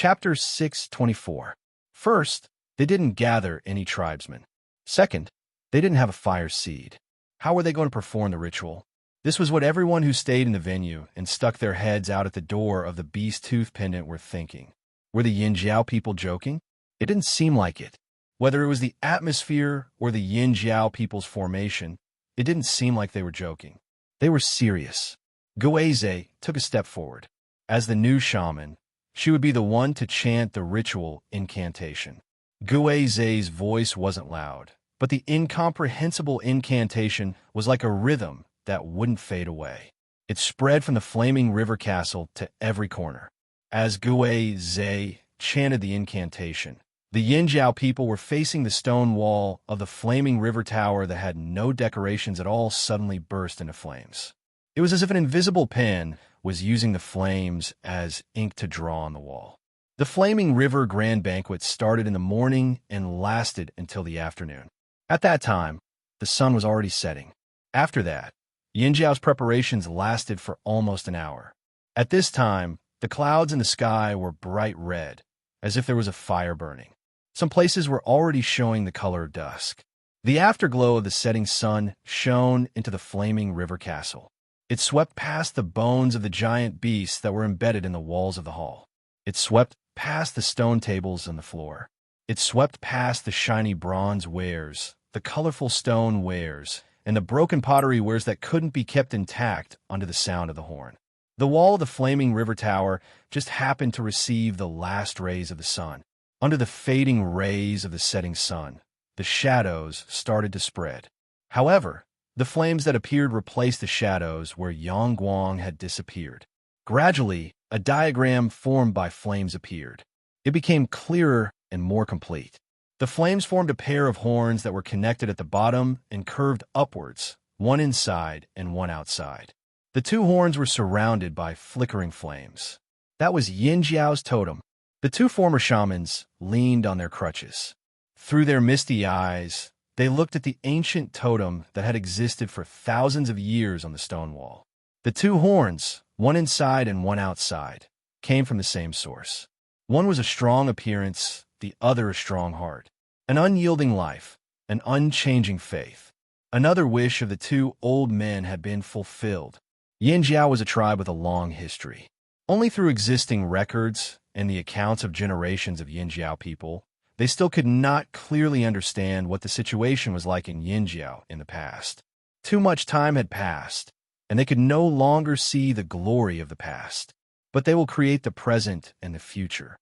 Chapter 6:24. First, they didn't gather any tribesmen. Second, they didn't have a fire seed. How were they going to perform the ritual? This was what everyone who stayed in the venue and stuck their heads out at the door of the beast tooth pendant were thinking. Were the Yin-Jiao people joking? It didn't seem like it. Whether it was the atmosphere or the Yin-Jiao people's formation, it didn't seem like they were joking. They were serious. Guizhe took a step forward. As the new shaman, she would be the one to chant the ritual incantation. Guizhe's voice wasn't loud, but the incomprehensible incantation was like a rhythm that wouldn't fade away. It spread from the flaming river castle to every corner. As Guizhe chanted the incantation, the Yin-Jiao people were facing the stone wall of the flaming river tower that had no decorations at all suddenly burst into flames. It was as if an invisible pen was using the flames as ink to draw on the wall. The Flaming River Grand Banquet started in the morning and lasted until the afternoon. At that time, the sun was already setting. After that, Yin-Jiao's preparations lasted for almost an hour. At this time, the clouds in the sky were bright red, as if there was a fire burning. Some places were already showing the color of dusk. The afterglow of the setting sun shone into the flaming river castle. It swept past the bones of the giant beasts that were embedded in the walls of the hall. It swept past the stone tables on the floor. It swept past the shiny bronze wares, the colorful stone wares, and the broken pottery wares that couldn't be kept intact under the sound of the horn. The wall of the flaming river tower just happened to receive the last rays of the sun. Under the fading rays of the setting sun, the shadows started to spread. However, the flames that appeared replaced the shadows where Yangguang had disappeared. Gradually, a diagram formed by flames appeared. It became clearer and more complete. The flames formed a pair of horns that were connected at the bottom and curved upwards, one inside and one outside. The two horns were surrounded by flickering flames. That was Yin-Jiao's totem. The two former shamans leaned on their crutches. Through their misty eyes, they looked at the ancient totem that had existed for thousands of years on the stone wall. The two horns, one inside and one outside, came from the same source. One was a strong appearance, the other a strong heart, an unyielding life, an unchanging faith. Another wish of the two old men had been fulfilled. Yin-Jiao was a tribe with a long history. Only through existing records and the accounts of generations of Yin-Jiao people, they still could not clearly understand what the situation was like in Yin-Jiao in the past. Too much time had passed, and they could no longer see the glory of the past, but they will create the present and the future.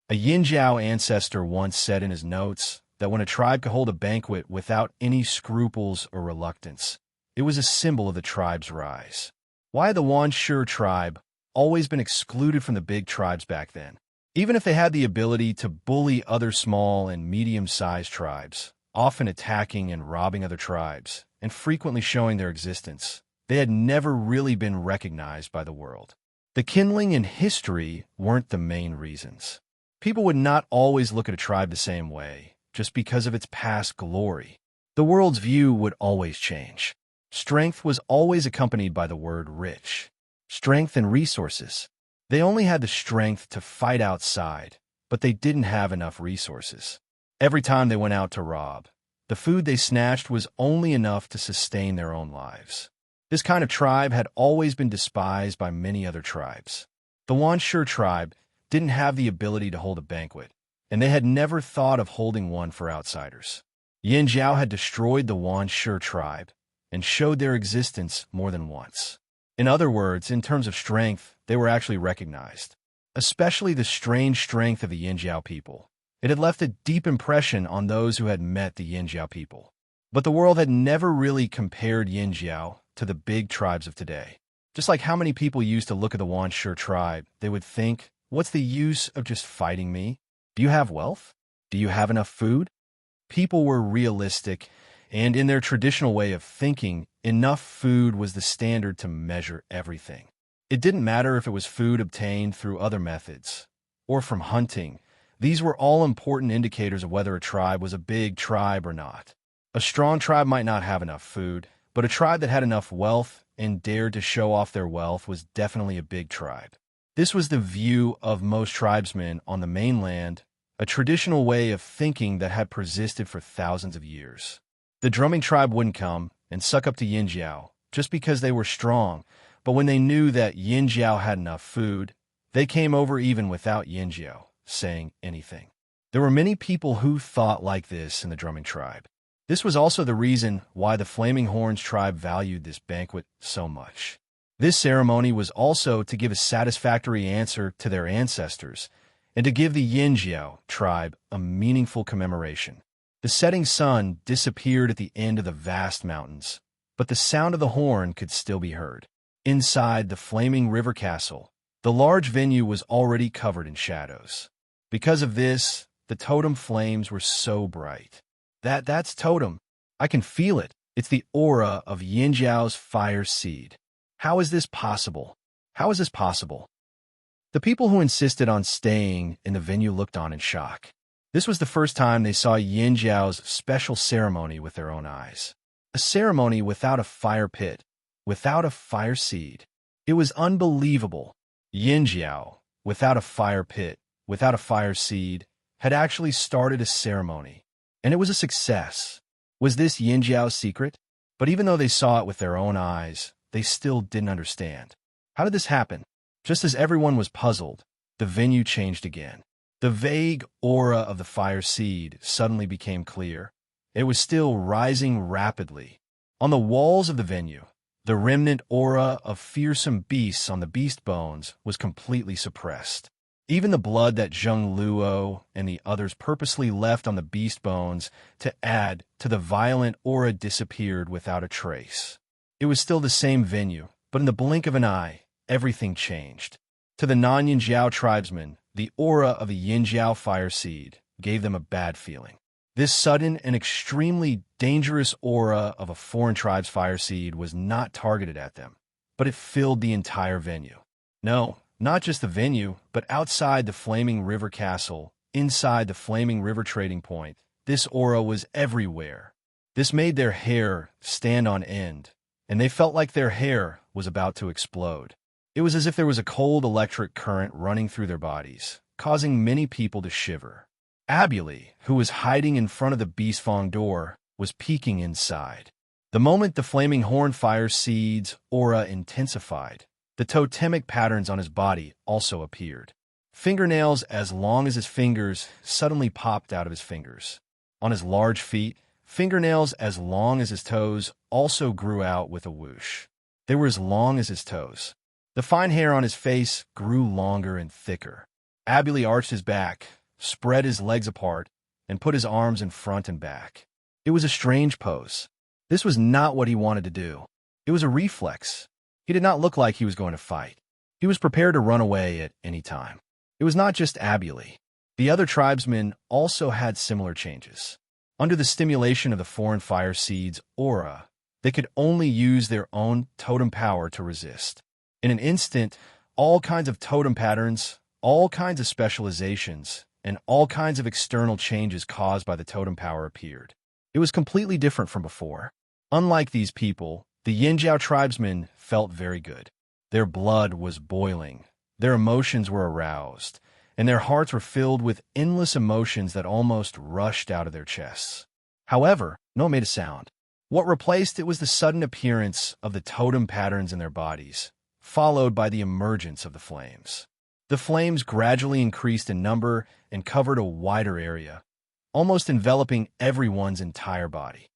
A Yin-Jiao ancestor once said in his notes that when a tribe could hold a banquet without any scruples or reluctance, it was a symbol of the tribe's rise. Why had the Wanshi tribe always been excluded from the big tribes back then? Even if they had the ability to bully other small and medium-sized tribes, often attacking and robbing other tribes, and frequently showing their existence, they had never really been recognized by the world. The kindling and history weren't the main reasons. People would not always look at a tribe the same way, just because of its past glory. The world's view would always change. Strength was always accompanied by the word rich. Strength and resources. They only had the strength to fight outside, but they didn't have enough resources. Every time they went out to rob, the food they snatched was only enough to sustain their own lives. This kind of tribe had always been despised by many other tribes. The Wanshi tribe didn't have the ability to hold a banquet, and they had never thought of holding one for outsiders. Yin-Jiao had destroyed the Wanshi tribe and showed their existence more than once. In other words, in terms of strength, they were actually recognized, especially the strange strength of the Yin-Jiao people. It had left a deep impression on those who had met the Yin-Jiao people. But the world had never really compared Yin-Jiao to the big tribes of today. Just like how many people used to look at the Wanshi tribe, they would think, what's the use of just fighting me? Do you have wealth? Do you have enough food? People were realistic, and in their traditional way of thinking, enough food was the standard to measure everything. It didn't matter if it was food obtained through other methods, or from hunting. These were all important indicators of whether a tribe was a big tribe or not. A strong tribe might not have enough food, but a tribe that had enough wealth and dared to show off their wealth was definitely a big tribe. This was the view of most tribesmen on the mainland, a traditional way of thinking that had persisted for thousands of years. The drumming tribe wouldn't come and suck up to Yin Jiao just because they were strong, but when they knew that Yin Jiao had enough food, they came over even without Yin Jiao saying anything. There were many people who thought like this in the drumming tribe. This was also the reason why the Flaming Horns tribe valued this banquet so much. This ceremony was also to give a satisfactory answer to their ancestors and to give the Yin Jiao tribe a meaningful commemoration. The setting sun disappeared at the end of the vast mountains, but the sound of the horn could still be heard. Inside the flaming river castle, the large venue was already covered in shadows. Because of this, the totem flames were so bright. That's totem. I can feel it. It's the aura of Yin Jiao's fire seed. How is this possible? How is this possible? The people who insisted on staying in the venue looked on in shock. This was the first time they saw Yin Jiao's special ceremony with their own eyes. A ceremony without a fire pit, without a fire seed. It was unbelievable. Yin Jiao, without a fire pit, without a fire seed, had actually started a ceremony. And it was a success. Was this Yin Jiao's secret? But even though they saw it with their own eyes, they still didn't understand. How did this happen? Just as everyone was puzzled, the venue changed again. The vague aura of the fire seed suddenly became clear. It was still rising rapidly. On the walls of the venue, the remnant aura of fearsome beasts on the beast bones was completely suppressed. Even the blood that Zheng Luo and the others purposely left on the beast bones to add to the violent aura disappeared without a trace. It was still the same venue, but in the blink of an eye, everything changed. To the non-Yin Jiao tribesmen, the aura of a Yin Jiao fire seed gave them a bad feeling. This sudden and extremely dangerous aura of a foreign tribe's fire seed was not targeted at them, but it filled the entire venue. No, not just the venue, but outside the Flaming River Castle, inside the Flaming River Trading Point, this aura was everywhere. This made their hair stand on end, and they felt like their hair was about to explode. It was as if there was a cold electric current running through their bodies, causing many people to shiver. Abuli, who was hiding in front of the Beast Fong door, was peeking inside. The moment the Flaming Horn fire seed's aura intensified, the totemic patterns on his body also appeared. Fingernails as long as his fingers suddenly popped out of his fingers. On his large feet, fingernails as long as his toes also grew out with a whoosh. They were as long as his toes. The fine hair on his face grew longer and thicker. Abuli arched his back, spread his legs apart, and put his arms in front and back. It was a strange pose. This was not what he wanted to do. It was a reflex. He did not look like he was going to fight. He was prepared to run away at any time. It was not just Abuli. The other tribesmen also had similar changes. Under the stimulation of the foreign fire seed's aura, they could only use their own totem power to resist. In an instant, all kinds of totem patterns, all kinds of specializations, and all kinds of external changes caused by the totem power appeared. It was completely different from before. Unlike these people, the Yin Jiao tribesmen felt very good. Their blood was boiling, their emotions were aroused, and their hearts were filled with endless emotions that almost rushed out of their chests. However, no one made a sound. What replaced it was the sudden appearance of the totem patterns in their bodies, followed by the emergence of the flames. The flames gradually increased in number and covered a wider area, almost enveloping everyone's entire body.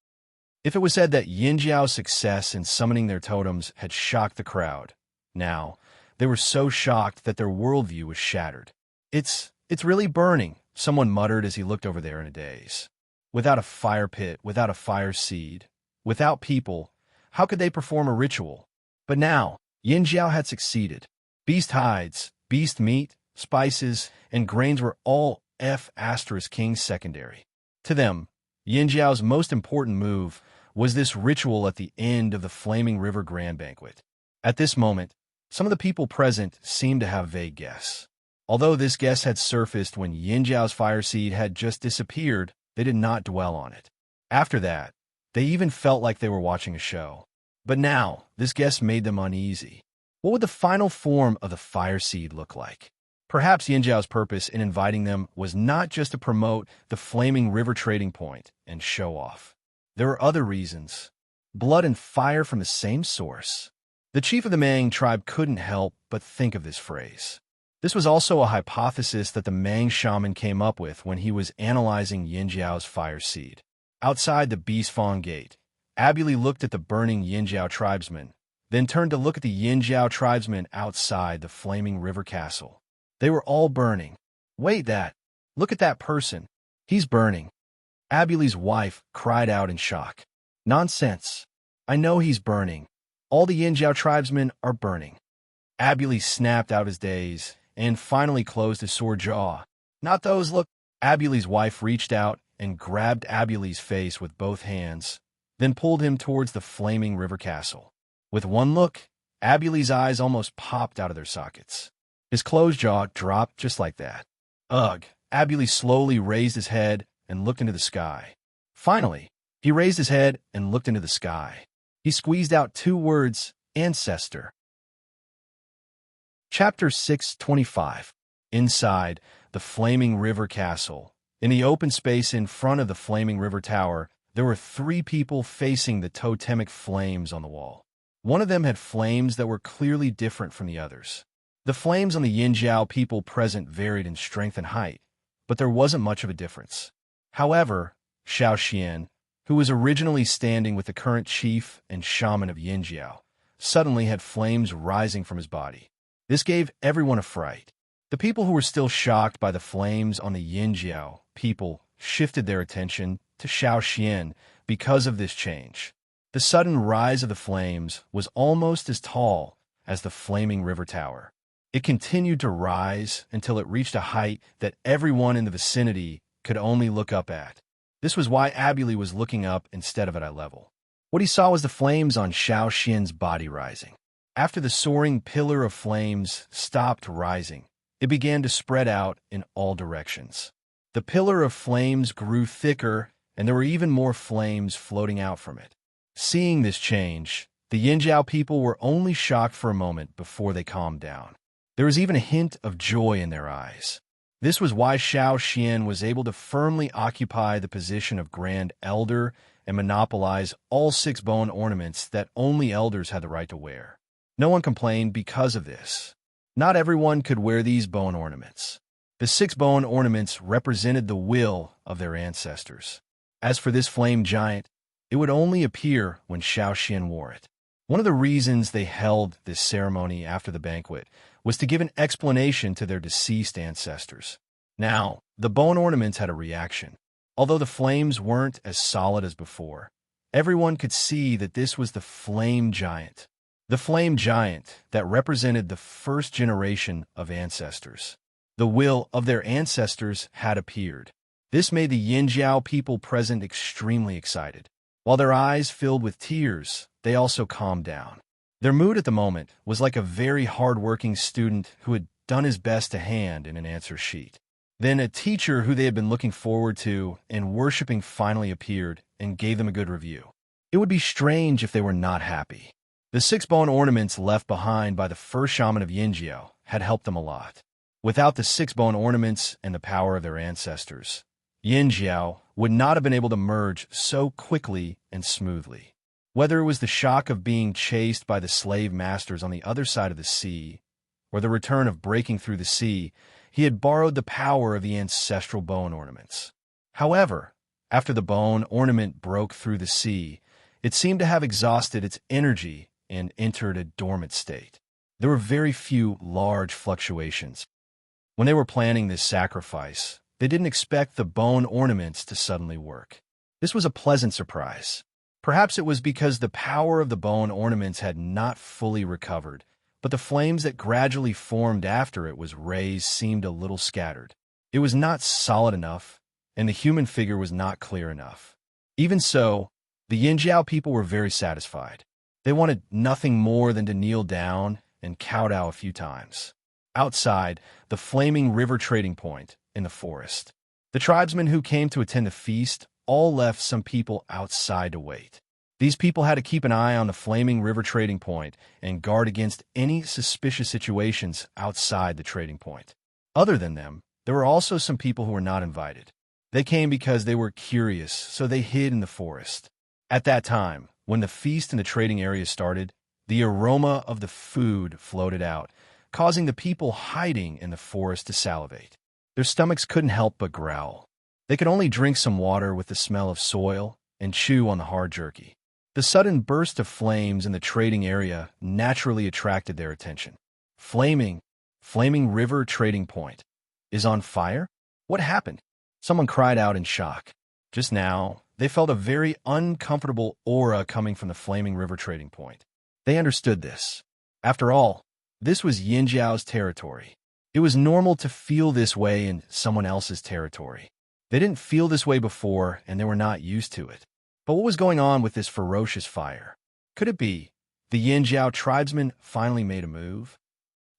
If it was said that Yin Jiao's success in summoning their totems had shocked the crowd, now they were so shocked that their worldview was shattered. It's really burning, someone muttered as he looked over there in a daze. Without a fire pit, without a fire seed, without people, how could they perform a ritual? But now, Yin Jiao had succeeded. Beast hides, beast meat, spices, and grains were all F*King's secondary. To them, Yin Jiao's most important move was this ritual at the end of the Flaming River Grand Banquet. At this moment, some of the people present seemed to have vague guess. Although this guess had surfaced when Yin Jiao's fire seed had just disappeared, they did not dwell on it. After that, they even felt like they were watching a show. But now, this guess made them uneasy. What would the final form of the fire seed look like? Perhaps Yin Jiao's purpose in inviting them was not just to promote the flaming river trading point and show off. There were other reasons. Blood and fire from the same source. The chief of the Mang tribe couldn't help but think of this phrase. This was also a hypothesis that the Mang shaman came up with when he was analyzing Yin Jiao's fire seed. Outside the Beastfang gate, Abuli looked at the burning Yin Jiao tribesmen, then turned to look at the Yin Jiao tribesmen outside the flaming river castle. They were all burning. Wait, look at that person. He's burning. Abuli's wife cried out in shock. Nonsense. I know he's burning. All the Yin Jiao tribesmen are burning. Abuli snapped out his daze and finally closed his sore jaw. Not those, look. Abuli's wife reached out and grabbed Abuli's face with both hands, then pulled him towards the flaming river castle. With one look, Abuli's eyes almost popped out of their sockets. His closed jaw dropped just like that. Ugh! Abuli slowly raised his head and looked into the sky. Finally, he raised his head and looked into the sky. He squeezed out 2 words, ancestor. Chapter 625. Inside the flaming river castle, in the open space in front of the flaming river tower, there were 3 people facing the totemic flames on the wall. One of them had flames that were clearly different from the others. The flames on the Yin Jiao people present varied in strength and height, but there wasn't much of a difference. However, Xiao Xian, who was originally standing with the current chief and shaman of Yin Jiao, suddenly had flames rising from his body. This gave everyone a fright. The people who were still shocked by the flames on the Yin Jiao people shifted their attention to Xiao Xian because of this change. The sudden rise of the flames was almost as tall as the flaming river tower. It continued to rise until it reached a height that everyone in the vicinity could only look up at. This was why Abuli was looking up instead of at eye level. What he saw was the flames on Xiao Xian's body rising. After the soaring pillar of flames stopped rising, it began to spread out in all directions. The pillar of flames grew thicker, and there were even more flames floating out from it. Seeing this change, the Yin Jiao people were only shocked for a moment before they calmed down. There was even a hint of joy in their eyes. This was why Xiao Xian was able to firmly occupy the position of Grand Elder and monopolize all 6 bone ornaments that only elders had the right to wear. No one complained because of this. Not everyone could wear these bone ornaments. The 6 bone ornaments represented the will of their ancestors. As for this flame giant, it would only appear when Xiao Xian wore it. One of the reasons they held this ceremony after the banquet was to give an explanation to their deceased ancestors. Now, the bone ornaments had a reaction. Although the flames weren't as solid as before, everyone could see that this was the flame giant. The flame giant that represented the first generation of ancestors. The will of their ancestors had appeared. This made the Yin Jiao people present extremely excited. While their eyes filled with tears, they also calmed down. Their mood at the moment was like a very hard-working student who had done his best to hand in an answer sheet. Then a teacher who they had been looking forward to and worshiping finally appeared and gave them a good review. It would be strange if they were not happy. The 6 bone ornaments left behind by the first shaman of Yin Jiao had helped them a lot. Without the 6 bone ornaments and the power of their ancestors, Yin Jiao would not have been able to merge so quickly and smoothly. Whether it was the shock of being chased by the slave masters on the other side of the sea, or the return of breaking through the sea, he had borrowed the power of the ancestral bone ornaments. However, after the bone ornament broke through the sea, it seemed to have exhausted its energy and entered a dormant state. There were very few large fluctuations. When they were planning this sacrifice, they didn't expect the bone ornaments to suddenly work. This was a pleasant surprise. Perhaps it was because the power of the bone ornaments had not fully recovered, but the flames that gradually formed after it was raised seemed a little scattered. It was not solid enough, and the human figure was not clear enough. Even so, the Yin Jiao people were very satisfied. They wanted nothing more than to kneel down and kowtow a few times. Outside, the flaming river trading point in the forest, the tribesmen who came to attend the feast all left some people outside to wait. These people had to keep an eye on the flaming river trading point and guard against any suspicious situations outside the trading point. Other than them, there were also some people who were not invited. They came because they were curious, so they hid in the forest. At that time, when the feast in the trading area started, the aroma of the food floated out, causing the people hiding in the forest to salivate. Their stomachs couldn't help but growl. They could only drink some water with the smell of soil and chew on the hard jerky. The sudden burst of flames in the trading area naturally attracted their attention. Flaming river trading point is on fire? What happened? Someone cried out in shock. Just now, they felt a very uncomfortable aura coming from the flaming river trading point. They understood this. After all, this was Yinjiao's territory. It was normal to feel this way in someone else's territory. They didn't feel this way before, and they were not used to it. But what was going on with this ferocious fire? Could it be the Yinjiao tribesman finally made a move?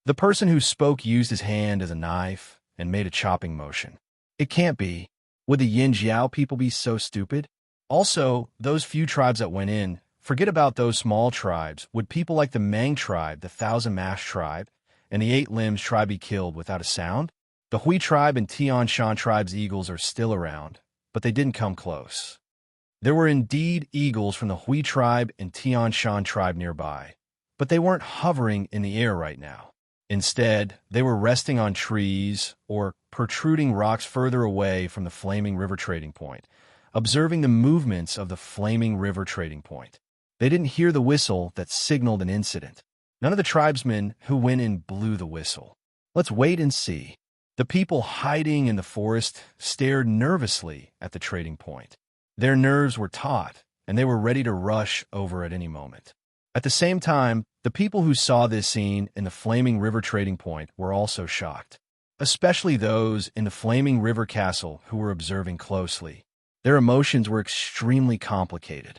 The person who spoke used his hand as a knife and made a chopping motion. It can't be. Would the Yinjiao people be so stupid? Also, those few tribes that went in, forget about those small tribes. Would people like the Mang tribe, the Thousand-Mask tribe, and the Eight Limbs tribe be killed without a sound? The Hui tribe and Tian Shan tribe's eagles are still around, but they didn't come close. There were indeed eagles from the Hui tribe and Tian Shan tribe nearby, but they weren't hovering in the air right now. Instead, they were resting on trees or protruding rocks further away from the flaming river trading point, observing the movements of the flaming river trading point. They didn't hear the whistle that signaled an incident. None of the tribesmen who went in blew the whistle. Let's wait and see. The people hiding in the forest stared nervously at the trading point. Their nerves were taut, and they were ready to rush over at any moment. At the same time, the people who saw this scene in the flaming river trading point were also shocked, especially those in the flaming river castle who were observing closely. Their emotions were extremely complicated.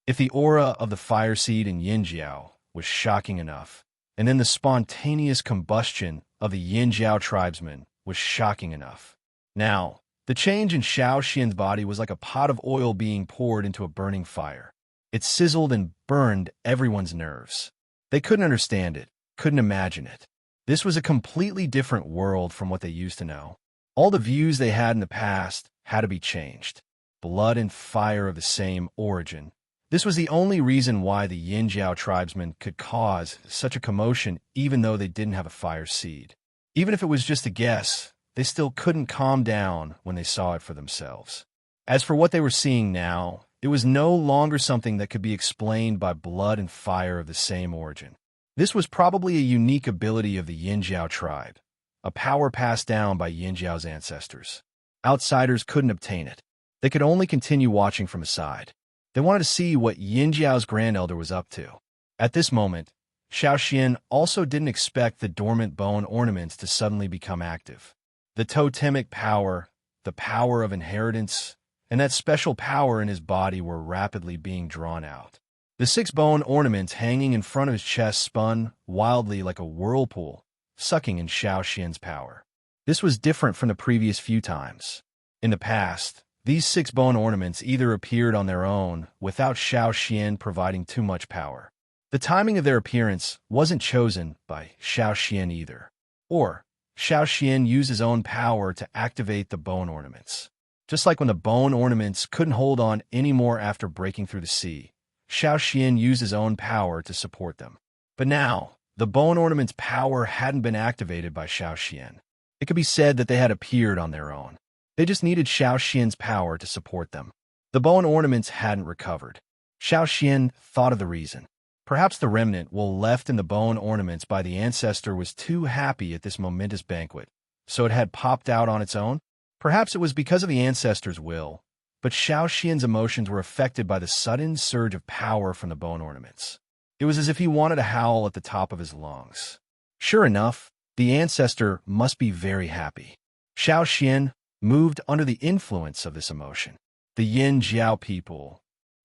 If the aura of the fire seed in Yinjiao was shocking enough, and then the spontaneous combustion of the Yinjiao tribesmen was shocking enough. Now, the change in Xiao Xian's body was like a pot of oil being poured into a burning fire. It sizzled and burned everyone's nerves. They couldn't understand it, couldn't imagine it. This was a completely different world from what they used to know. All the views they had in the past had to be changed. Blood and fire of the same origin. This was the only reason why the Yinjiao tribesmen could cause such a commotion even though they didn't have a fire seed. Even if it was just a guess, they still couldn't calm down when they saw it for themselves. As for what they were seeing now, it was no longer something that could be explained by blood and fire of the same origin. This was probably a unique ability of the Yinjiao tribe, a power passed down by Yinjiao's ancestors. Outsiders couldn't obtain it. They could only continue watching from aside. They wanted to see what Yinjiao's grand elder was up to. At this moment, Xiao Xian also didn't expect the dormant bone ornaments to suddenly become active. The totemic power, the power of inheritance, and that special power in his body were rapidly being drawn out. The 6 bone ornaments hanging in front of his chest spun wildly like a whirlpool, sucking in Xiao Xian's power. This was different from the previous few times. In the past, these 6 bone ornaments either appeared on their own without Xiao Xian providing too much power. The timing of their appearance wasn't chosen by Xiao Xian either. Or, Xiao Xian used his own power to activate the bone ornaments. Just like when the bone ornaments couldn't hold on anymore after breaking through the sea, Xiao Xian used his own power to support them. But now, the bone ornaments' power hadn't been activated by Xiao Xian. It could be said that they had appeared on their own. They just needed Xiao Xian's power to support them. The bone ornaments hadn't recovered. Xiao Xian thought of the reason. Perhaps the remnant left in the bone ornaments by the ancestor was too happy at this momentous banquet, so it had popped out on its own? Perhaps it was because of the ancestor's will, but Xiao Xian's emotions were affected by the sudden surge of power from the bone ornaments. It was as if he wanted to howl at the top of his lungs. Sure enough, the ancestor must be very happy. Xiao Xian moved under the influence of this emotion. The Yinjiao people,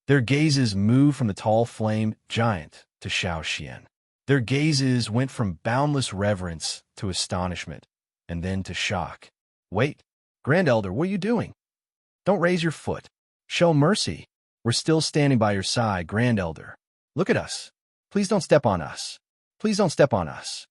their gazes moved from the tall flame giant to Xiao Xian. Their gazes went from boundless reverence to astonishment, and then to shock. Wait, Grand Elder, what are you doing? Don't raise your foot. Show mercy. We're still standing by your side, Grand Elder. Look at us. Please don't step on us. Please don't step on us.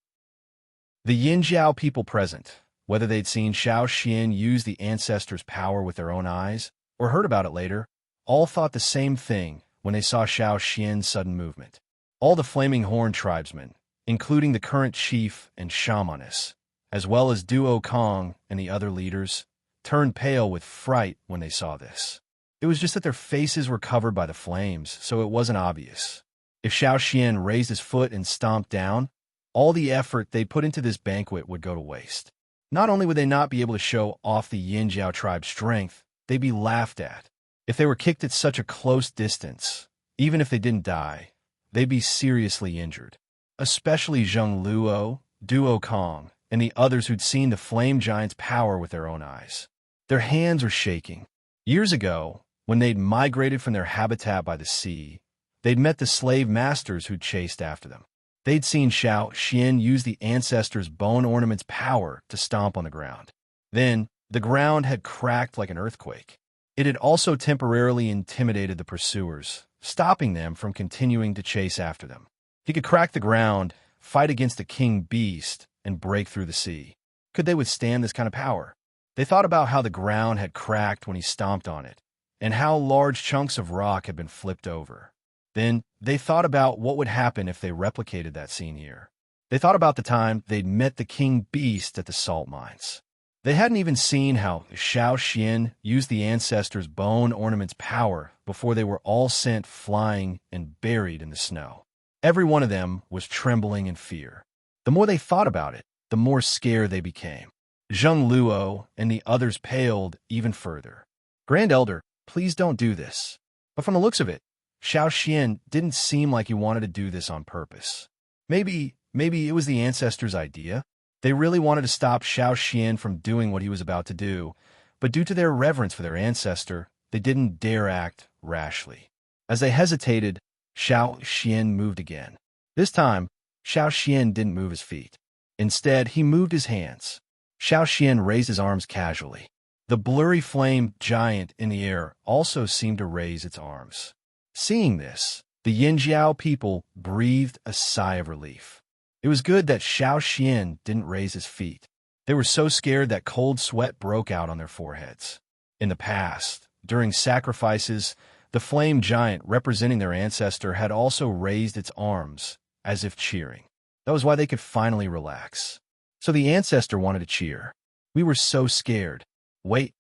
The Yinjiao people present, whether they'd seen Xiao Xian use the ancestors' power with their own eyes, or heard about it later, all thought the same thing when they saw Xiao Xian's sudden movement. All the Flaming Horn tribesmen, including the current chief and shamaness, as well as Duo Kong and the other leaders, turned pale with fright when they saw this. It was just that their faces were covered by the flames, so it wasn't obvious. If Xiao Xian raised his foot and stomped down, all the effort they put into this banquet would go to waste. Not only would they not be able to show off the Yinjiao tribe's strength, they'd be laughed at. If they were kicked at such a close distance, even if they didn't die, they'd be seriously injured. Especially Zheng Luo, Duo Kong, and the others who'd seen the flame giant's power with their own eyes. Their hands were shaking. Years ago, when they'd migrated from their habitat by the sea, they'd met the slave masters who'd chased after them. They'd seen Xiao Xian use the ancestors' bone ornament's power to stomp on the ground. Then, the ground had cracked like an earthquake. It had also temporarily intimidated the pursuers, stopping them from continuing to chase after them. He could crack the ground, fight against the king beast, and break through the sea. Could they withstand this kind of power? They thought about how the ground had cracked when he stomped on it, and how large chunks of rock had been flipped over. Then, they thought about what would happen if they replicated that scene here. They thought about the time they'd met the king beast at the salt mines. They hadn't even seen how Xiao Xian used the ancestors' bone ornament's power before they were all sent flying and buried in the snow. Every one of them was trembling in fear. The more they thought about it, the more scared they became. Zheng Luo and the others paled even further. Grand Elder, please don't do this. But from the looks of it, Xiao Xian didn't seem like he wanted to do this on purpose. Maybe it was the ancestors' idea. They really wanted to stop Xiao Xian from doing what he was about to do, but due to their reverence for their ancestor, they didn't dare act rashly. As they hesitated, Xiao Xian moved again. This time, Xiao Xian didn't move his feet. Instead, he moved his hands. Xiao Xian raised his arms casually. The blurry flame giant in the air also seemed to raise its arms. Seeing this, the Yinjiao people breathed a sigh of relief. It was good that Xiao Xian didn't raise his feet. They were so scared that cold sweat broke out on their foreheads. In the past, during sacrifices, the flame giant representing their ancestor had also raised its arms, as if cheering. That was why they could finally relax. So the ancestor wanted to cheer. We were so scared. Wait.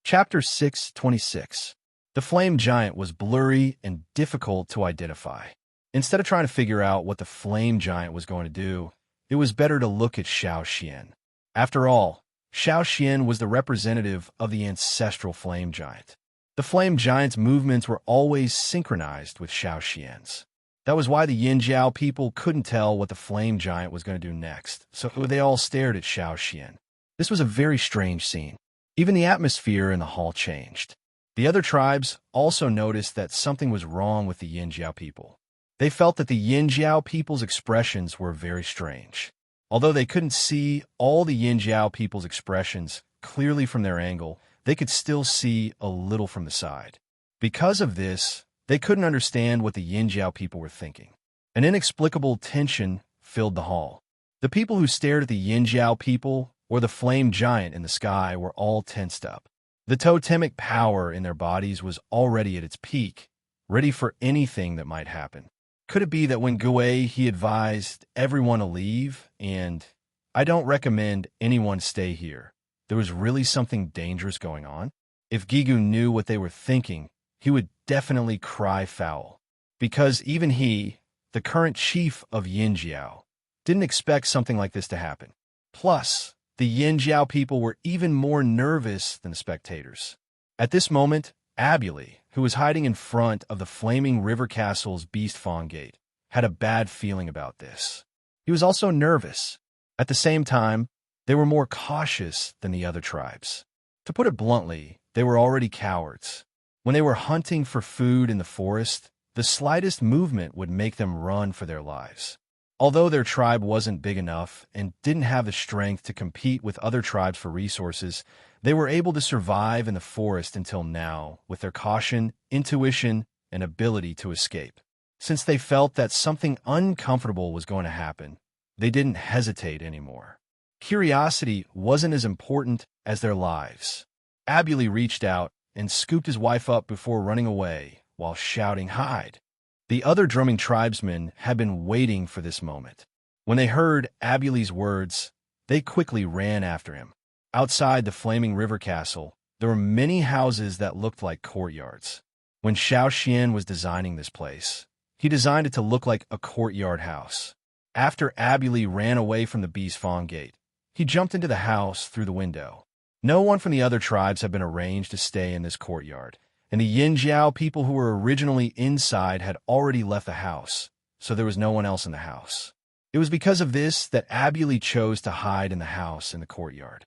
Chapter 626. The flame giant was blurry and difficult to identify. Instead of trying to figure out what the flame giant was going to do, it was better to look at Xiao Xian. After all, Xiao Xian was the representative of the ancestral flame giant. The flame giant's movements were always synchronized with Xiao Xian's. That was why the Yinjiao people couldn't tell what the flame giant was going to do next, so they all stared at Xiao Xian. This was a very strange scene. Even the atmosphere in the hall changed. The other tribes also noticed that something was wrong with the Yinjiao people. They felt that the Yinjiao people's expressions were very strange. Although they couldn't see all the Yinjiao people's expressions clearly from their angle, they could still see a little from the side. Because of this, they couldn't understand what the Yinjiao people were thinking. An inexplicable tension filled the hall. The people who stared at the Yinjiao people or the flame giant in the sky were all tensed up. The totemic power in their bodies was already at its peak, ready for anything that might happen. Could it be that when Gui he advised everyone to leave and, "I don't recommend anyone stay here," there was really something dangerous going on? If Gigu knew what they were thinking, he would definitely cry foul. Because even he, the current chief of Yinjiao, didn't expect something like this to happen. Plus, the Yinjiao people were even more nervous than the spectators. At this moment, Abuli, who was hiding in front of the flaming river castle's beast fawn gate, had a bad feeling about this. He was also nervous. At the same time, they were more cautious than the other tribes. To put it bluntly, they were already cowards. When they were hunting for food in the forest, the slightest movement would make them run for their lives. Although their tribe wasn't big enough and didn't have the strength to compete with other tribes for resources, They were able to survive in the forest until now with their caution, intuition, and ability to escape. Since they felt that something uncomfortable was going to happen, they didn't hesitate anymore. Curiosity wasn't as important as their lives. Abuli reached out and scooped his wife up before running away while shouting, "Hide!" The other drumming tribesmen had been waiting for this moment. When they heard Abuli's words, they quickly ran after him. Outside the flaming river castle, there were many houses that looked like courtyards. When Xiao Xian was designing this place, he designed it to look like a courtyard house. After Abuli ran away from the Beast Fawn Gate, he jumped into the house through the window. No one from the other tribes had been arranged to stay in this courtyard, and the Yinjiao people who were originally inside had already left the house, so there was no one else in the house. It was because of this that Abuli chose to hide in the house in the courtyard.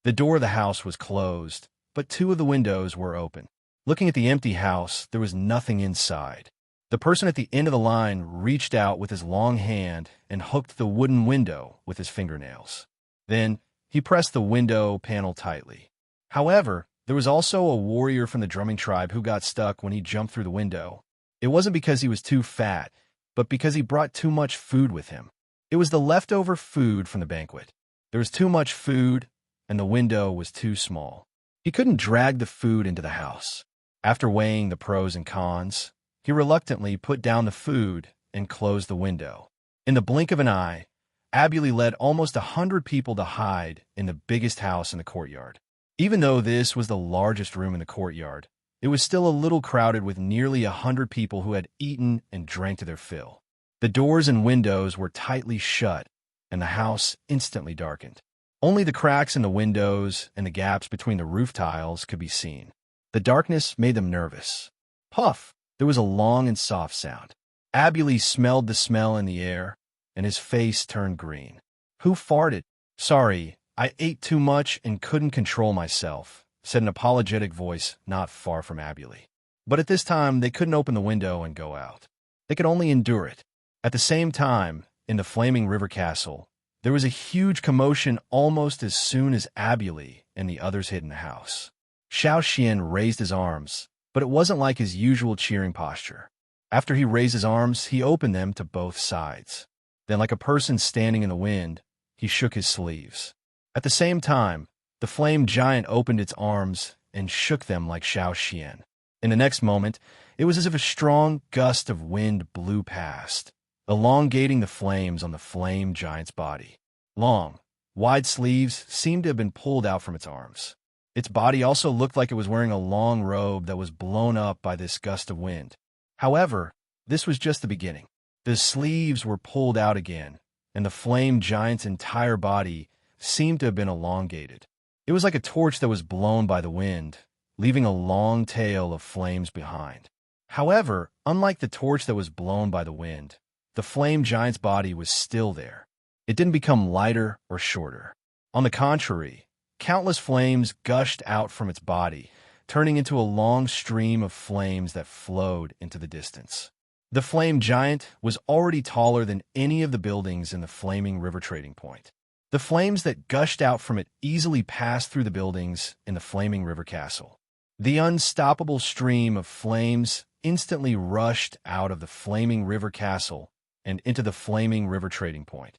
The door of the house was closed, but two of the windows were open. Looking at the empty house, there was nothing inside. The person at the end of the line reached out with his long hand and hooked the wooden window with his fingernails. Then, he pressed the window panel tightly. However, there was also a warrior from the drumming tribe who got stuck when he jumped through the window. It wasn't because he was too fat, but because he brought too much food with him. It was the leftover food from the banquet. There was too much food, and the window was too small. He couldn't drag the food into the house. After weighing the pros and cons, he reluctantly put down the food and closed the window. In the blink of an eye, Abuli led almost 100 people to hide in the biggest house in the courtyard. Even though this was the largest room in the courtyard, it was still a little crowded with nearly 100 people who had eaten and drank to their fill. The doors and windows were tightly shut, and the house instantly darkened. Only the cracks in the windows and the gaps between the roof tiles could be seen. The darkness made them nervous. Puff! There was a long and soft sound. Abuli smelled the smell in the air, and his face turned green. "Who farted?" "Sorry, I ate too much and couldn't control myself," said an apologetic voice not far from Abuli. But at this time, they couldn't open the window and go out. They could only endure it. At the same time, in the flaming river castle, there was a huge commotion almost as soon as Abuli and the others hid in the house. Xiao Xian raised his arms, but it wasn't like his usual cheering posture. After he raised his arms, he opened them to both sides. Then, like a person standing in the wind, he shook his sleeves. At the same time, the flame giant opened its arms and shook them like Xiao Xian. In the next moment, it was as if a strong gust of wind blew past, elongating the flames on the flame giant's body. Long, wide sleeves seemed to have been pulled out from its arms. Its body also looked like it was wearing a long robe that was blown up by this gust of wind. However, this was just the beginning. The sleeves were pulled out again, and the flame giant's entire body seemed to have been elongated. It was like a torch that was blown by the wind, leaving a long tail of flames behind. However, unlike the torch that was blown by the wind, the flame giant's body was still there. It didn't become lighter or shorter. On the contrary, countless flames gushed out from its body, turning into a long stream of flames that flowed into the distance. The flame giant was already taller than any of the buildings in the flaming river trading point. The flames that gushed out from it easily passed through the buildings in the flaming river castle. The unstoppable stream of flames instantly rushed out of the flaming river castle and into the flaming river trading point.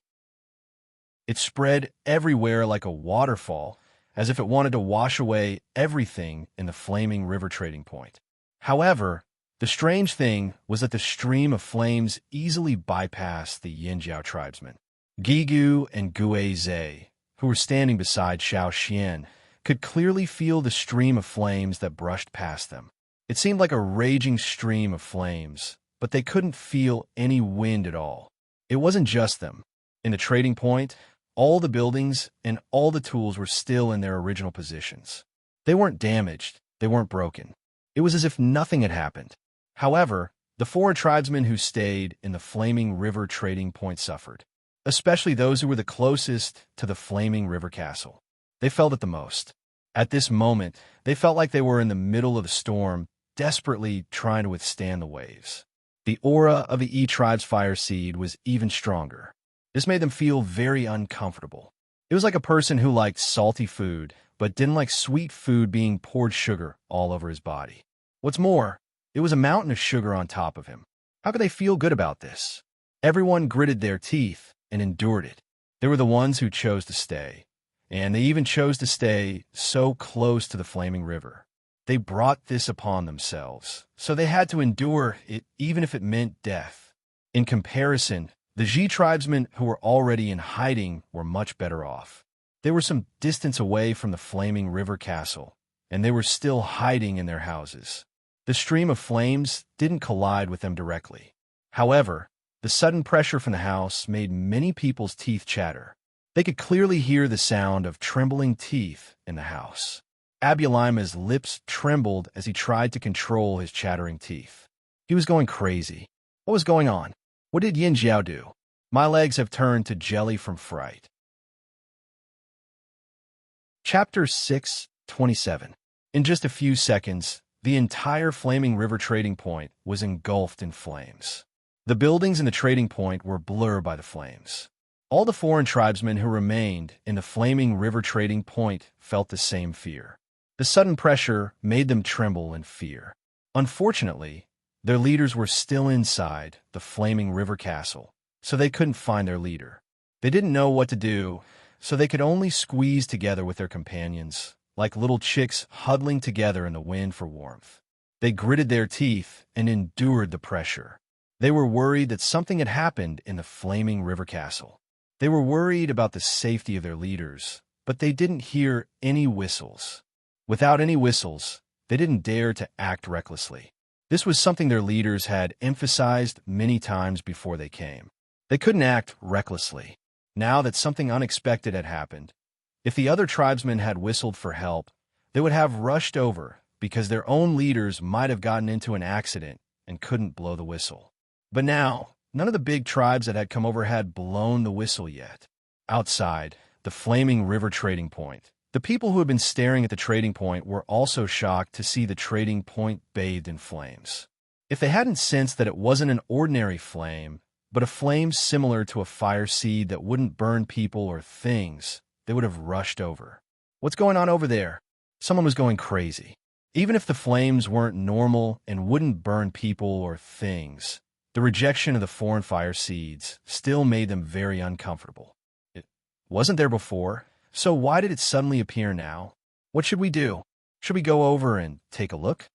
It spread everywhere like a waterfall, as if it wanted to wash away everything in the flaming river trading point. However, the strange thing was that the stream of flames easily bypassed the Yinjiao tribesmen. Gigu and Guizhe, who were standing beside Xiao Xian, could clearly feel the stream of flames that brushed past them. It seemed like a raging stream of flames, but they couldn't feel any wind at all. It wasn't just them. In the trading point, all the buildings and all the tools were still in their original positions. They weren't damaged, they weren't broken. It was as if nothing had happened. However, the foreign tribesmen who stayed in the flaming river trading point suffered, especially those who were the closest to the flaming river castle. They felt it the most. At this moment, they felt like they were in the middle of the storm, desperately trying to withstand the waves. The aura of the E-tribe's fire seed was even stronger. This made them feel very uncomfortable. It was like a person who liked salty food but didn't like sweet food being poured sugar all over his body. What's more, it was a mountain of sugar on top of him. How could they feel good about this? Everyone gritted their teeth and endured it. There were the ones who chose to stay, and they even chose to stay so close to the flaming river. They brought this upon themselves, so they had to endure it even if it meant death. In comparison, the Ji tribesmen who were already in hiding were much better off. They were some distance away from the flaming river castle, and they were still hiding in their houses. The stream of flames didn't collide with them directly. However, the sudden pressure from the house made many people's teeth chatter. They could clearly hear the sound of trembling teeth in the house. Abulima's lips trembled as he tried to control his chattering teeth. He was going crazy. What was going on? What did Yin Jiao do? My legs have turned to jelly from fright. Chapter 6:27. In just a few seconds, the entire flaming river trading point was engulfed in flames. The buildings in the trading point were blurred by the flames. All the foreign tribesmen who remained in the flaming river trading point felt the same fear. The sudden pressure made them tremble in fear. Unfortunately, their leaders were still inside the flaming river castle, so they couldn't find their leader. They didn't know what to do, so they could only squeeze together with their companions, like little chicks huddling together in the wind for warmth. They gritted their teeth and endured the pressure. They were worried that something had happened in the flaming river castle. They were worried about the safety of their leaders, but they didn't hear any whistles. Without any whistles, they didn't dare to act recklessly. This was something their leaders had emphasized many times before they came. They couldn't act recklessly. Now that something unexpected had happened, if the other tribesmen had whistled for help, they would have rushed over because their own leaders might have gotten into an accident and couldn't blow the whistle. But now, none of the big tribes that had come over had blown the whistle yet. Outside, the flaming river trading point, the people who had been staring at the trading point were also shocked to see the trading point bathed in flames. If they hadn't sensed that it wasn't an ordinary flame, but a flame similar to a fire seed that wouldn't burn people or things, they would have rushed over. What's going on over there? Someone was going crazy. Even if the flames weren't normal and wouldn't burn people or things, the rejection of the foreign fire seeds still made them very uncomfortable. It wasn't there before. So why did it suddenly appear now? What should we do? Should we go over and take a look?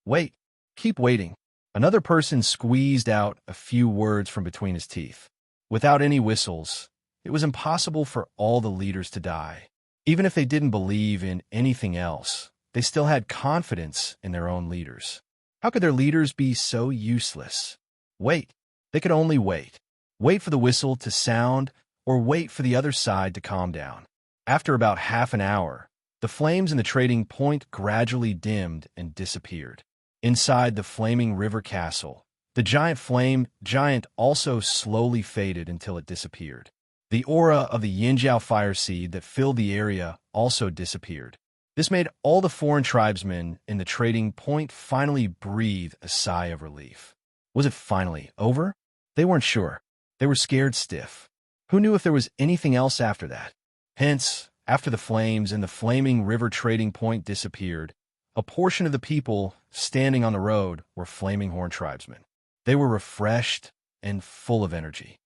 Wait. Keep waiting. Another person squeezed out a few words from between his teeth. Without any whistles, it was impossible for all the leaders to die. Even if they didn't believe in anything else, they still had confidence in their own leaders. How could their leaders be so useless? Wait. They could only wait. Wait for the whistle to sound or wait for the other side to calm down. After about half an hour, the flames in the trading point gradually dimmed and disappeared. Inside the flaming river castle, the giant also slowly faded until it disappeared. The aura of the Yinjiao fire seed that filled the area also disappeared. This made all the foreign tribesmen in the trading point finally breathe a sigh of relief. Was it finally over? They weren't sure. They were scared stiff. Who knew if there was anything else after that? Hence, after the flames in the flaming river trading point disappeared, a portion of the people standing on the road were flaming horn tribesmen. They were refreshed and full of energy.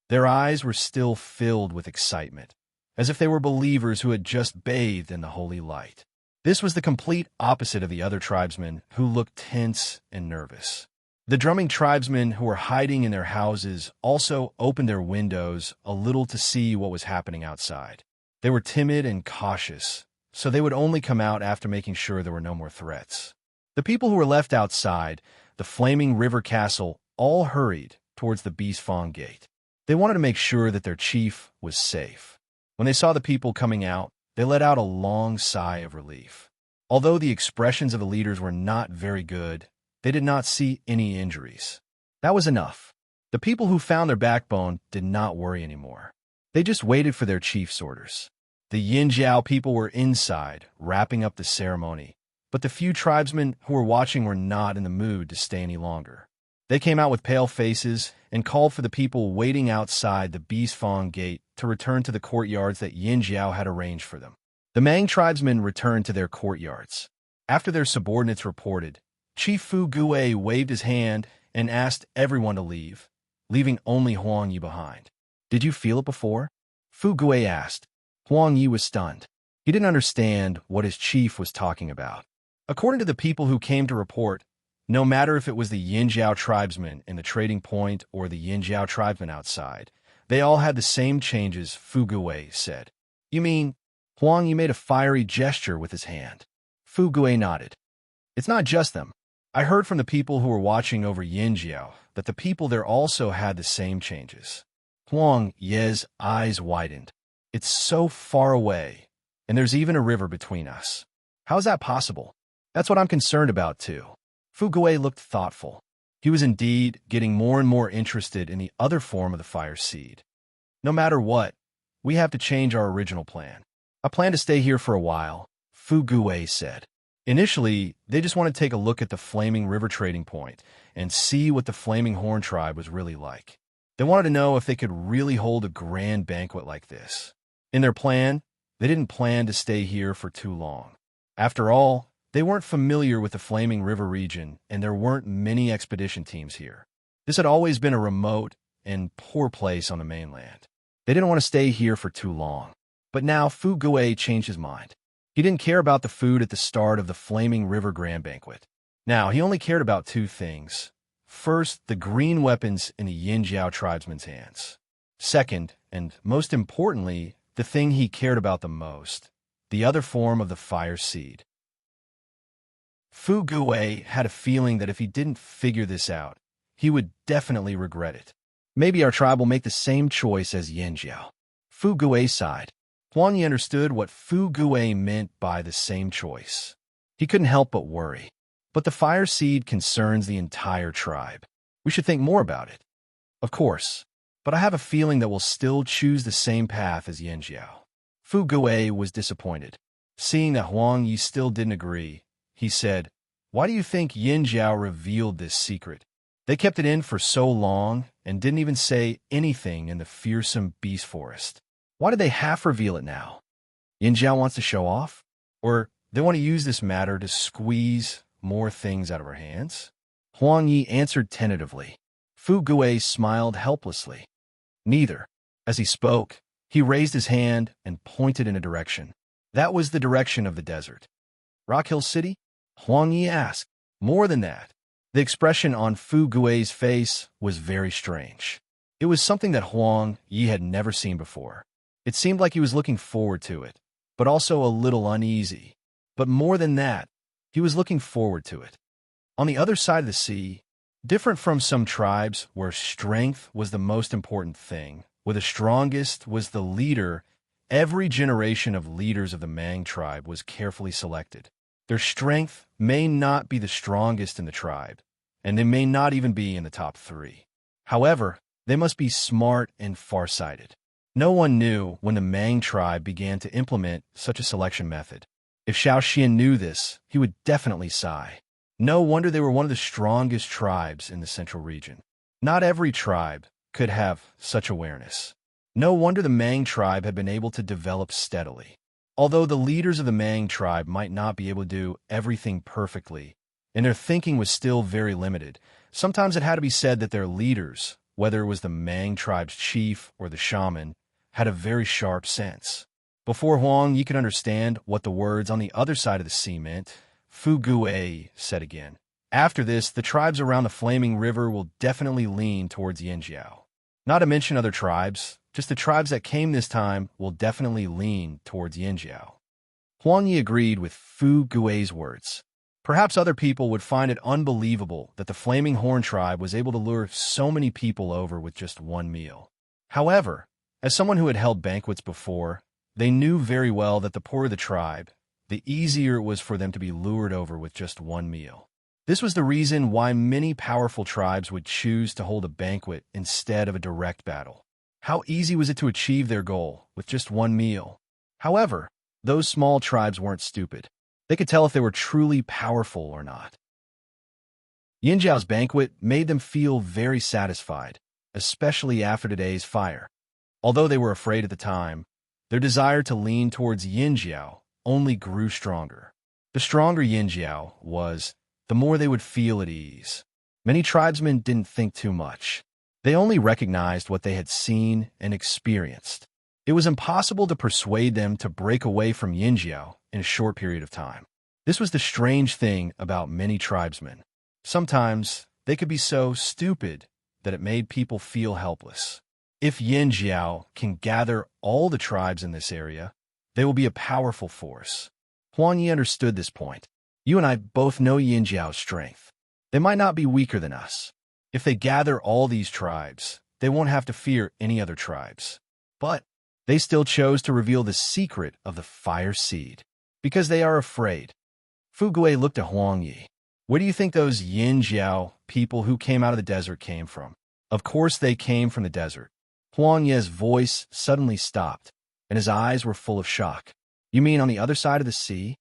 Their eyes were still filled with excitement, as if they were believers who had just bathed in the holy light. This was the complete opposite of the other tribesmen who looked tense and nervous. The drumming tribesmen who were hiding in their houses also opened their windows a little to see what was happening outside. They were timid and cautious, so they would only come out after making sure there were no more threats. The people who were left outside the flaming river castle all hurried towards the Bustling gate. They wanted to make sure that their chief was safe. When they saw the people coming out, they let out a long sigh of relief. Although the expressions of the leaders were not very good, they did not see any injuries. That was enough. The people who found their backbone did not worry anymore. They just waited for their chief's orders. The Yinjiao people were inside, wrapping up the ceremony, but the few tribesmen who were watching were not in the mood to stay any longer. They came out with pale faces and called for the people waiting outside the Bustling gate to return to the courtyards that Yinjiao had arranged for them. The Mang tribesmen returned to their courtyards. After their subordinates reported, Chief Fu Gue waved his hand and asked everyone to leave, leaving only Huang Yi behind. Did you feel it before? Fu Gue asked. Huang Yi was stunned. He didn't understand what his chief was talking about. According to the people who came to report, no matter if it was the Yinjiao tribesmen in the trading point or the Yinjiao tribesmen outside, they all had the same changes, Fu Gue said. You mean? Huang Yi made a fiery gesture with his hand. Fu Gue nodded. It's not just them. I heard from the people who were watching over Yinjiao that the people there also had the same changes. Huang Ye's eyes widened. It's so far away, and there's even a river between us. How is that possible? That's what I'm concerned about, too. Fu Gue looked thoughtful. He was indeed getting more and more interested in the other form of the fire seed. No matter what, we have to change our original plan. I plan to stay here for a while, Fu Gue said. Initially, they just wanted to take a look at the Flaming River trading point and see what the Flaming Horn tribe was really like. They wanted to know if they could really hold a grand banquet like this. In their plan, they didn't plan to stay here for too long. After all, they weren't familiar with the Flaming River region, and there weren't many expedition teams here. This had always been a remote and poor place on the mainland. They didn't want to stay here for too long. But now Fu Gue changed his mind. He didn't care about the food at the start of the Flaming River Grand Banquet. Now, he only cared about two things. First, the green weapons in the Yinjiao tribesmen's hands. Second, and most importantly, the thing he cared about the most, the other form of the fire seed. Fu Gue had a feeling that if he didn't figure this out, he would definitely regret it. Maybe our tribe will make the same choice as Yinjiao. Fu Gue sighed. Huang Yi understood what Fu Gue meant by the same choice. He couldn't help but worry. But the fire seed concerns the entire tribe. We should think more about it. Of course, but I have a feeling that we'll still choose the same path as Yinjiao. Fu Gue was disappointed. Seeing that Huang Yi still didn't agree, he said, Why do you think Yinjiao revealed this secret? They kept it in for so long and didn't even say anything in the fearsome beast forest. Why did they half reveal it now? Yinjiao wants to show off? Or they want to use this matter to squeeze more things out of our hands? Huang Yi answered tentatively. Fu Gue smiled helplessly. Neither. As he spoke, he raised his hand and pointed in a direction. That was the direction of the desert. Rock Hill City? Huang Yi asked. More than that. The expression on Fu Gue's face was very strange. It was something that Huang Yi had never seen before. It seemed like he was looking forward to it, but also a little uneasy. But more than that, he was looking forward to it. On the other side of the sea, different from some tribes where strength was the most important thing, where the strongest was the leader, every generation of leaders of the Mang tribe was carefully selected. Their strength may not be the strongest in the tribe, and they may not even be in the top 3. However, they must be smart and farsighted. No one knew when the Mang tribe began to implement such a selection method. If Xiao Xian knew this, he would definitely sigh. No wonder they were one of the strongest tribes in the central region. Not every tribe could have such awareness. No wonder the Mang tribe had been able to develop steadily. Although the leaders of the Mang tribe might not be able to do everything perfectly, and their thinking was still very limited, sometimes it had to be said that their leaders, whether it was the Mang tribe's chief or the shaman, had a very sharp sense. Before Huang Yi could understand what the words on the other side of the sea meant, Fu Gue said again, After this, the tribes around the Flaming River will definitely lean towards Yinjiao. Not to mention other tribes, just the tribes that came this time will definitely lean towards Yinjiao. Huang Yi agreed with Fu Gue's words. Perhaps other people would find it unbelievable that the Flaming Horn tribe was able to lure so many people over with just one meal. However, as someone who had held banquets before, they knew very well that the poorer the tribe, the easier it was for them to be lured over with just one meal. This was the reason why many powerful tribes would choose to hold a banquet instead of a direct battle. How easy was it to achieve their goal with just one meal? However, those small tribes weren't stupid. They could tell if they were truly powerful or not. Yinjiao's banquet made them feel very satisfied, especially after today's fire. Although they were afraid at the time, their desire to lean towards Yinjiao only grew stronger. The stronger Yinjiao was, the more they would feel at ease. Many tribesmen didn't think too much. They only recognized what they had seen and experienced. It was impossible to persuade them to break away from Yinjiao in a short period of time. This was the strange thing about many tribesmen. Sometimes they could be so stupid that it made people feel helpless. If Yinjiao can gather all the tribes in this area, they will be a powerful force. Huang Yi understood this point. You and I both know Yinjiao's strength. They might not be weaker than us. If they gather all these tribes, they won't have to fear any other tribes. But they still chose to reveal the secret of the fire seed, because they are afraid. Fu Gui looked at Huang Yi. Where do you think those Yinjiao people who came out of the desert came from? Of course they came from the desert. Huang Yi's voice suddenly stopped, and his eyes were full of shock. You mean on the other side of the sea?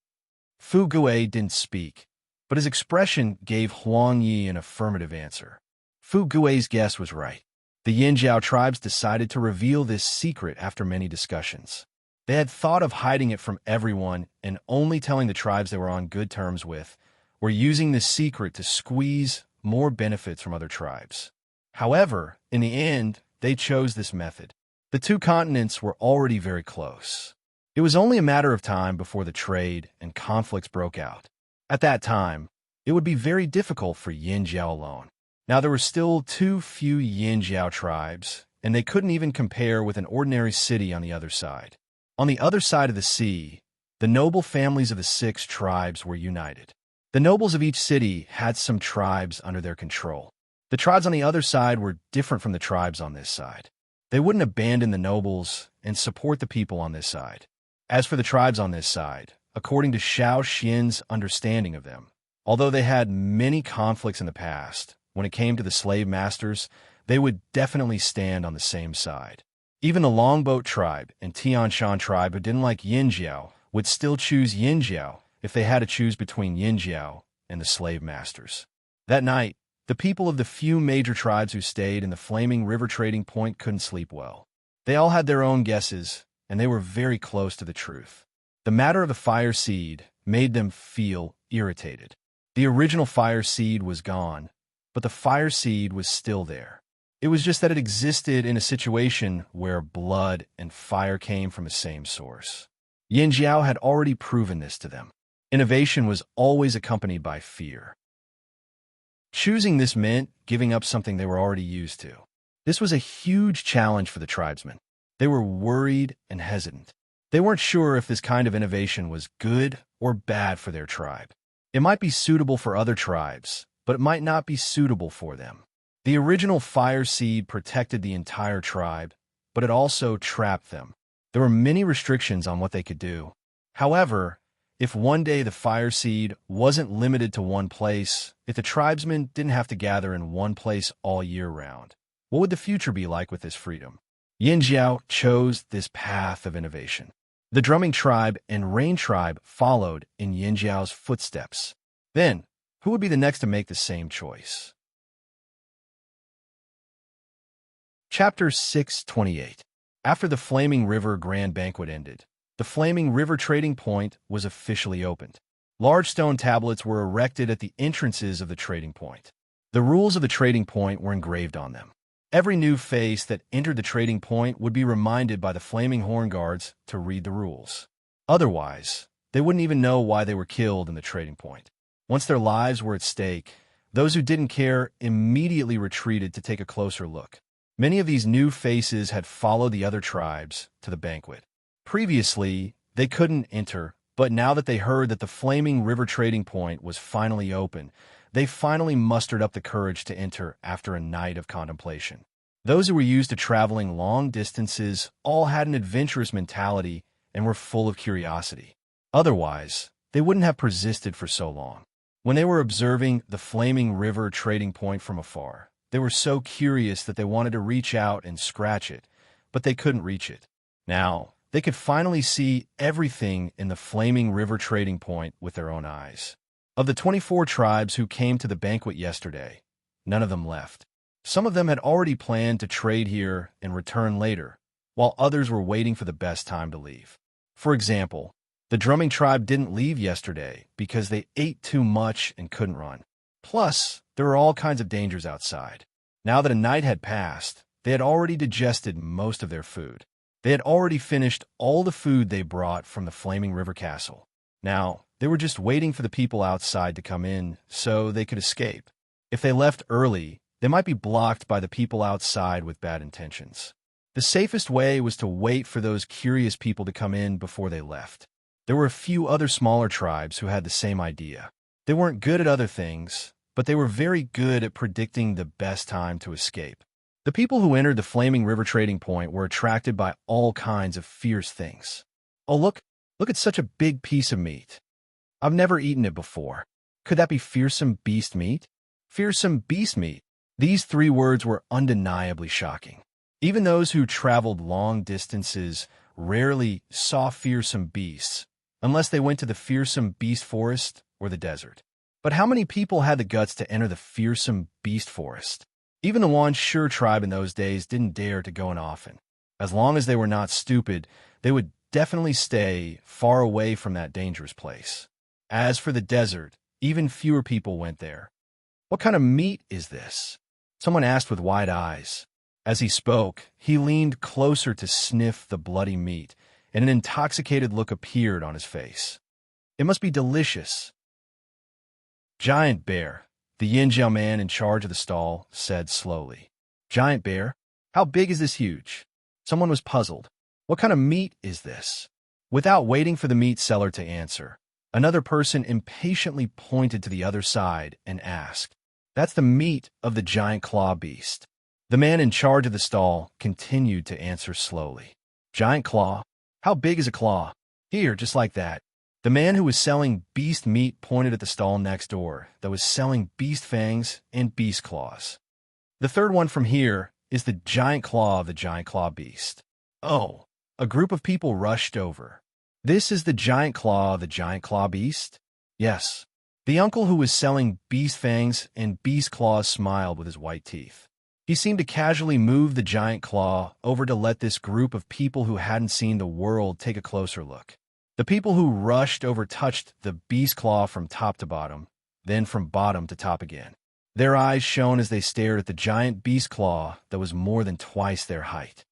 Fu Gui didn't speak, but his expression gave Huang Yi an affirmative answer. Fu Gui's guess was right. The Yinjiao tribes decided to reveal this secret after many discussions. They had thought of hiding it from everyone and only telling the tribes they were on good terms with, or using this secret to squeeze more benefits from other tribes. However, in the end, they chose this method. The two continents were already very close. It was only a matter of time before the trade and conflicts broke out. At that time, it would be very difficult for Yinjiao alone. Now there were still too few Yinjiao tribes, and they couldn't even compare with an ordinary city on the other side. On the other side of the sea, the noble families of the 6 tribes were united. The nobles of each city had some tribes under their control. The tribes on the other side were different from the tribes on this side. They wouldn't abandon the nobles and support the people on this side. As for the tribes on this side, according to Xiao Xian's understanding of them, although they had many conflicts in the past, when it came to the slave masters, they would definitely stand on the same side. Even the Longboat tribe and Tianshan tribe who didn't like Yinjiao would still choose Yinjiao if they had to choose between Yinjiao and the slave masters. That night, the people of the few major tribes who stayed in the Flaming River trading point couldn't sleep well. They all had their own guesses, and they were very close to the truth. The matter of the fire seed made them feel irritated. The original fire seed was gone, but the fire seed was still there. It was just that it existed in a situation where blood and fire came from the same source. Yinjiao had already proven this to them. Innovation was always accompanied by fear. Choosing this meant giving up something they were already used to. This was a huge challenge for the tribesmen. They were worried and hesitant. They weren't sure if this kind of innovation was good or bad for their tribe. It might be suitable for other tribes, but it might not be suitable for them. The original fire seed protected the entire tribe, but it also trapped them. There were many restrictions on what they could do. However, if one day the fire seed wasn't limited to one place, if the tribesmen didn't have to gather in one place all year round, what would the future be like with this freedom? Yinjiao chose this path of innovation. The drumming tribe and rain tribe followed in Yinjiao's footsteps. Then, who would be the next to make the same choice? Chapter 628. After the Flaming River Grand Banquet ended, the Flaming River Trading Point was officially opened. Large stone tablets were erected at the entrances of the trading point. The rules of the trading point were engraved on them. Every new face that entered the trading point would be reminded by the Flaming Horn Guards to read the rules. Otherwise, they wouldn't even know why they were killed in the trading point. Once their lives were at stake, those who didn't care immediately retreated to take a closer look. Many of these new faces had followed the other tribes to the banquet. Previously, they couldn't enter, but now that they heard that the Flaming River Trading Point was finally open, they finally mustered up the courage to enter after a night of contemplation. Those who were used to traveling long distances all had an adventurous mentality and were full of curiosity. Otherwise, they wouldn't have persisted for so long. When they were observing the Flaming River Trading Point from afar, they were so curious that they wanted to reach out and scratch it, but they couldn't reach it. Now, they could finally see everything in the Flaming River Trading Point with their own eyes. Of the 24 tribes who came to the banquet yesterday, none of them left. Some of them had already planned to trade here and return later, while others were waiting for the best time to leave. For example, The drumming tribe didn't leave yesterday because they ate too much and couldn't run. Plus, there were all kinds of dangers outside. Now that a night had passed, they had already digested most of their food. They had already finished all the food they brought from the Flaming River Castle. Now, they were just waiting for the people outside to come in so they could escape. If they left early, they might be blocked by the people outside with bad intentions. The safest way was to wait for those curious people to come in before they left. There were a few other smaller tribes who had the same idea. They weren't good at other things, but they were very good at predicting the best time to escape. The people who entered the Flaming River trading point were attracted by all kinds of fierce things. Oh, look at such a big piece of meat. I've never eaten it before. Could that be fearsome beast meat? Fearsome beast meat. These 3 words were undeniably shocking. Even those who traveled long distances rarely saw fearsome beasts, unless they went to the fearsome beast forest or the desert. But how many people had the guts to enter the fearsome beast forest? Even the Wansure tribe in those days didn't dare to go in often. As long as they were not stupid, they would definitely stay far away from that dangerous place. As for the desert, even fewer people went there. What kind of meat is this? Someone asked with wide eyes. As he spoke, he leaned closer to sniff the bloody meat, and an intoxicated look appeared on his face. It must be delicious. Giant Bear, the Yin-Jiao man in charge of the stall, said slowly. Giant Bear? How big is this huge? Someone was puzzled. What kind of meat is this? Without waiting for the meat seller to answer, another person impatiently pointed to the other side and asked, That's the meat of the giant claw beast. The man in charge of the stall continued to answer slowly. Giant claw? How big is a claw? Here, just like that. The man who was selling beast meat pointed at the stall next door that was selling beast fangs and beast claws. The third one from here is the giant claw of the giant claw beast. Oh, a group of people rushed over. This is the giant claw of the giant claw beast? Yes. The uncle who was selling beast fangs and beast claws smiled with his white teeth. He seemed to casually move the giant claw over to let this group of people who hadn't seen the world take a closer look. The people who rushed over touched the beast claw from top to bottom, then from bottom to top again. Their eyes shone as they stared at the giant beast claw that was more than twice their height.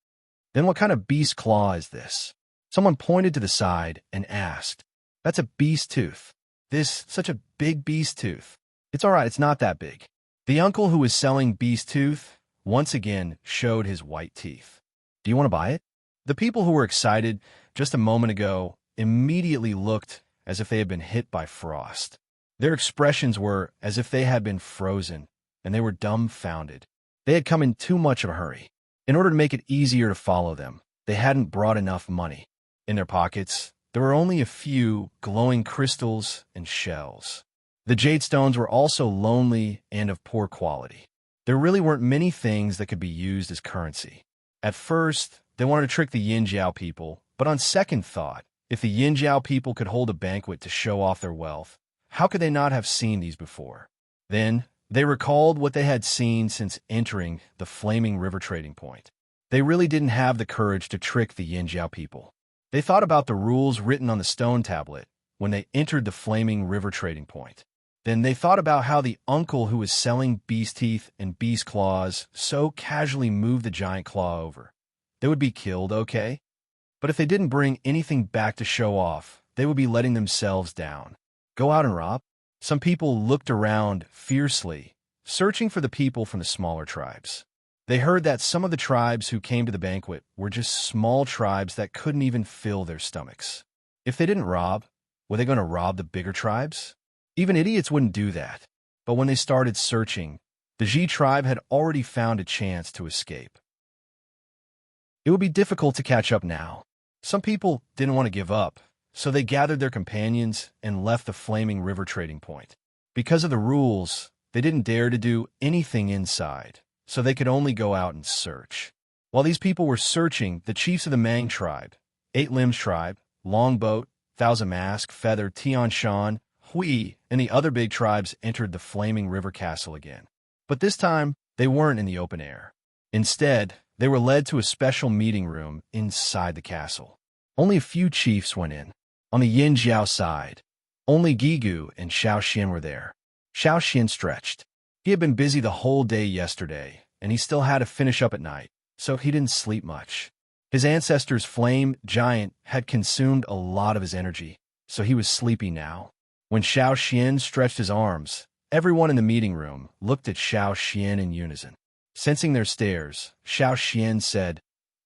Then what kind of beast claw is this? Someone pointed to the side and asked. That's a beast tooth. Such a big beast tooth. It's all right, it's not that big. The uncle who was selling beast tooth once again showed his white teeth. Do you want to buy it? The people who were excited just a moment ago immediately looked as if they had been hit by frost. Their expressions were as if they had been frozen, and they were dumbfounded. They had come in too much of a hurry. In order to make it easier to follow them, they hadn't brought enough money. In their pockets, there were only a few glowing crystals and shells. The jade stones were also lonely and of poor quality. There really weren't many things that could be used as currency. At first, they wanted to trick the Yin-Jiao people, but on second thought, if the Yin-Jiao people could hold a banquet to show off their wealth, how could they not have seen these before? Then, they recalled what they had seen since entering the Flaming River trading point. They really didn't have the courage to trick the Yin-Jiao people. They thought about the rules written on the stone tablet when they entered the Flaming River trading point. Then they thought about how the uncle who was selling beast teeth and beast claws so casually moved the giant claw over. They would be killed, okay? But if they didn't bring anything back to show off, they would be letting themselves down. Go out and rob? Some people looked around fiercely, searching for the people from the smaller tribes. They heard that some of the tribes who came to the banquet were just small tribes that couldn't even fill their stomachs. If they didn't rob, were they going to rob the bigger tribes? Even idiots wouldn't do that. But when they started searching, the Ji tribe had already found a chance to escape. It would be difficult to catch up now. Some people didn't want to give up, so they gathered their companions and left the Flaming River trading point. Because of the rules, they didn't dare to do anything inside, so they could only go out and search. While these people were searching, the chiefs of the Mang tribe, Eight Limbs tribe, Longboat, Thousand Mask, Feather, Tian Shan, Hui, and the other big tribes entered the Flaming River Castle again. But this time, they weren't in the open air. Instead, they were led to a special meeting room inside the castle. Only a few chiefs went in. On the Yin Jiao side, only Gigu and Xiao Xian were there. Xiao Xian stretched. He had been busy the whole day yesterday, and he still had to finish up at night, so he didn't sleep much. His ancestor's flame giant had consumed a lot of his energy, so he was sleepy now. When Xiao Xian stretched his arms, everyone in the meeting room looked at Xiao Xian in unison. Sensing their stares, Xiao Xian said,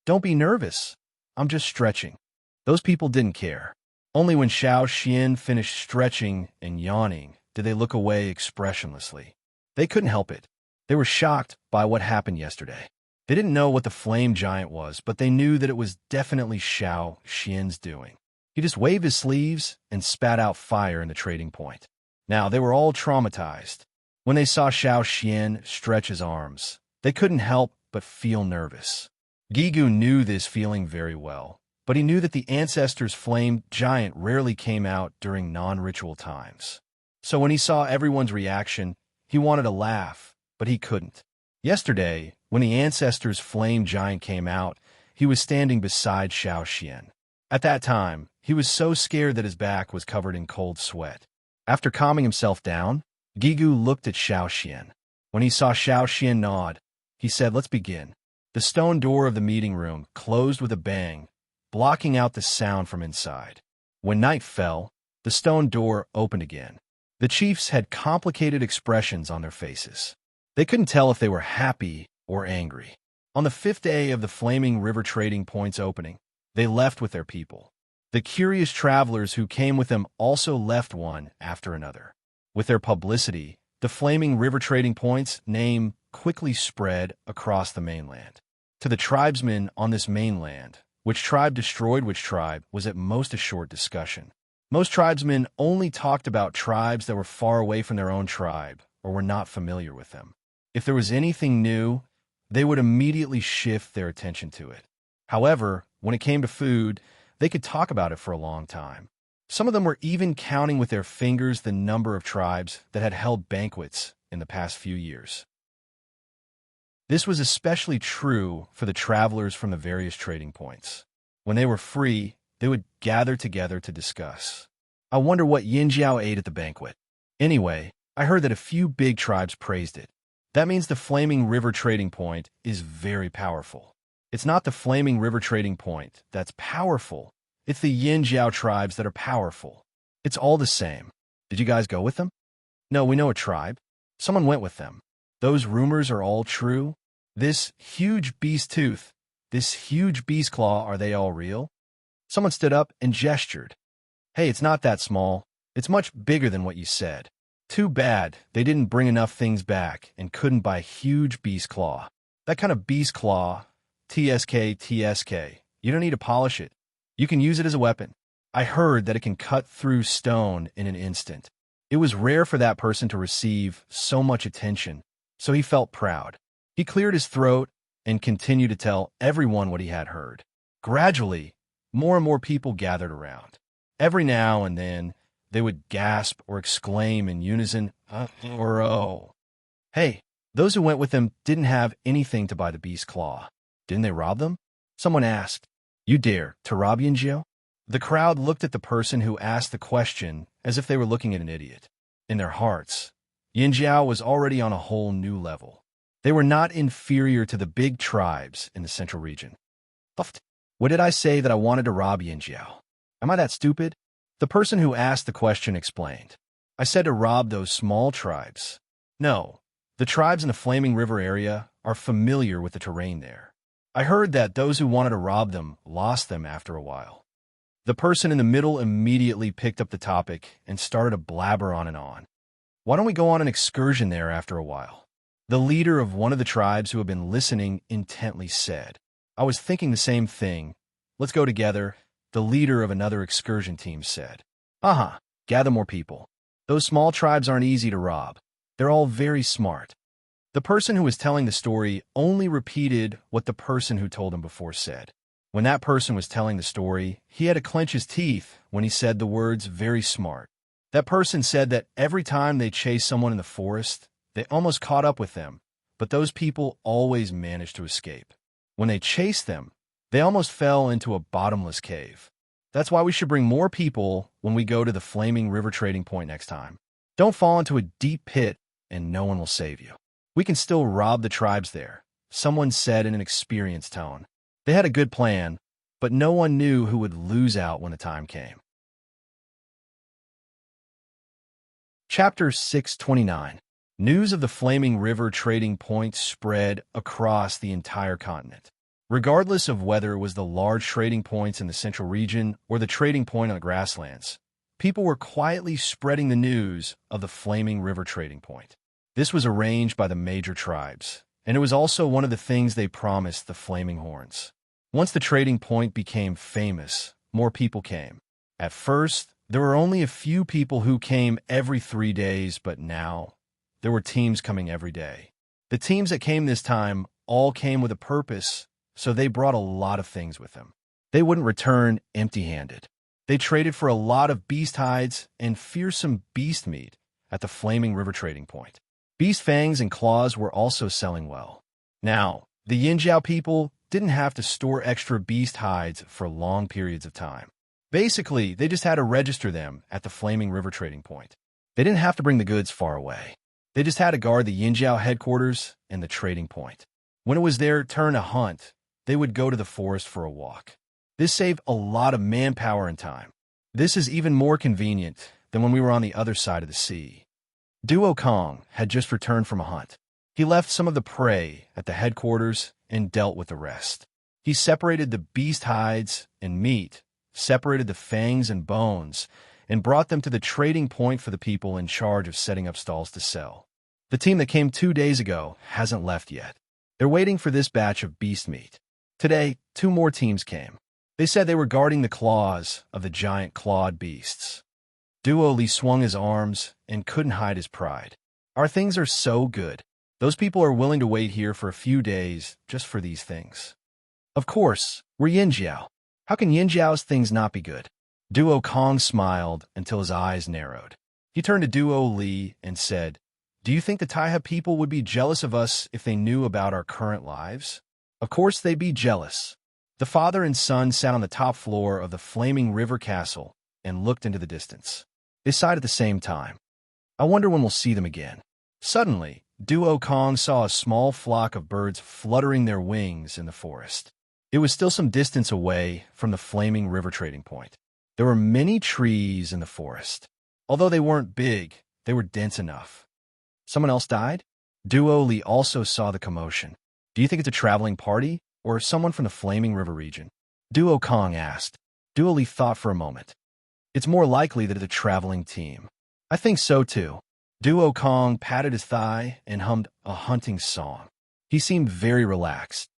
"Don't be nervous. I'm just stretching." Those people didn't care. Only when Xiao Xian finished stretching and yawning did they look away expressionlessly. They couldn't help it. They were shocked by what happened yesterday. They didn't know what the flame giant was, but they knew that it was definitely Xiao Xian's doing. He just waved his sleeves and spat out fire in the trading point. Now, they were all traumatized. When they saw Xiao Xian stretch his arms, they couldn't help but feel nervous. Gigu knew this feeling very well, but he knew that the ancestor's flame giant rarely came out during non-ritual times. So when he saw everyone's reaction, he wanted to laugh, but he couldn't. Yesterday, when the ancestor's flame giant came out, he was standing beside Xiao Xian. At that time, he was so scared that his back was covered in cold sweat. After calming himself down, Gigu looked at Xiao Xian. When he saw Xiao Xian nod, he said, "Let's begin." The stone door of the meeting room closed with a bang, blocking out the sound from inside. When night fell, the stone door opened again. The chiefs had complicated expressions on their faces. They couldn't tell if they were happy or angry. On the 5th day of the Flaming River Trading Point's opening, they left with their people. The curious travelers who came with them also left one after another. With their publicity, the Flaming River Trading Point's name quickly spread across the mainland. To the tribesmen on this mainland, which tribe destroyed which tribe was at most a short discussion. Most tribesmen only talked about tribes that were far away from their own tribe or were not familiar with them. If there was anything new, they would immediately shift their attention to it. However, when it came to food, they could talk about it for a long time. Some of them were even counting with their fingers the number of tribes that had held banquets in the past few years. This was especially true for the travelers from the various trading points. When they were free, they would gather together to discuss. "I wonder what Yin Jiao ate at the banquet. Anyway, I heard that a few big tribes praised it. That means the Flaming River Trading Point is very powerful. It's not the Flaming River Trading Point that's powerful. It's the Yin Jiao tribes that are powerful. It's all the same. Did you guys go with them?" "No, we know a tribe. Someone went with them. Those rumors are all true. This huge beast tooth, this huge beast claw, are they all real?" Someone stood up and gestured. "Hey, it's not that small. It's much bigger than what you said. Too bad they didn't bring enough things back and couldn't buy huge beast claw. That kind of beast claw, TSK, you don't need to polish it. You can use it as a weapon. I heard that it can cut through stone in an instant." It was rare for that person to receive so much attention, so he felt proud. He cleared his throat and continued to tell everyone what he had heard. Gradually, more and more people gathered around. Every now and then, they would gasp or exclaim in unison, or "Oh." "Hey, those who went with them didn't have anything to buy the beast claw. Didn't they rob them?" Someone asked. "You dare to rob Yin Jiao?" The crowd looked at the person who asked the question as if they were looking at an idiot. In their hearts, Yin Jiao was already on a whole new level. They were not inferior to the big tribes in the central region. "What did I say that I wanted to rob Yin Jiao? Am I that stupid?" The person who asked the question explained. "I said to rob those small tribes. No, the tribes in the Flaming River area are familiar with the terrain there. I heard that those who wanted to rob them lost them after a while." The person in the middle immediately picked up the topic and started to blabber on and on. "Why don't we go on an excursion there after a while?" The leader of one of the tribes who had been listening intently said. "I was thinking the same thing. Let's go together," the leader of another excursion team said. Gather more people. Those small tribes aren't easy to rob. They're all very smart." The person who was telling the story only repeated what the person who told him before said. When that person was telling the story, he had to clench his teeth when he said the words "very smart." That person said that every time they chased someone in the forest, they almost caught up with them, but those people always managed to escape. When they chased them, they almost fell into a bottomless cave. That's why we should bring more people when we go to the Flaming River Trading Point next time. Don't fall into a deep pit and no one will save you. We can still rob the tribes there, someone said in an experienced tone. They had a good plan, but no one knew who would lose out when the time came. Chapter 629. News of the Flaming River Trading Point spread across the entire continent. Regardless of whether it was the large trading points in the central region or the trading point on the grasslands, people were quietly spreading the news of the Flaming River Trading Point. This was arranged by the major tribes, and it was also one of the things they promised the Flaming Horns. Once the trading point became famous, more people came. At first, there were only a few people who came every 3 days, but now there were teams coming every day. The teams that came this time all came with a purpose, so they brought a lot of things with them. They wouldn't return empty-handed. They traded for a lot of beast hides and fearsome beast meat at the Flaming River Trading Point. Beast fangs and claws were also selling well. Now, the Yinjiao people didn't have to store extra beast hides for long periods of time. Basically, they just had to register them at the Flaming River Trading Point. They didn't have to bring the goods far away. They just had to guard the Yinjiao headquarters and the trading point. When it was their turn to hunt, they would go to the forest for a walk. This saved a lot of manpower and time. This is even more convenient than when we were on the other side of the sea. Duo Kong had just returned from a hunt. He left some of the prey at the headquarters and dealt with the rest. He separated the beast hides and meat, separated the fangs and bones, and brought them to the trading point for the people in charge of setting up stalls to sell. The team that came 2 days ago hasn't left yet. They're waiting for this batch of beast meat. Today, 2 more teams came. They said they were guarding the claws of the giant clawed beasts. Duo Li swung his arms and couldn't hide his pride. Our things are so good. Those people are willing to wait here for a few days just for these things. Of course, we're Yinjiao. How can Yinjiao's things not be good? Duo Kong smiled until his eyes narrowed. He turned to Duo Li and said, "Do you think the Taiha people would be jealous of us if they knew about our current lives?" Of course they'd be jealous. The father and son sat on the top floor of the Flaming River Castle and looked into the distance. They sighed at the same time. I wonder when we'll see them again. Suddenly, Duo Kong saw a small flock of birds fluttering their wings in the forest. It was still some distance away from the Flaming River Trading Point. There were many trees in the forest. Although they weren't big, they were dense enough. Someone else died? Duo Li also saw the commotion. Do you think it's a traveling party or someone from the Flaming River region? Duo Kong asked. Duo Li thought for a moment. It's more likely that it's a traveling team. I think so too. Duo Kong patted his thigh and hummed a hunting song. He seemed very relaxed.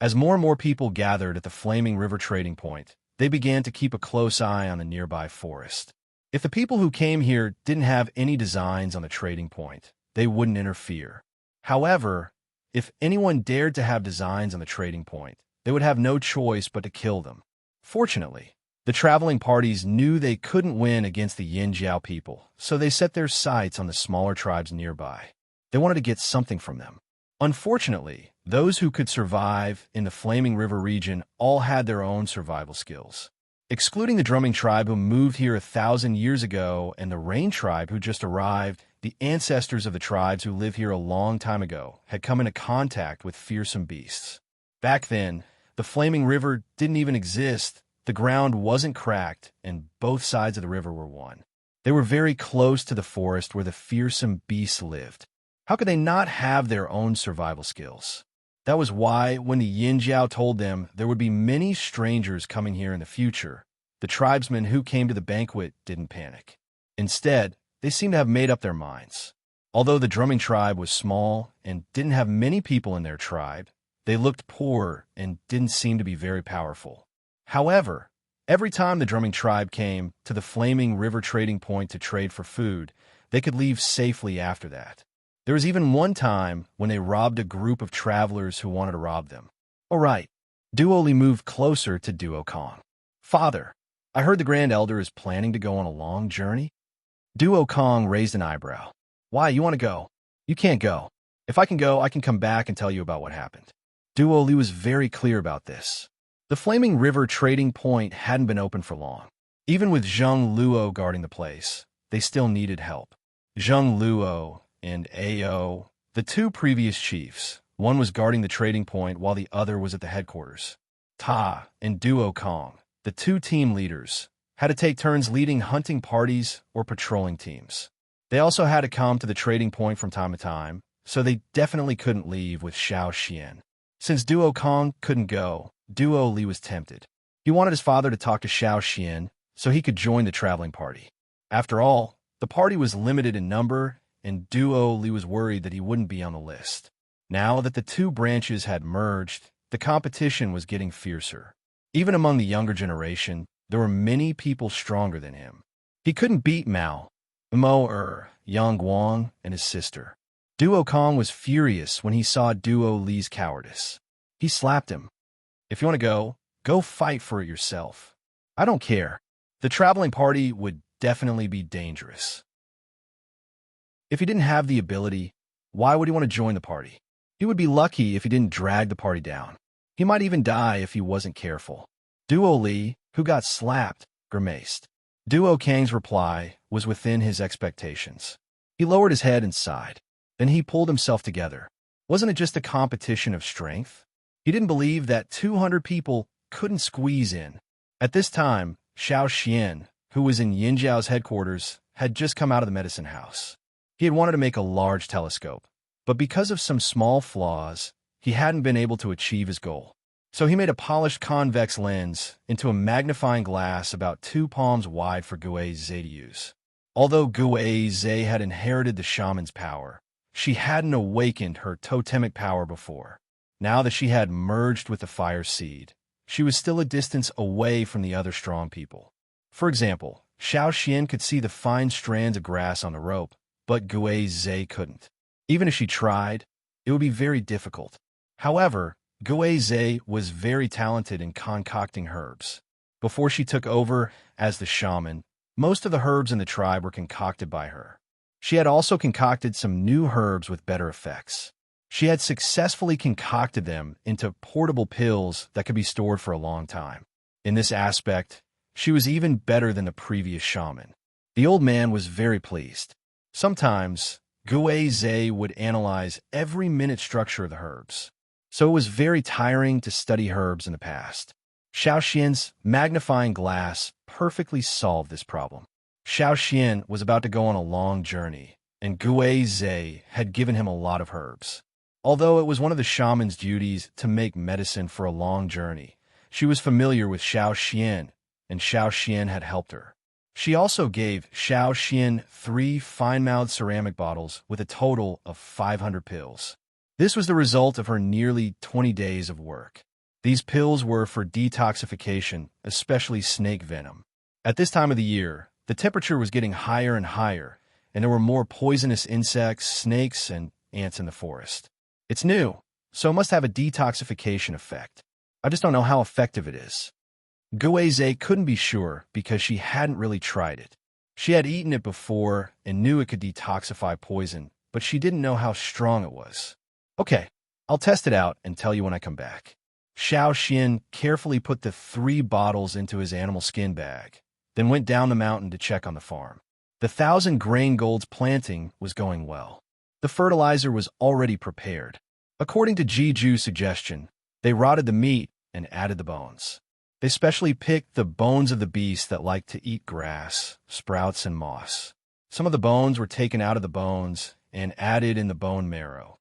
As more and more people gathered at the Flaming River Trading Point, they began to keep a close eye on the nearby forest. If the people who came here didn't have any designs on the trading point, they wouldn't interfere. However, if anyone dared to have designs on the trading point, they would have no choice but to kill them. Fortunately, the traveling parties knew they couldn't win against the Yinjiao people, so they set their sights on the smaller tribes nearby. They wanted to get something from them. Unfortunately, those who could survive in the Flaming River region all had their own survival skills. Excluding the drumming tribe who moved here 1,000 years ago and the rain tribe who just arrived, the ancestors of the tribes who lived here a long time ago had come into contact with fearsome beasts. Back then, the Flaming River didn't even exist, the ground wasn't cracked, and both sides of the river were one. They were very close to the forest where the fearsome beasts lived. How could they not have their own survival skills? That was why, when the Yinjiao told them there would be many strangers coming here in the future, the tribesmen who came to the banquet didn't panic. Instead, they seemed to have made up their minds. Although the drumming tribe was small and didn't have many people in their tribe, they looked poor and didn't seem to be very powerful. However, every time the drumming tribe came to the Flaming River Trading Point to trade for food, they could leave safely after that. There was even one time when they robbed a group of travelers who wanted to rob them. All right, Duo Li moved closer to Duo Kong. Father, I heard the Grand Elder is planning to go on a long journey. Duo Kong raised an eyebrow. Why, you want to go? You can't go. If I can go, I can come back and tell you about what happened. Duo Li was very clear about this. The Flaming River trading point hadn't been open for long. Even with Zheng Luo guarding the place, they still needed help. Zheng Luo and Ao, the two previous chiefs, one was guarding the trading point while the other was at the headquarters. Ta and Duo Kong, the two team leaders, had to take turns leading hunting parties or patrolling teams. They also had to come to the trading point from time to time, so they definitely couldn't leave with Xiao Xian. Since Duo Kong couldn't go, Duo Li was tempted. He wanted his father to talk to Xiao Xian so he could join the traveling party. After all, the party was limited in number, and Duo Li was worried that he wouldn't be on the list. Now that the two branches had merged, the competition was getting fiercer. Even among the younger generation, there were many people stronger than him. He couldn't beat Mo Yang Guang, and his sister. Duo Kong was furious when he saw Duo Li's cowardice. He slapped him. If you want to go fight for it yourself. I don't care. The traveling party would definitely be dangerous. If he didn't have the ability, why would he want to join the party? He would be lucky if he didn't drag the party down. He might even die if he wasn't careful. Duo Li, who got slapped, grimaced. Duo Kang's reply was within his expectations. He lowered his head and sighed. Then he pulled himself together. Wasn't it just a competition of strength? He didn't believe that 200 people couldn't squeeze in. At this time, Xiao Xian, who was in Yinjiao's headquarters, had just come out of the medicine house. He had wanted to make a large telescope, but because of some small flaws, he hadn't been able to achieve his goal. So he made a polished convex lens into a magnifying glass about 2 palms wide for Gui Zhe to use. Although Gui Zhe had inherited the shaman's power, she hadn't awakened her totemic power before. Now that she had merged with the fire seed, she was still a distance away from the other strong people. For example, Xiao Xian could see the fine strands of grass on the rope, but Gui Zhe couldn't. Even if she tried, it would be very difficult. However, Gui Zhe was very talented in concocting herbs. Before she took over as the shaman, most of the herbs in the tribe were concocted by her. She had also concocted some new herbs with better effects. She had successfully concocted them into portable pills that could be stored for a long time. In this aspect, she was even better than the previous shaman. The old man was very pleased. Sometimes, Gui Zhe would analyze every minute structure of the herbs. So it was very tiring to study herbs in the past. Xiao Xian's magnifying glass perfectly solved this problem. Xiao Xian was about to go on a long journey, and Gui Zhe had given him a lot of herbs. Although it was one of the shaman's duties to make medicine for a long journey, she was familiar with Xiao Xian, and Xiao Xian had helped her. She also gave Xiao Xian 3 fine-mouthed ceramic bottles with a total of 500 pills. This was the result of her nearly 20 days of work. These pills were for detoxification, especially snake venom. At this time of the year, the temperature was getting higher and higher, and there were more poisonous insects, snakes, and ants in the forest. It's new, so it must have a detoxification effect. I just don't know how effective it is. Gui Zhe couldn't be sure because she hadn't really tried it. She had eaten it before and knew it could detoxify poison, but she didn't know how strong it was. Okay, I'll test it out and tell you when I come back. Xiao Xian carefully put the 3 bottles into his animal skin bag, then went down the mountain to check on the farm. The 1,000 grain golds planting was going well. The fertilizer was already prepared. According to Jiju's suggestion, they rotted the meat and added the bones. They specially picked the bones of the beasts that liked to eat grass, sprouts, and moss. Some of the bones were taken out of the bones and added in the bone marrow.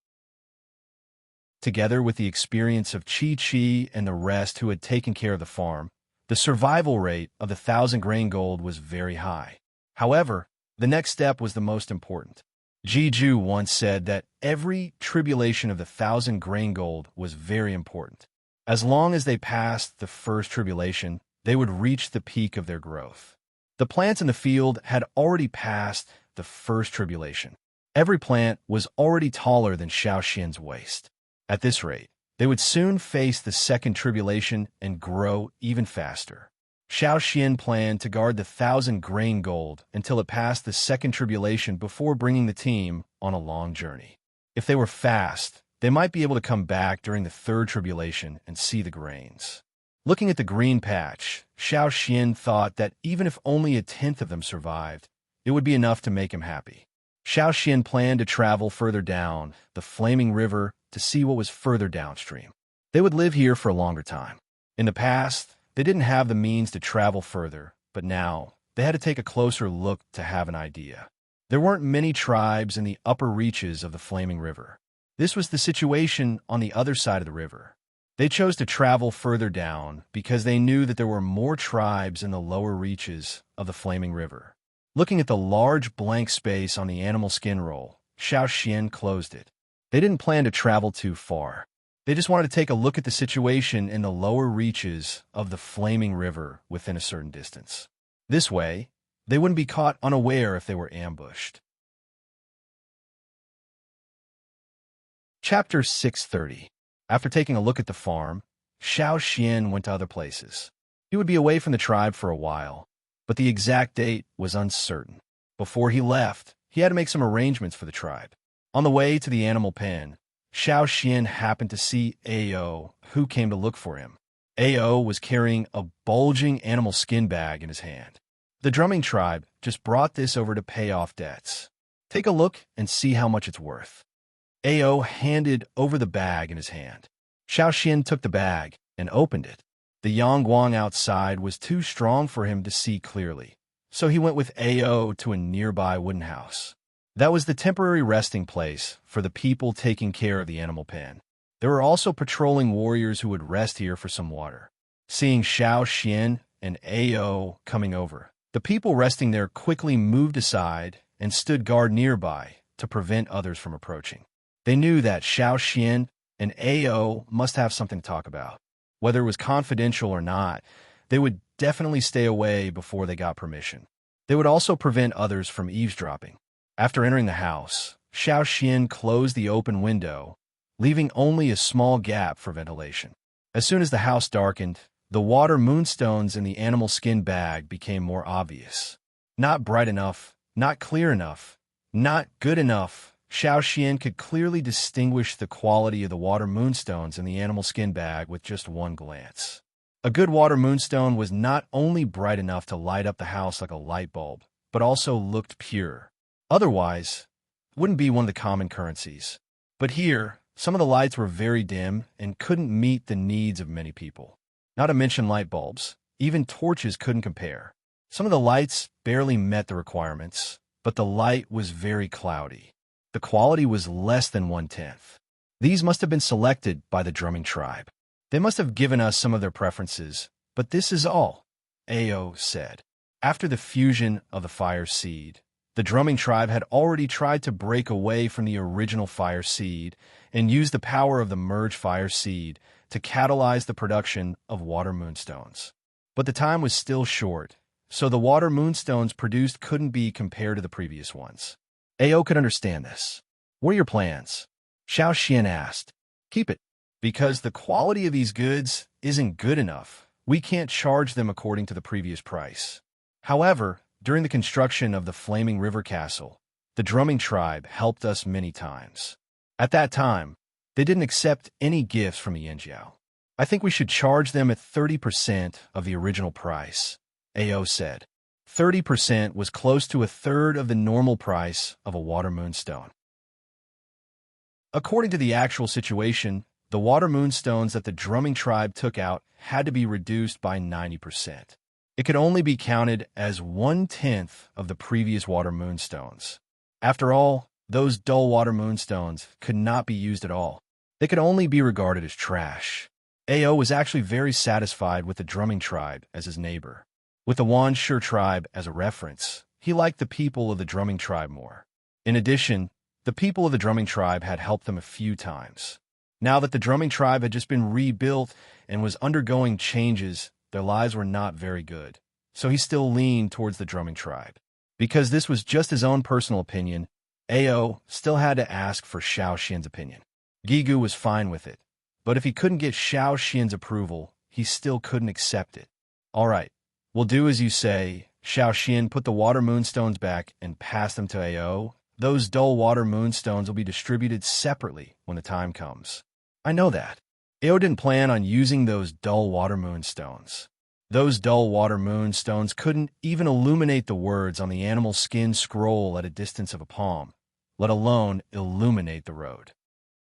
Together with the experience of Chi and the rest who had taken care of the farm, the survival rate of the 1,000 grain gold was very high. However, the next step was the most important. Jiju once said that every tribulation of the 1,000 grain gold was very important. As long as they passed the first tribulation, they would reach the peak of their growth. The plants in the field had already passed the first tribulation. Every plant was already taller than Xiao Xian's waist. At this rate, they would soon face the second tribulation and grow even faster. Xiao Xian planned to guard the 1,000 grain gold until it passed the second tribulation before bringing the team on a long journey. If they were fast, they might be able to come back during the third tribulation and see the grains. Looking at the green patch, Xiao Xian thought that even if only 1/10 of them survived, it would be enough to make him happy. Xiao Xian planned to travel further down the flaming river to see what was further downstream. They would live here for a longer time. In the past, they didn't have the means to travel further, but now they had to take a closer look to have an idea. There weren't many tribes in the upper reaches of the flaming river. This was the situation on the other side of the river. They chose to travel further down because they knew that there were more tribes in the lower reaches of the flaming river. Looking at the large blank space on the animal skin roll, Xiao Xian closed it. They didn't plan to travel too far. They just wanted to take a look at the situation in the lower reaches of the flaming river within a certain distance. This way, they wouldn't be caught unaware if they were ambushed. Chapter 630. After taking a look at the farm, Xiao Xian went to other places. He would be away from the tribe for a while, but the exact date was uncertain. Before he left, he had to make some arrangements for the tribe. On the way to the animal pen, Xiao Xian happened to see Ao, who came to look for him. Ao was carrying a bulging animal skin bag in his hand. The drumming tribe just brought this over to pay off debts. Take a look and see how much it's worth. Ao handed over the bag in his hand. Xiao Xian took the bag and opened it. The yangguang outside was too strong for him to see clearly, so he went with Ao to a nearby wooden house. That was the temporary resting place for the people taking care of the animal pen. There were also patrolling warriors who would rest here for some water. Seeing Xiao Xian and Ao coming over, the people resting there quickly moved aside and stood guard nearby to prevent others from approaching. They knew that Xiao Xian and Ao must have something to talk about. Whether it was confidential or not, they would definitely stay away before they got permission. They would also prevent others from eavesdropping. After entering the house, Xiao Xian closed the open window, leaving only a small gap for ventilation. As soon as the house darkened, the water moonstones in the animal skin bag became more obvious. Not bright enough, not clear enough, not good enough. Xiao Xian could clearly distinguish the quality of the water moonstones in the animal skin bag with just one glance. A good water moonstone was not only bright enough to light up the house like a light bulb, but also looked pure. Otherwise, it wouldn't be one of the common currencies. But here, some of the lights were very dim and couldn't meet the needs of many people. Not to mention light bulbs, even torches couldn't compare. Some of the lights barely met the requirements, but the light was very cloudy. The quality was less than 1/10. These must have been selected by the drumming tribe. They must have given us some of their preferences, but this is all, Ao said. After the fusion of the fire seed, the drumming tribe had already tried to break away from the original fire seed and use the power of the merged fire seed to catalyze the production of water moonstones. But the time was still short, so the water moonstones produced couldn't be compared to the previous ones. Ao could understand this. What are your plans? Xiao Xian asked. Keep it. Because the quality of these goods isn't good enough, we can't charge them according to the previous price. However, during the construction of the Flaming River Castle, the drumming tribe helped us many times. At that time, they didn't accept any gifts from the Yanjiao. I think we should charge them at 30% of the original price, Ao said. 30% was close to 1/3 of the normal price of a water moonstone. According to the actual situation, the water moonstones that the drumming tribe took out had to be reduced by 90%. It could only be counted as 1/10 of the previous water moonstones. After all, those dull water moonstones could not be used at all. They could only be regarded as trash. Ao was actually very satisfied with the drumming tribe as his neighbor. With the Wanshi tribe as a reference, he liked the people of the drumming tribe more. In addition, the people of the drumming tribe had helped them a few times. Now that the drumming tribe had just been rebuilt and was undergoing changes, their lives were not very good. So he still leaned towards the drumming tribe. Because this was just his own personal opinion, Ao still had to ask for Xiao Xian's opinion. Gigu was fine with it, but if he couldn't get Xiao Xian's approval, he still couldn't accept it. All right. We'll do as you say. Xiao Xian put the water moonstones back and passed them to Ao. Those dull water moonstones will be distributed separately when the time comes. I know that. Ao didn't plan on using those dull water moonstones. Those dull water moonstones couldn't even illuminate the words on the animal skin scroll at a distance of a palm, let alone illuminate the road.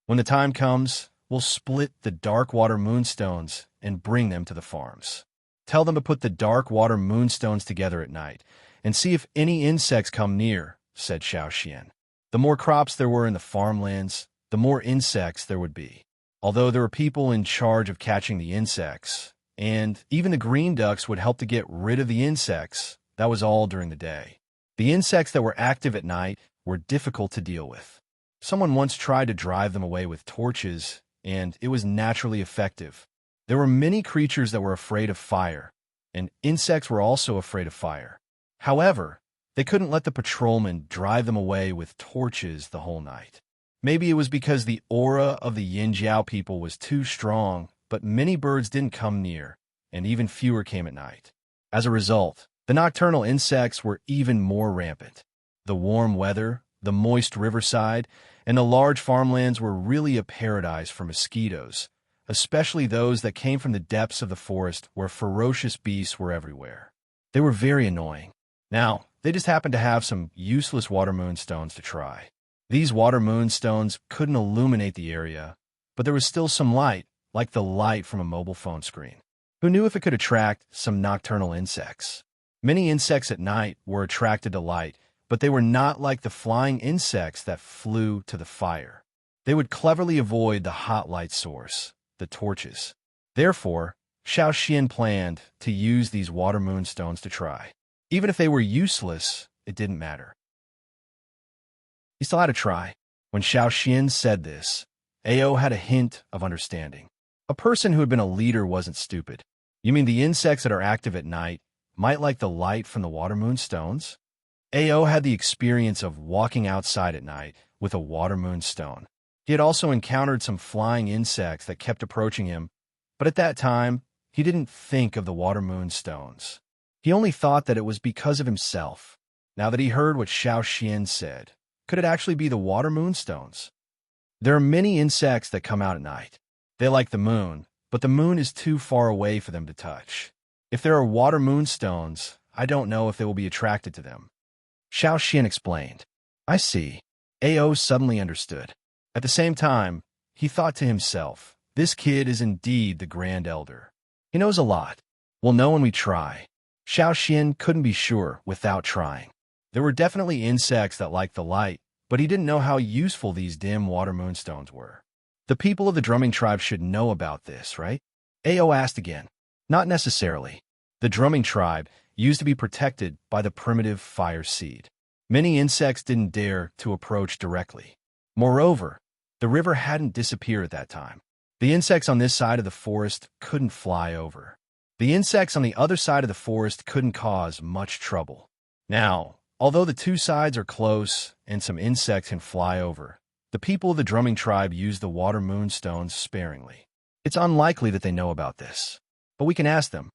When the time comes, we'll split the dark water moonstones and bring them to the farms. Tell them to put the dark water moonstones together at night and see if any insects come near, said Xiao Xian. The more crops there were in the farmlands, the more insects there would be. Although there were people in charge of catching the insects, and even the green ducks would help to get rid of the insects, that was all during the day. The insects that were active at night were difficult to deal with. Someone once tried to drive them away with torches, and it was naturally effective. There were many creatures that were afraid of fire, and insects were also afraid of fire. However, they couldn't let the patrolmen drive them away with torches the whole night. Maybe it was because the aura of the Yinjiao people was too strong, but many birds didn't come near, and even fewer came at night. As a result, the nocturnal insects were even more rampant. The warm weather, the moist riverside, and the large farmlands were really a paradise for mosquitoes, especially those that came from the depths of the forest where ferocious beasts were everywhere. They were very annoying. Now, they just happened to have some useless water moonstones to try. These water moonstones couldn't illuminate the area, but there was still some light, like the light from a mobile phone screen. Who knew if it could attract some nocturnal insects? Many insects at night were attracted to light, but they were not like the flying insects that flew to the fire. They would cleverly avoid the hot light source, the torches. Therefore, Xiao Xian planned to use these water moonstones to try. Even if they were useless, it didn't matter. He still had to try. When Xiao Xian said this, Ao had a hint of understanding. A person who had been a leader wasn't stupid. You mean the insects that are active at night might like the light from the water moonstones? Ao had the experience of walking outside at night with a water moonstone. He had also encountered some flying insects that kept approaching him, but at that time, he didn't think of the water moonstones. He only thought that it was because of himself. Now that he heard what Xiao Xian said, could it actually be the water moonstones? There are many insects that come out at night. They like the moon, but the moon is too far away for them to touch. If there are water moonstones, I don't know if they will be attracted to them. Xiao Xian explained. I see. Ao suddenly understood. At the same time, he thought to himself, this kid is indeed the Grand Elder. He knows a lot. We'll know when we try. Xiao Xian couldn't be sure without trying. There were definitely insects that liked the light, but he didn't know how useful these dim water moonstones were. The people of the drumming tribe should know about this, right? Ao asked again. Not necessarily. The drumming tribe used to be protected by the primitive fire seed. Many insects didn't dare to approach directly. Moreover, the river hadn't disappeared at that time. The insects on this side of the forest couldn't fly over. The insects on the other side of the forest couldn't cause much trouble. Now, although the two sides are close and some insects can fly over, the people of the drumming tribe use the water moonstones sparingly. It's unlikely that they know about this, but we can ask them.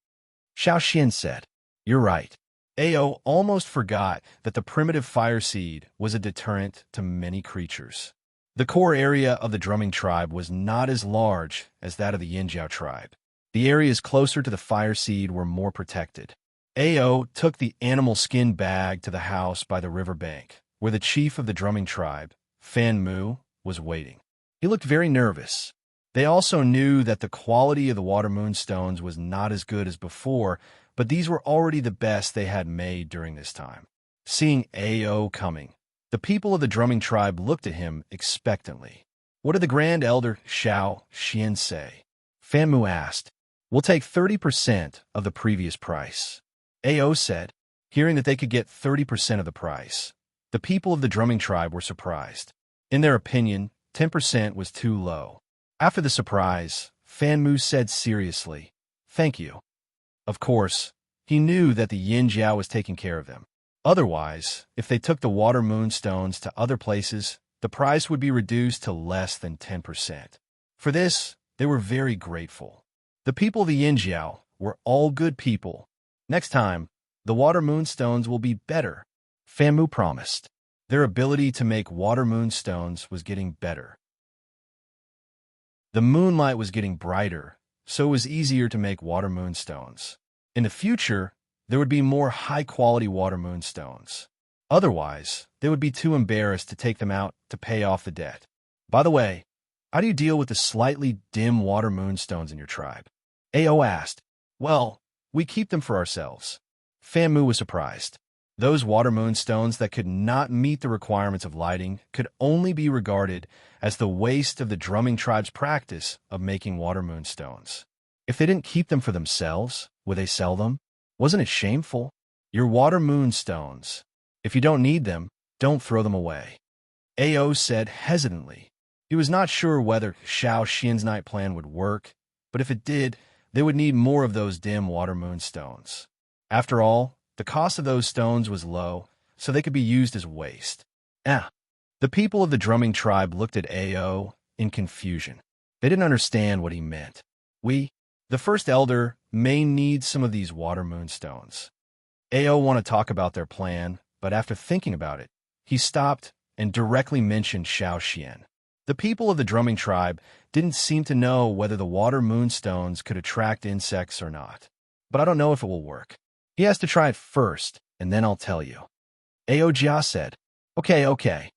Xiao Xian said. You're right. Ao almost forgot that the primitive fire seed was a deterrent to many creatures. The core area of the drumming tribe was not as large as that of the Yinjiao tribe. The areas closer to the fire seed were more protected. Ao took the animal skin bag to the house by the river bank, where the chief of the drumming tribe, Fan Mu, was waiting. He looked very nervous. They also knew that the quality of the water moonstones was not as good as before, but these were already the best they had made during this time. Seeing Ao coming, the people of the drumming tribe looked at him expectantly. What did the Grand Elder Xiao Xian say? Fan Mu asked. We'll take 30% of the previous price. Ao said, hearing that they could get 30% of the price. The people of the drumming tribe were surprised. In their opinion, 10% was too low. After the surprise, Fan Mu said seriously, Thank you. Of course, he knew that the Yinjiao was taking care of them. Otherwise, if they took the water moonstones to other places, the price would be reduced to less than 10%. For this, they were very grateful. The people of the Yinjiao were all good people. Next time, the water moonstones will be better, Fan Mu promised. Their ability to make water moonstones was getting better. The moonlight was getting brighter, so it was easier to make water moonstones. In the future, there would be more high-quality water moonstones. Otherwise, they would be too embarrassed to take them out to pay off the debt. By the way, how do you deal with the slightly dim water moonstones in your tribe? Ao asked. Well, we keep them for ourselves. Famu was surprised. Those water moonstones that could not meet the requirements of lighting could only be regarded as the waste of the drumming tribe's practice of making water moonstones. If they didn't keep them for themselves, would they sell them? Wasn't it shameful? Your water moonstones. If you don't need them, don't throw them away. Ao said hesitantly. He was not sure whether Xiao Xian's night plan would work, but if it did, they would need more of those dim water moonstones. After all, the cost of those stones was low, so they could be used as waste. The people of the drumming tribe looked at Ao in confusion. They didn't understand what he meant. We, the first elder, may need some of these water moonstones. Ao wanted to talk about their plan, but after thinking about it, he stopped and directly mentioned Xiao Xian. The people of the drumming tribe didn't seem to know whether the water moonstones could attract insects or not. But I don't know if it will work. He has to try it first, and then I'll tell you. Ao Jia said. Okay.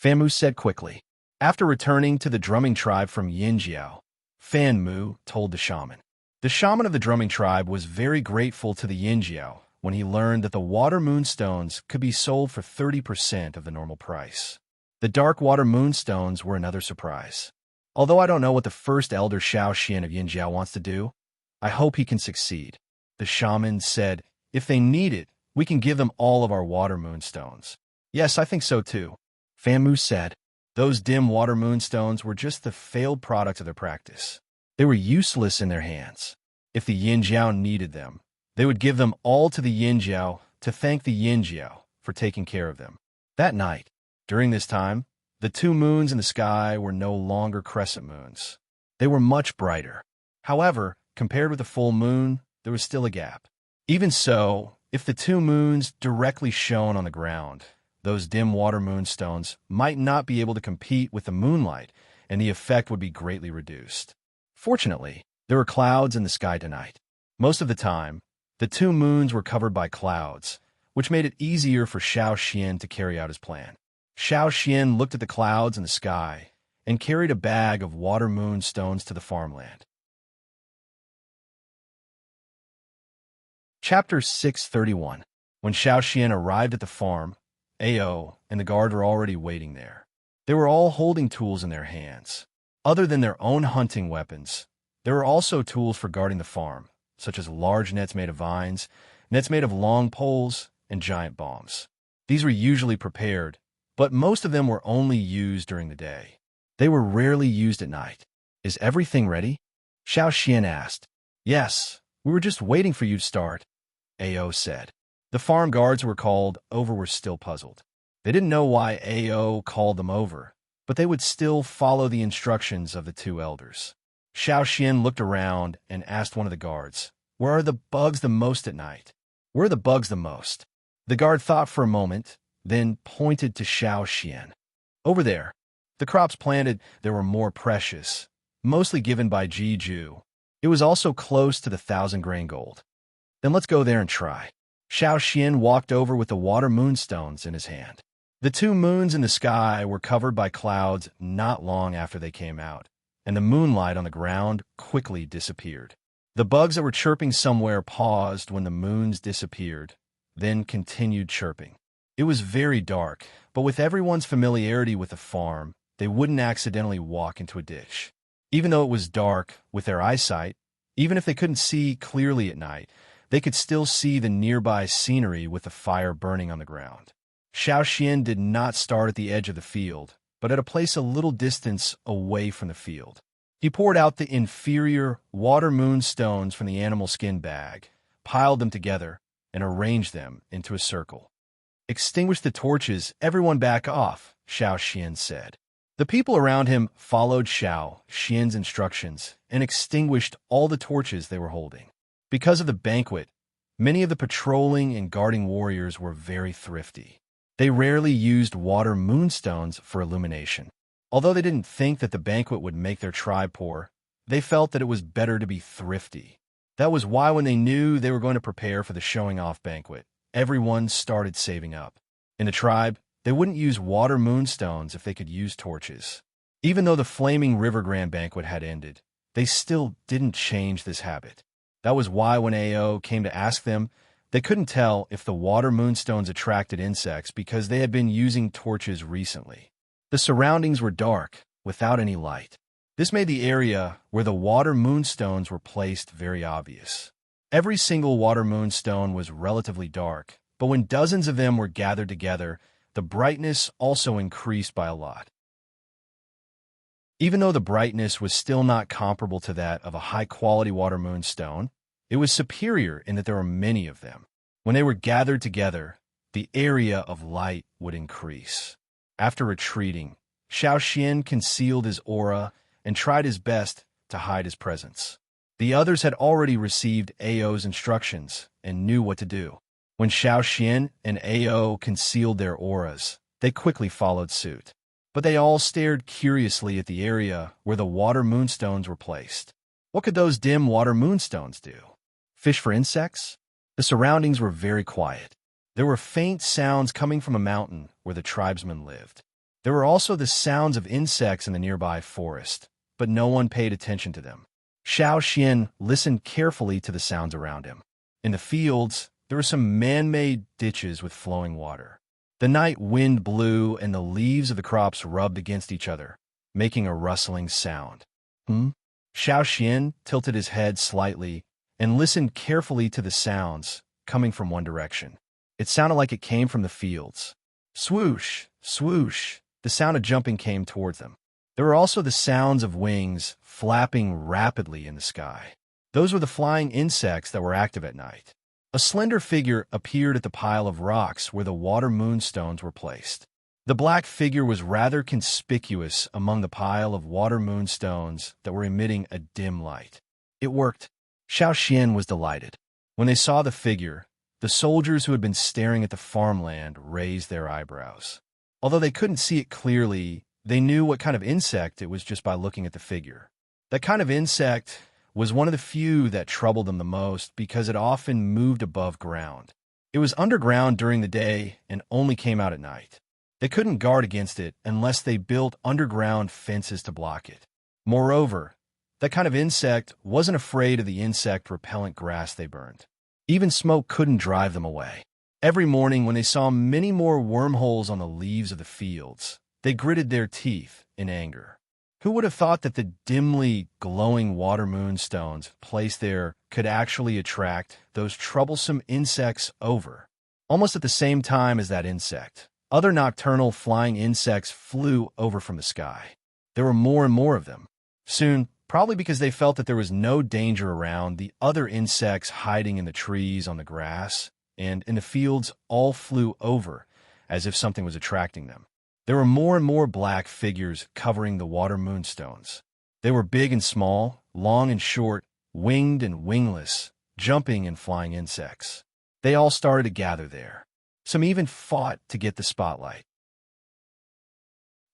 Famu said quickly. After returning to the drumming tribe from Yinjiao, Fan Mu told the shaman. The shaman of the drumming tribe was very grateful to the Yinjiao when he learned that the water moonstones could be sold for 30% of the normal price. The dark water moonstones were another surprise. Although I don't know what the first elder Xiao Xian of Yinjiao wants to do, I hope he can succeed. The shaman said, if they need it, we can give them all of our water moonstones. Yes, I think so too. Famu said. Those dim water moonstones were just the failed product of their practice. They were useless in their hands. If the Yinjiao needed them, they would give them all to the Yinjiao to thank the Yinjiao for taking care of them. That night, during this time, the two moons in the sky were no longer crescent moons. They were much brighter. However, compared with the full moon, there was still a gap. Even so, if the two moons directly shone on the ground, those dim water moonstones might not be able to compete with the moonlight, and the effect would be greatly reduced. Fortunately, there were clouds in the sky tonight. Most of the time, the two moons were covered by clouds, which made it easier for Xiao Xian to carry out his plan. Xiao Xian looked at the clouds in the sky and carried a bag of water moonstones to the farmland. Chapter 631. When Xiao Xian arrived at the farm, Ao and the guard were already waiting there. They were all holding tools in their hands. Other than their own hunting weapons, there were also tools for guarding the farm, such as large nets made of vines, nets made of long poles, and giant bombs. These were usually prepared, but most of them were only used during the day. They were rarely used at night. Is everything ready? Xiao Xian asked. Yes, we were just waiting for you to start, Ao said. The farm guards who were called over were still puzzled. They didn't know why Ao called them over, but they would still follow the instructions of the two elders. Xiao Xian looked around and asked one of the guards, where are the bugs the most at night? Where are the bugs the most? The guard thought for a moment, then pointed to Xiao Xian. Over there. The crops planted there were more precious, mostly given by Jiju. It was also close to the 1,000-grain gold. Then let's go there and try. Xiao Xian walked over with the water moonstones in his hand. The two moons in the sky were covered by clouds not long after they came out, and the moonlight on the ground quickly disappeared. The bugs that were chirping somewhere paused when the moons disappeared, then continued chirping. It was very dark, but with everyone's familiarity with the farm, they wouldn't accidentally walk into a ditch. Even though it was dark with their eyesight, even if they couldn't see clearly at night, they could still see the nearby scenery with the fire burning on the ground. Xiao Xian did not start at the edge of the field, but at a place a little distance away from the field. He poured out the inferior water moonstones from the animal skin bag, piled them together, and arranged them into a circle. Extinguish the torches, everyone back off, Xiao Xian said. The people around him followed Xiao Xian's instructions and extinguished all the torches they were holding. Because of the banquet, many of the patrolling and guarding warriors were very thrifty. They rarely used water moonstones for illumination. Although they didn't think that the banquet would make their tribe poor, they felt that it was better to be thrifty. That was why when they knew they were going to prepare for the showing-off banquet, everyone started saving up. In the tribe, they wouldn't use water moonstones if they could use torches. Even though the Flaming River Grand Banquet had ended, they still didn't change this habit. That was why when Ao came to ask them, they couldn't tell if the water moonstones attracted insects because they had been using torches recently. The surroundings were dark, without any light. This made the area where the water moonstones were placed very obvious. Every single water moonstone was relatively dark, but when dozens of them were gathered together, the brightness also increased by a lot. Even though the brightness was still not comparable to that of a high-quality water moonstone, it was superior in that there were many of them. When they were gathered together, the area of light would increase. After retreating, Xiaoxian concealed his aura and tried his best to hide his presence. The others had already received Ao's instructions and knew what to do. When Xiaoxian and Ao concealed their auras, they quickly followed suit. But they all stared curiously at the area where the water moonstones were placed. What could those dim water moonstones do? Fish for insects? The surroundings were very quiet. There were faint sounds coming from a mountain where the tribesmen lived. There were also the sounds of insects in the nearby forest, but no one paid attention to them. Xiaoxian listened carefully to the sounds around him. In the fields, there were some man-made ditches with flowing water. The night wind blew and the leaves of the crops rubbed against each other, making a rustling sound. Xiaoxian tilted his head slightly and listened carefully to the sounds coming from one direction. It sounded like it came from the fields. Swoosh, swoosh, the sound of jumping came towards them. There were also the sounds of wings flapping rapidly in the sky. Those were the flying insects that were active at night. A slender figure appeared at the pile of rocks where the water moonstones were placed. The black figure was rather conspicuous among the pile of water moonstones that were emitting a dim light. It worked. Xiaoxian was delighted. When they saw the figure, the soldiers who had been staring at the farmland raised their eyebrows. Although they couldn't see it clearly, they knew what kind of insect it was just by looking at the figure. That kind of insect was one of the few that troubled them the most because it often moved above ground. It was underground during the day and only came out at night. They couldn't guard against it unless they built underground fences to block it. Moreover, that kind of insect wasn't afraid of the insect-repellent grass they burned. Even smoke couldn't drive them away. Every morning when they saw many more wormholes on the leaves of the fields, they gritted their teeth in anger. Who would have thought that the dimly glowing water moonstones placed there could actually attract those troublesome insects over? Almost at the same time as that insect, other nocturnal flying insects flew over from the sky. There were more and more of them. Soon, probably because they felt that there was no danger around, the other insects hiding in the trees, on the grass, and in the fields all flew over as if something was attracting them. There were more and more black figures covering the water moonstones. They were big and small, long and short, winged and wingless, jumping and flying insects. They all started to gather there. Some even fought to get the spotlight.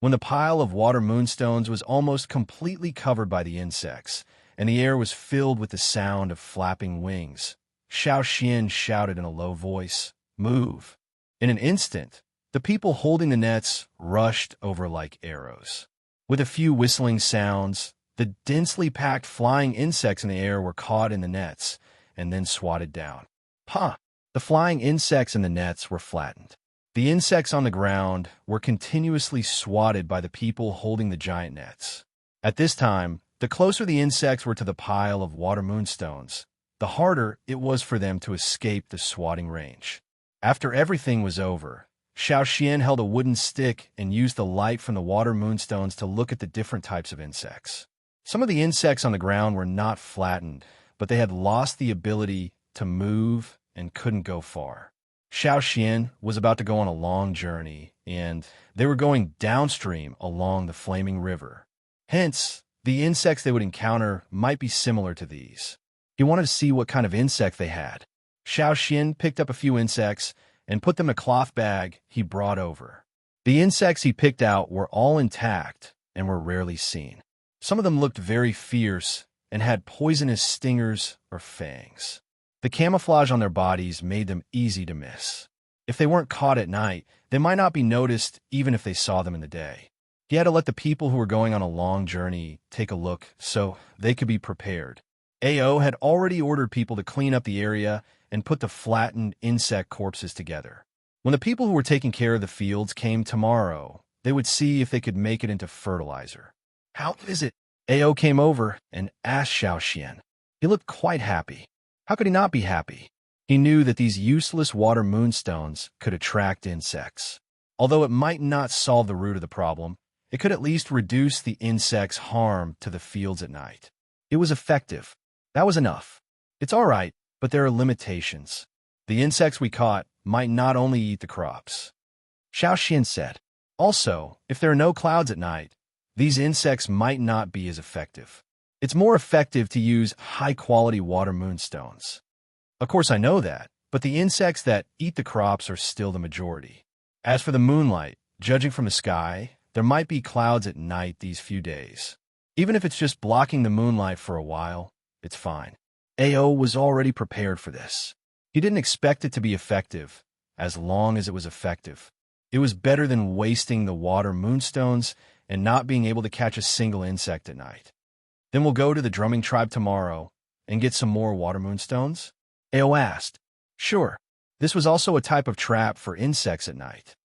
When the pile of water moonstones was almost completely covered by the insects, and the air was filled with the sound of flapping wings, Xiaoxian shouted in a low voice, "Move!" In an instant, the people holding the nets rushed over like arrows. With a few whistling sounds, the densely packed flying insects in the air were caught in the nets and then swatted down. The flying insects in the nets were flattened. The insects on the ground were continuously swatted by the people holding the giant nets. At this time, the closer the insects were to the pile of water moonstones, the harder it was for them to escape the swatting range. After everything was over, Xiaoxian held a wooden stick and used the light from the water moonstones to look at the different types of insects. Some of the insects on the ground were not flattened, but they had lost the ability to move and couldn't go far. Xiaoxian was about to go on a long journey, and they were going downstream along the flaming river. Hence, the insects they would encounter might be similar to these. He wanted to see what kind of insect they had. Xiaoxian picked up a few insects and put them in a cloth bag he brought over. The insects he picked out were all intact, and were rarely seen. Some of them looked very fierce and had poisonous stingers or fangs. The camouflage on their bodies made them easy to miss. If they weren't caught at night, they might not be noticed even if they saw them in the day. He had to let the people who were going on a long journey take a look so they could be prepared. AO had already ordered people to clean up the area and put the flattened insect corpses together. When the people who were taking care of the fields came tomorrow, they would see if they could make it into fertilizer. "How is it?" AO came over and asked Xiaoxian. He looked quite happy. How could he not be happy? He knew that these useless water moonstones could attract insects. Although it might not solve the root of the problem, it could at least reduce the insects' harm to the fields at night. It was effective. That was enough. It's all right, but there are limitations. The insects we caught might not only eat the crops. Xiaoxian said. Also, if there are no clouds at night, these insects might not be as effective. It's more effective to use high-quality water moonstones. Of course, I know that, but the insects that eat the crops are still the majority. As for the moonlight, judging from the sky, there might be clouds at night these few days. Even if it's just blocking the moonlight for a while, it's fine. AO was already prepared for this. He didn't expect it to be effective, as long as it was effective. It was better than wasting the water moonstones and not being able to catch a single insect at night. Then we'll go to the drumming tribe tomorrow and get some more water moonstones? AO asked. Sure. This was also a type of trap for insects at night.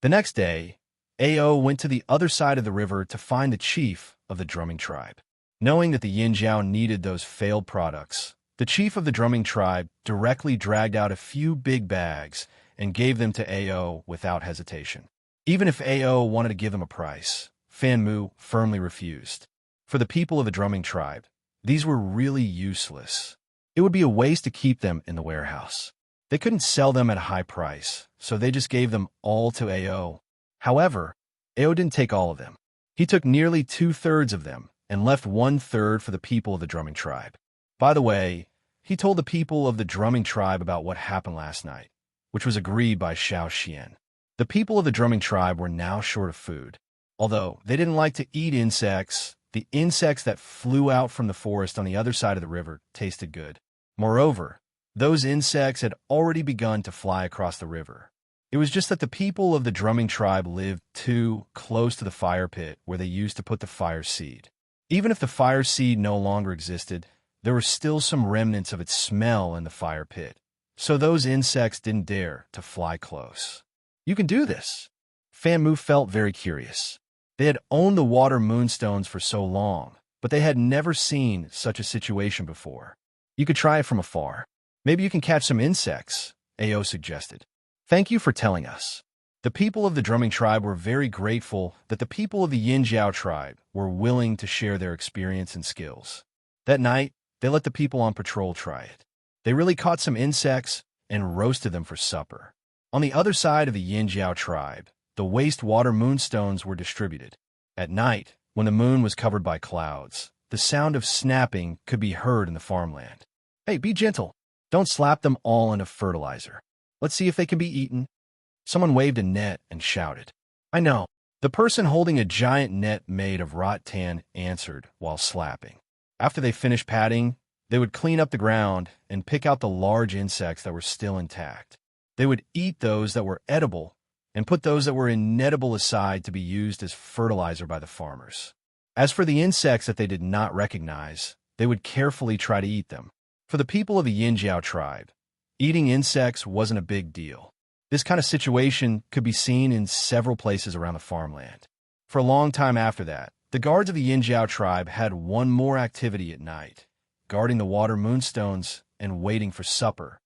The next day, AO went to the other side of the river to find the chief of the drumming tribe. Knowing that the Yinjiao needed those failed products, the chief of the drumming tribe directly dragged out a few big bags and gave them to AO without hesitation. Even if AO wanted to give them a price, Fanmu firmly refused. For the people of the drumming tribe, these were really useless. It would be a waste to keep them in the warehouse. They couldn't sell them at a high price, so they just gave them all to AO. However, AO didn't take all of them. He took nearly 2/3 of them and left 1/3 for the people of the drumming tribe. By the way, he told the people of the drumming tribe about what happened last night, which was agreed by Xiaoxian. The people of the drumming tribe were now short of food. Although they didn't like to eat insects, the insects that flew out from the forest on the other side of the river tasted good. Moreover, those insects had already begun to fly across the river. It was just that the people of the drumming tribe lived too close to the fire pit where they used to put the fire seed. Even if the fire seed no longer existed, there were still some remnants of its smell in the fire pit, so those insects didn't dare to fly close. You can do this. Fanmu felt very curious. They had owned the water moonstones for so long, but they had never seen such a situation before. You could try it from afar. Maybe you can catch some insects, AO suggested. Thank you for telling us. The people of the drumming tribe were very grateful that the people of the Yinjiao tribe were willing to share their experience and skills. That night, they let the people on patrol try it. They really caught some insects and roasted them for supper. On the other side of the Yinjiao tribe, the waste water moonstones were distributed. At night, when the moon was covered by clouds, the sound of snapping could be heard in the farmland. Hey, be gentle. Don't slap them all into fertilizer. Let's see if they can be eaten. Someone waved a net and shouted. I know. The person holding a giant net made of rattan answered while slapping. After they finished patting, they would clean up the ground and pick out the large insects that were still intact. They would eat those that were edible and put those that were inedible aside to be used as fertilizer by the farmers. As for the insects that they did not recognize, they would carefully try to eat them. For the people of the Yinjiao tribe, eating insects wasn't a big deal. This kind of situation could be seen in several places around the farmland. For a long time after that, the guards of the Yinjiao tribe had one more activity at night, guarding the water moonstones and waiting for supper.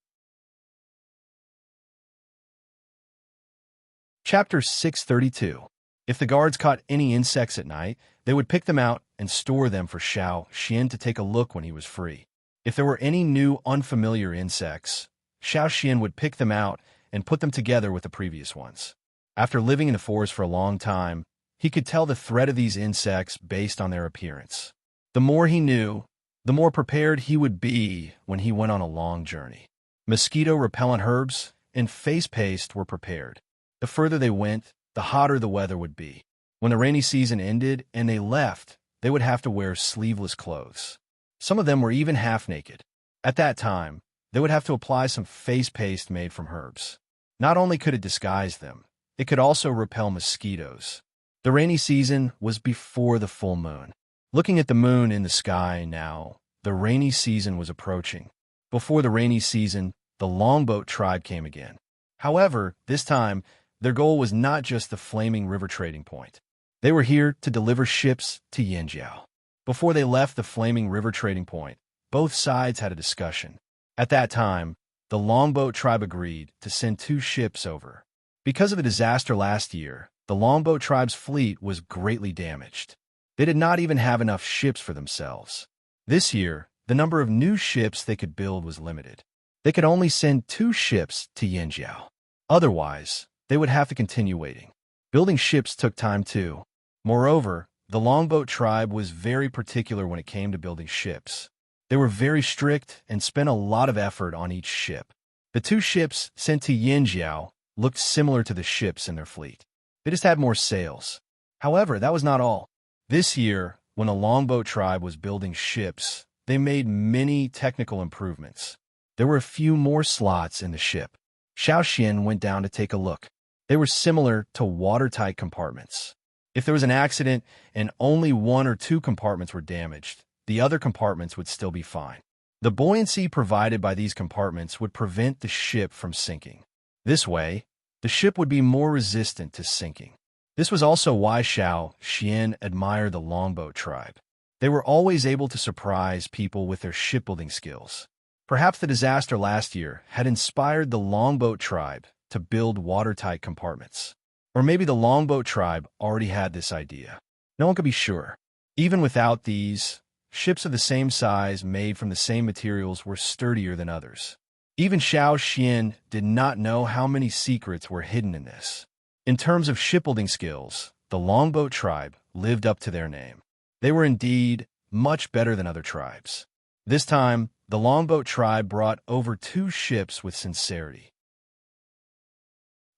Chapter 632. If the guards caught any insects at night, they would pick them out and store them for Xiaoxian to take a look when he was free. If there were any new unfamiliar insects, Xiaoxian would pick them out and put them together with the previous ones. After living in the forest for a long time, he could tell the threat of these insects based on their appearance. The more he knew, the more prepared he would be when he went on a long journey. Mosquito-repellent herbs and face paste were prepared. The further they went, the hotter the weather would be. When the rainy season ended and they left, they would have to wear sleeveless clothes. Some of them were even half naked. At that time, they would have to apply some face paste made from herbs. Not only could it disguise them, it could also repel mosquitoes. The rainy season was before the full moon. Looking at the moon in the sky now, the rainy season was approaching. Before the rainy season, the longboat tribe came again. However, this time, their goal was not just the flaming river trading point. They were here to deliver ships to Yinjiao. Before they left the flaming river trading point, both sides had a discussion. At that time, the longboat tribe agreed to send 2 ships over. Because of the disaster last year, the longboat tribe's fleet was greatly damaged. They did not even have enough ships for themselves. This year, the number of new ships they could build was limited. They could only send 2 ships to Yinjiao. Otherwise, they would have to continue waiting. Building ships took time too. Moreover, the longboat tribe was very particular when it came to building ships. They were very strict and spent a lot of effort on each ship. The 2 ships sent to Yinjiao looked similar to the ships in their fleet. They just had more sails. However, that was not all. This year, when the longboat tribe was building ships, they made many technical improvements. There were a few more slots in the ship. Xiao Xian went down to take a look. They were similar to watertight compartments. If there was an accident and only 1 or 2 compartments were damaged, the other compartments would still be fine. The buoyancy provided by these compartments would prevent the ship from sinking. This way, the ship would be more resistant to sinking. This was also why Xiao Xian admired the longboat tribe. They were always able to surprise people with their shipbuilding skills. Perhaps the disaster last year had inspired the longboat tribe to build watertight compartments. Or maybe the longboat tribe already had this idea. No one could be sure. Even without these, ships of the same size made from the same materials were sturdier than others. Even Xiao Xian did not know how many secrets were hidden in this. In terms of shipbuilding skills, the longboat tribe lived up to their name. They were indeed much better than other tribes. This time, the longboat tribe brought over 2 ships with sincerity.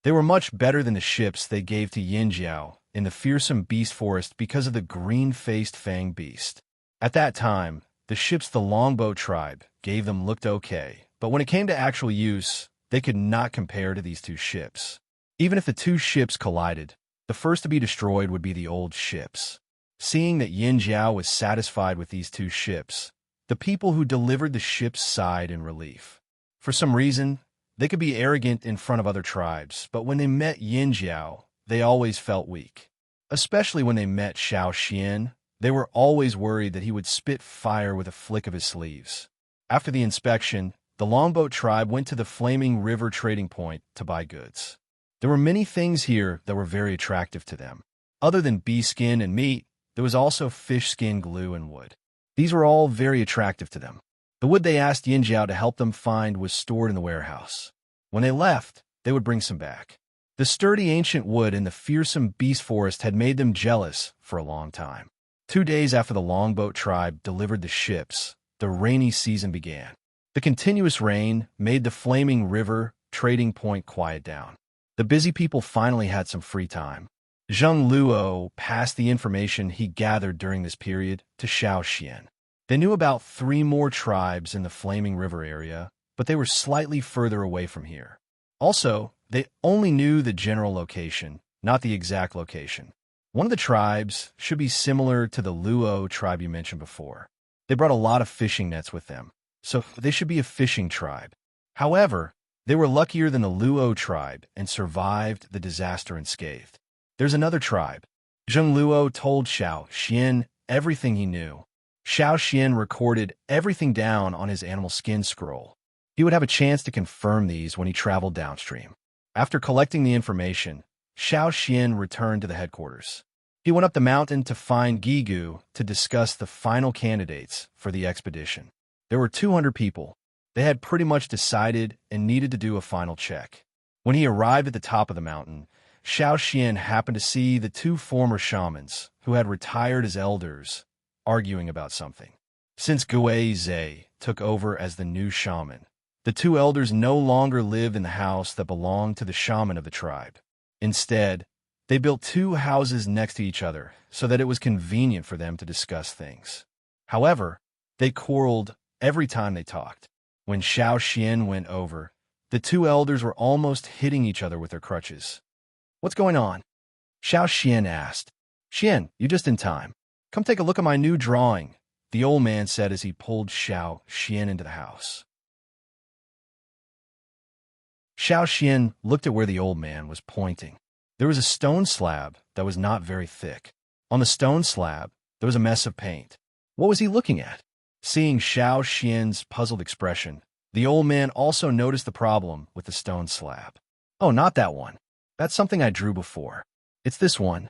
They were much better than the ships they gave to Yinjiao in the fearsome beast forest because of the green-faced fang beast. At that time, the ships the longboat tribe gave them looked okay, but when it came to actual use, they could not compare to these 2 ships. Even if the 2 ships collided, the first to be destroyed would be the old ships. Seeing that Yinjiao was satisfied with these 2 ships, the people who delivered the ships sighed in relief. For some reason, they could be arrogant in front of other tribes, but when they met Yinjiao, they always felt weak. Especially when they met Xiao Xian, they were always worried that he would spit fire with a flick of his sleeves. After the inspection, the longboat tribe went to the Flaming River trading point to buy goods. There were many things here that were very attractive to them. Other than bee skin and meat, there was also fish skin, glue, and wood. These were all very attractive to them. The wood they asked Yinjiao to help them find was stored in the warehouse. When they left, they would bring some back. The sturdy ancient wood in the fearsome beast forest had made them jealous for a long time. 2 days after the longboat tribe delivered the ships, the rainy season began. The continuous rain made the Flaming River trading point quiet down. The busy people finally had some free time. Zheng Luo passed the information he gathered during this period to Xiao Xian. They knew about 3 more tribes in the Flaming River area, but they were slightly further away from here. Also, they only knew the general location, not the exact location. One of the tribes should be similar to the Luo tribe you mentioned before. They brought a lot of fishing nets with them, so they should be a fishing tribe. However, they were luckier than the Luo tribe and survived the disaster unscathed. There's another tribe. Zheng Luo told Xiao Xian everything he knew. Xiao Xian recorded everything down on his animal skin scroll. He would have a chance to confirm these when he traveled downstream. After collecting the information, Xiao Xian returned to the headquarters. He went up the mountain to find Gigu to discuss the final candidates for the expedition. There were 200 people. They had pretty much decided and needed to do a final check. When he arrived at the top of the mountain, Xiao Xian happened to see the 2 former shamans, who had retired as elders, arguing about something. Since Gui Zhe took over as the new shaman, the 2 elders no longer lived in the house that belonged to the shaman of the tribe. Instead, They built 2 houses next to each other so that it was convenient for them to discuss things. However, they quarreled every time they talked. When Xiao Xian went over, the 2 elders were almost hitting each other with their crutches. "What's going on?" Xiao Xian asked. "Xian, you just in time. Come take a look at my new drawing," the old man said as he pulled Xiao Xian into the house. Xiao Xian looked at where the old man was pointing. There was a stone slab that was not very thick. On the stone slab, there was a mess of paint. What was he looking at? Seeing Xiao Xian's puzzled expression, the old man also noticed the problem with the stone slab. "Oh, not that one. That's something I drew before. It's this one."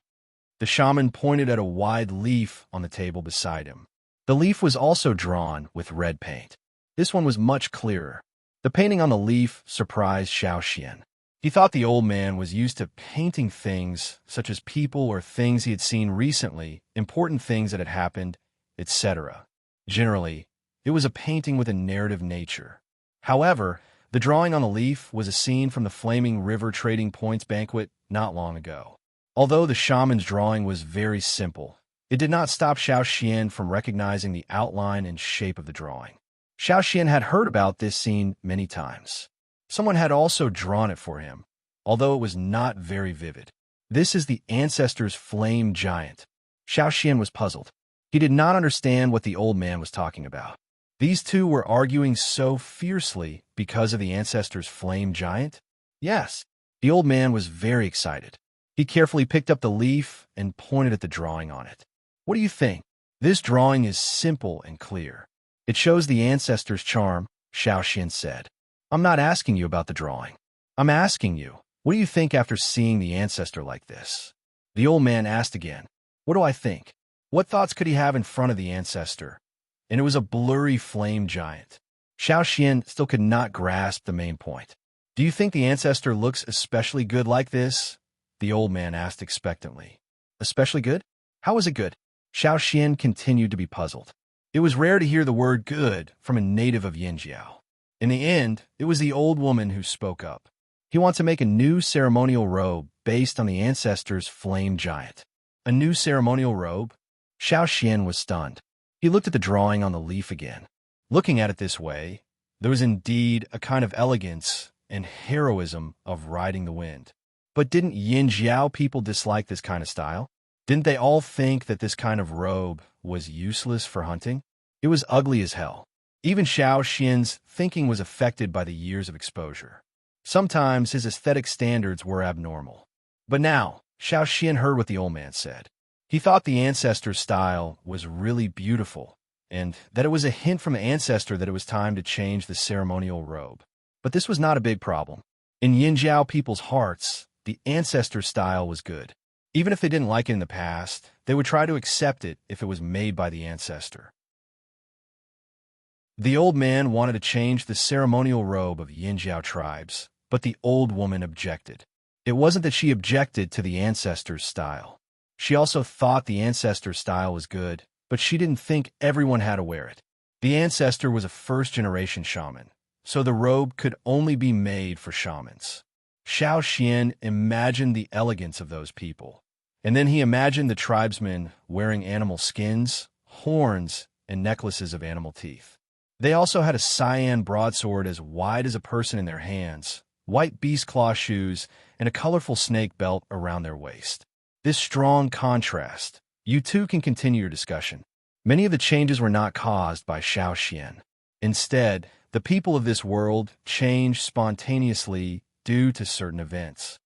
The shaman pointed at a wide leaf on the table beside him. The leaf was also drawn with red paint. This one was much clearer. The painting on the leaf surprised Xiao Xian. He thought the old man was used to painting things such as people or things he had seen recently, important things that had happened, etc. Generally, it was a painting with a narrative nature. However, the drawing on the leaf was a scene from the Flaming River Trading Points banquet not long ago. Although the shaman's drawing was very simple, it did not stop Xiao Xian from recognizing the outline and shape of the drawing. Xiao Xian had heard about this scene many times. Someone had also drawn it for him, although it was not very vivid. This is the ancestor's flame giant. Xiao Xian was puzzled. He did not understand what the old man was talking about. These 2 were arguing so fiercely because of the ancestor's flame giant? Yes. The old man was very excited. He carefully picked up the leaf and pointed at the drawing on it. "What do you think? This drawing is simple and clear. It shows the ancestor's charm," Xiao Xian said. "I'm not asking you about the drawing. I'm asking you, what do you think after seeing the ancestor like this?" The old man asked again. "What do I think? What thoughts could he have in front of the ancestor?" And it was a blurry flame giant. Xiao Xian still could not grasp the main point. "Do you think the ancestor looks especially good like this?" the old man asked expectantly. "Especially good? How is it good?" Xiao Xian continued to be puzzled. It was rare to hear the word good from a native of Yinjiao. In the end, it was the old woman who spoke up. He wants to make a new ceremonial robe based on the ancestor's flame giant. A new ceremonial robe? Xiao Xian was stunned. He looked at the drawing on the leaf again. Looking at it this way, there was indeed a kind of elegance and heroism of riding the wind. But didn't Yinjiao people dislike this kind of style? Didn't they all think that this kind of robe was useless for hunting? It was ugly as hell. Even Xiao Xian's thinking was affected by the years of exposure. Sometimes his aesthetic standards were abnormal. But now, Xiao Xian heard what the old man said. He thought the ancestor's style was really beautiful, and that it was a hint from the ancestor that it was time to change the ceremonial robe. But this was not a big problem. In Yinjiao people's hearts, the ancestor's style was good. Even if they didn't like it in the past, they would try to accept it if it was made by the ancestor. The old man wanted to change the ceremonial robe of Yinjiao tribes, but the old woman objected. It wasn't that she objected to the ancestor's style. She also thought the ancestor's style was good, but she didn't think everyone had to wear it. The ancestor was a first-generation shaman, so the robe could only be made for shamans. Xiao Xian imagined the elegance of those people. And then he imagined the tribesmen wearing animal skins, horns, and necklaces of animal teeth. They also had a cyan broadsword as wide as a person in their hands, white beast claw shoes, and a colorful snake belt around their waist. This strong contrast. You too can continue your discussion. Many of the changes were not caused by Xiao Xian. Instead, the people of this world changed spontaneously due to certain events.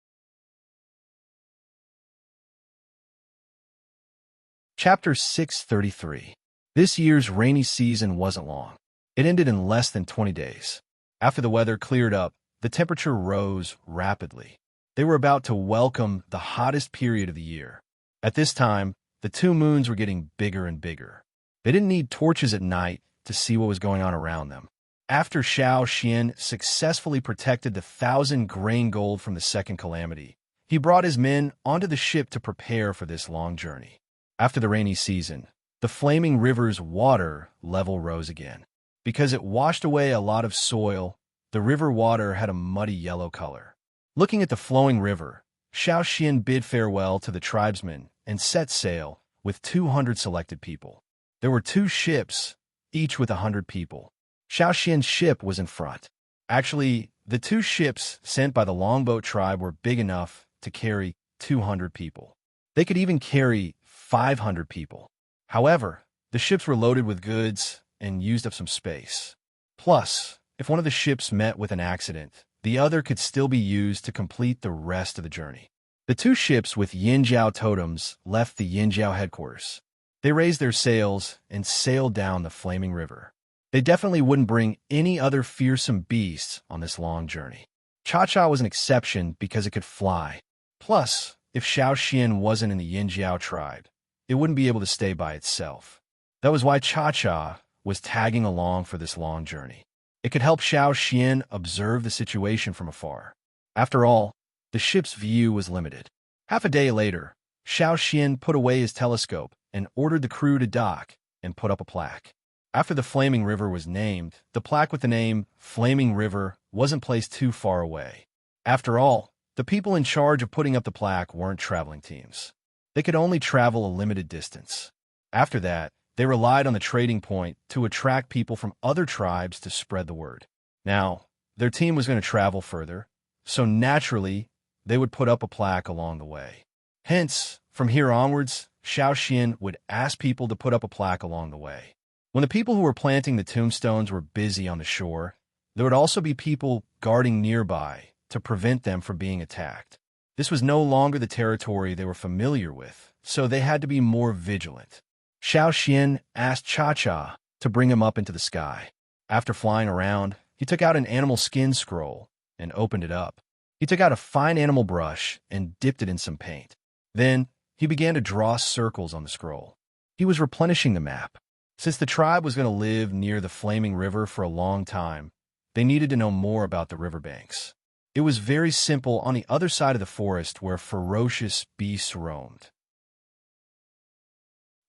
Chapter 633. This year's rainy season wasn't long. It ended in less than 20 days. After the weather cleared up, the temperature rose rapidly. They were about to welcome the hottest period of the year. At this time, the 2 moons were getting bigger and bigger. They didn't need torches at night to see what was going on around them. After Xiao Xian successfully protected the 1,000 grain gold from the second calamity, he brought his men onto the ship to prepare for this long journey. After the rainy season, the Flaming River's water level rose again. Because it washed away a lot of soil, the river water had a muddy yellow color. Looking at the flowing river, Xiao Xian bid farewell to the tribesmen and set sail with 200 selected people. There were 2 ships, each with 100 people. Xiao Xian's ship was in front. Actually, the 2 ships sent by the longboat tribe were big enough to carry 200 people. They could even carry 500 people. However, the ships were loaded with goods and used up some space. Plus, if one of the ships met with an accident, the other could still be used to complete the rest of the journey. The 2 ships with Yinjiao totems left the Yinjiao headquarters. They raised their sails and sailed down the flaming river. They definitely wouldn't bring any other fearsome beasts on this long journey. Cha-Cha was an exception because it could fly. Plus, if Xiao Xian wasn't in the Yinjiao tribe, it wouldn't be able to stay by itself. That was why Cha-Cha was tagging along for this long journey. It could help Xiao Xian observe the situation from afar. After all, the ship's view was limited. Half a day later, Xiao Xian put away his telescope and ordered the crew to dock and put up a plaque. After the Flaming River was named, the plaque with the name Flaming River wasn't placed too far away. After all, the people in charge of putting up the plaque weren't traveling teams. They could only travel a limited distance. After that, they relied on the trading point to attract people from other tribes to spread the word. Now, their team was going to travel further, so naturally, they would put up a plaque along the way. Hence, from here onwards, Xiao Xian would ask people to put up a plaque along the way. When the people who were planting the tombstones were busy on the shore, there would also be people guarding nearby to prevent them from being attacked. This was no longer the territory they were familiar with, so they had to be more vigilant. Xiao Xian asked Cha-Cha to bring him up into the sky. After flying around, he took out an animal skin scroll and opened it up. He took out a fine animal brush and dipped it in some paint. Then, he began to draw circles on the scroll. He was replenishing the map. Since the tribe was going to live near the Flaming River for a long time, they needed to know more about the riverbanks. It was very simple on the other side of the forest where ferocious beasts roamed.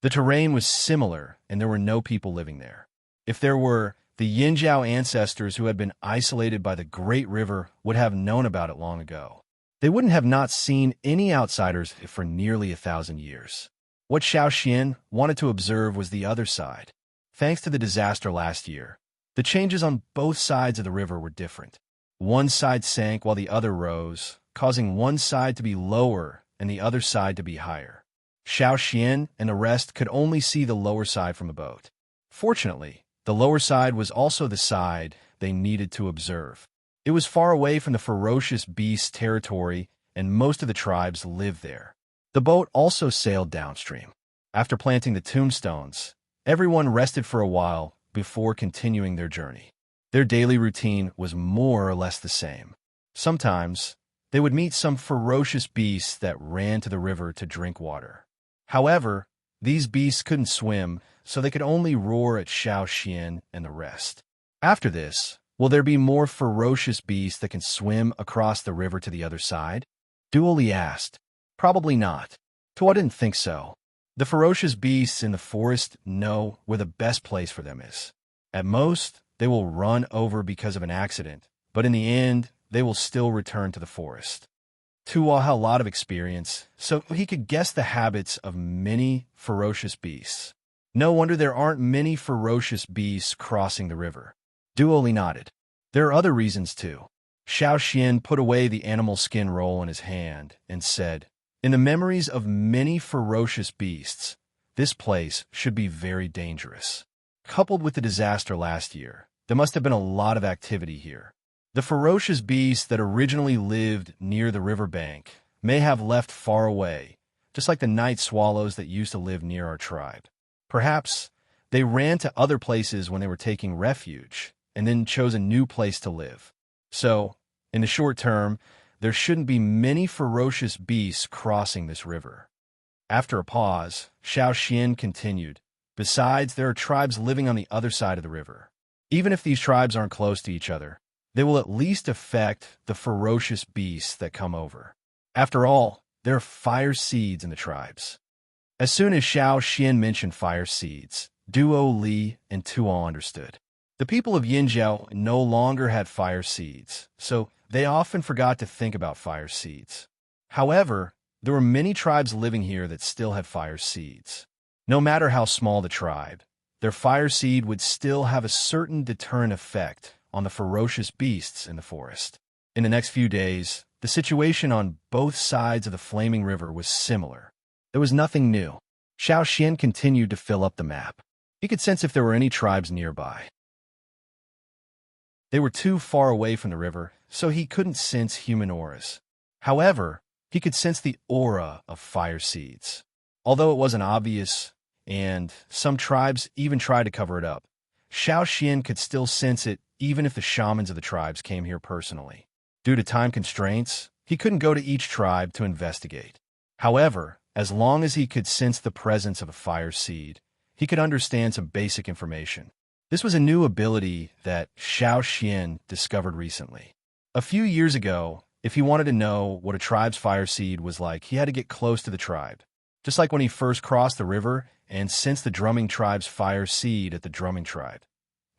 The terrain was similar, and there were no people living there. If there were, the Yinjiao ancestors who had been isolated by the Great River would have known about it long ago. They wouldn't have not seen any outsiders for nearly 1,000 years. What Xiao Xian wanted to observe was the other side. Thanks to the disaster last year, the changes on both sides of the river were different. One side sank while the other rose, causing one side to be lower and the other side to be higher. Xiao Xian and the rest could only see the lower side from a boat. Fortunately, the lower side was also the side they needed to observe. It was far away from the ferocious beast territory, and most of the tribes lived there. The boat also sailed downstream. After planting the tombstones, everyone rested for a while before continuing their journey. Their daily routine was more or less the same. Sometimes, they would meet some ferocious beasts that ran to the river to drink water. However, these beasts couldn't swim, so they could only roar at Xiao Xian and the rest. After this, will there be more ferocious beasts that can swim across the river to the other side? Duo Li asked. Probably not. Tuo didn't think so. The ferocious beasts in the forest know where the best place for them is. At most, they will run over because of an accident, but in the end, they will still return to the forest. Tuo had a lot of experience, so he could guess the habits of many ferocious beasts. No wonder there aren't many ferocious beasts crossing the river. Duo Li nodded. There are other reasons too. Xiao Xian put away the animal skin roll in his hand and said, "In the memories of many ferocious beasts, this place should be very dangerous." Coupled with the disaster last year, there must have been a lot of activity here. The ferocious beasts that originally lived near the riverbank may have left far away, just like the night swallows that used to live near our tribe. Perhaps they ran to other places when they were taking refuge, and then chose a new place to live. So, in the short term, there shouldn't be many ferocious beasts crossing this river. After a pause, Xiao Xian continued, "Besides, there are tribes living on the other side of the river. Even if these tribes aren't close to each other, they will at least affect the ferocious beasts that come over. After all, there are fire seeds in the tribes." As soon as Xiao Xian mentioned fire seeds, Duo Li and Tuo understood. The people of Yinjiao no longer had fire seeds, so they often forgot to think about fire seeds. However, there were many tribes living here that still had fire seeds. No matter how small the tribe, their fire seed would still have a certain deterrent effect on the ferocious beasts in the forest. In the next few days, the situation on both sides of the flaming river was similar. There was nothing new. Xiao Xian continued to fill up the map. He could sense if there were any tribes nearby. They were too far away from the river, so he couldn't sense human auras. However, he could sense the aura of fire seeds. Although it wasn't obvious, and some tribes even tried to cover it up, Xiao Xian could still sense it even if the shamans of the tribes came here personally. Due to time constraints, he couldn't go to each tribe to investigate. However, as long as he could sense the presence of a fire seed, he could understand some basic information. This was a new ability that Xiao Xian discovered recently. A few years ago, if he wanted to know what a tribe's fire seed was like, he had to get close to the tribe. Just like when he first crossed the river and sensed the drumming tribe's fire seed at the drumming tribe.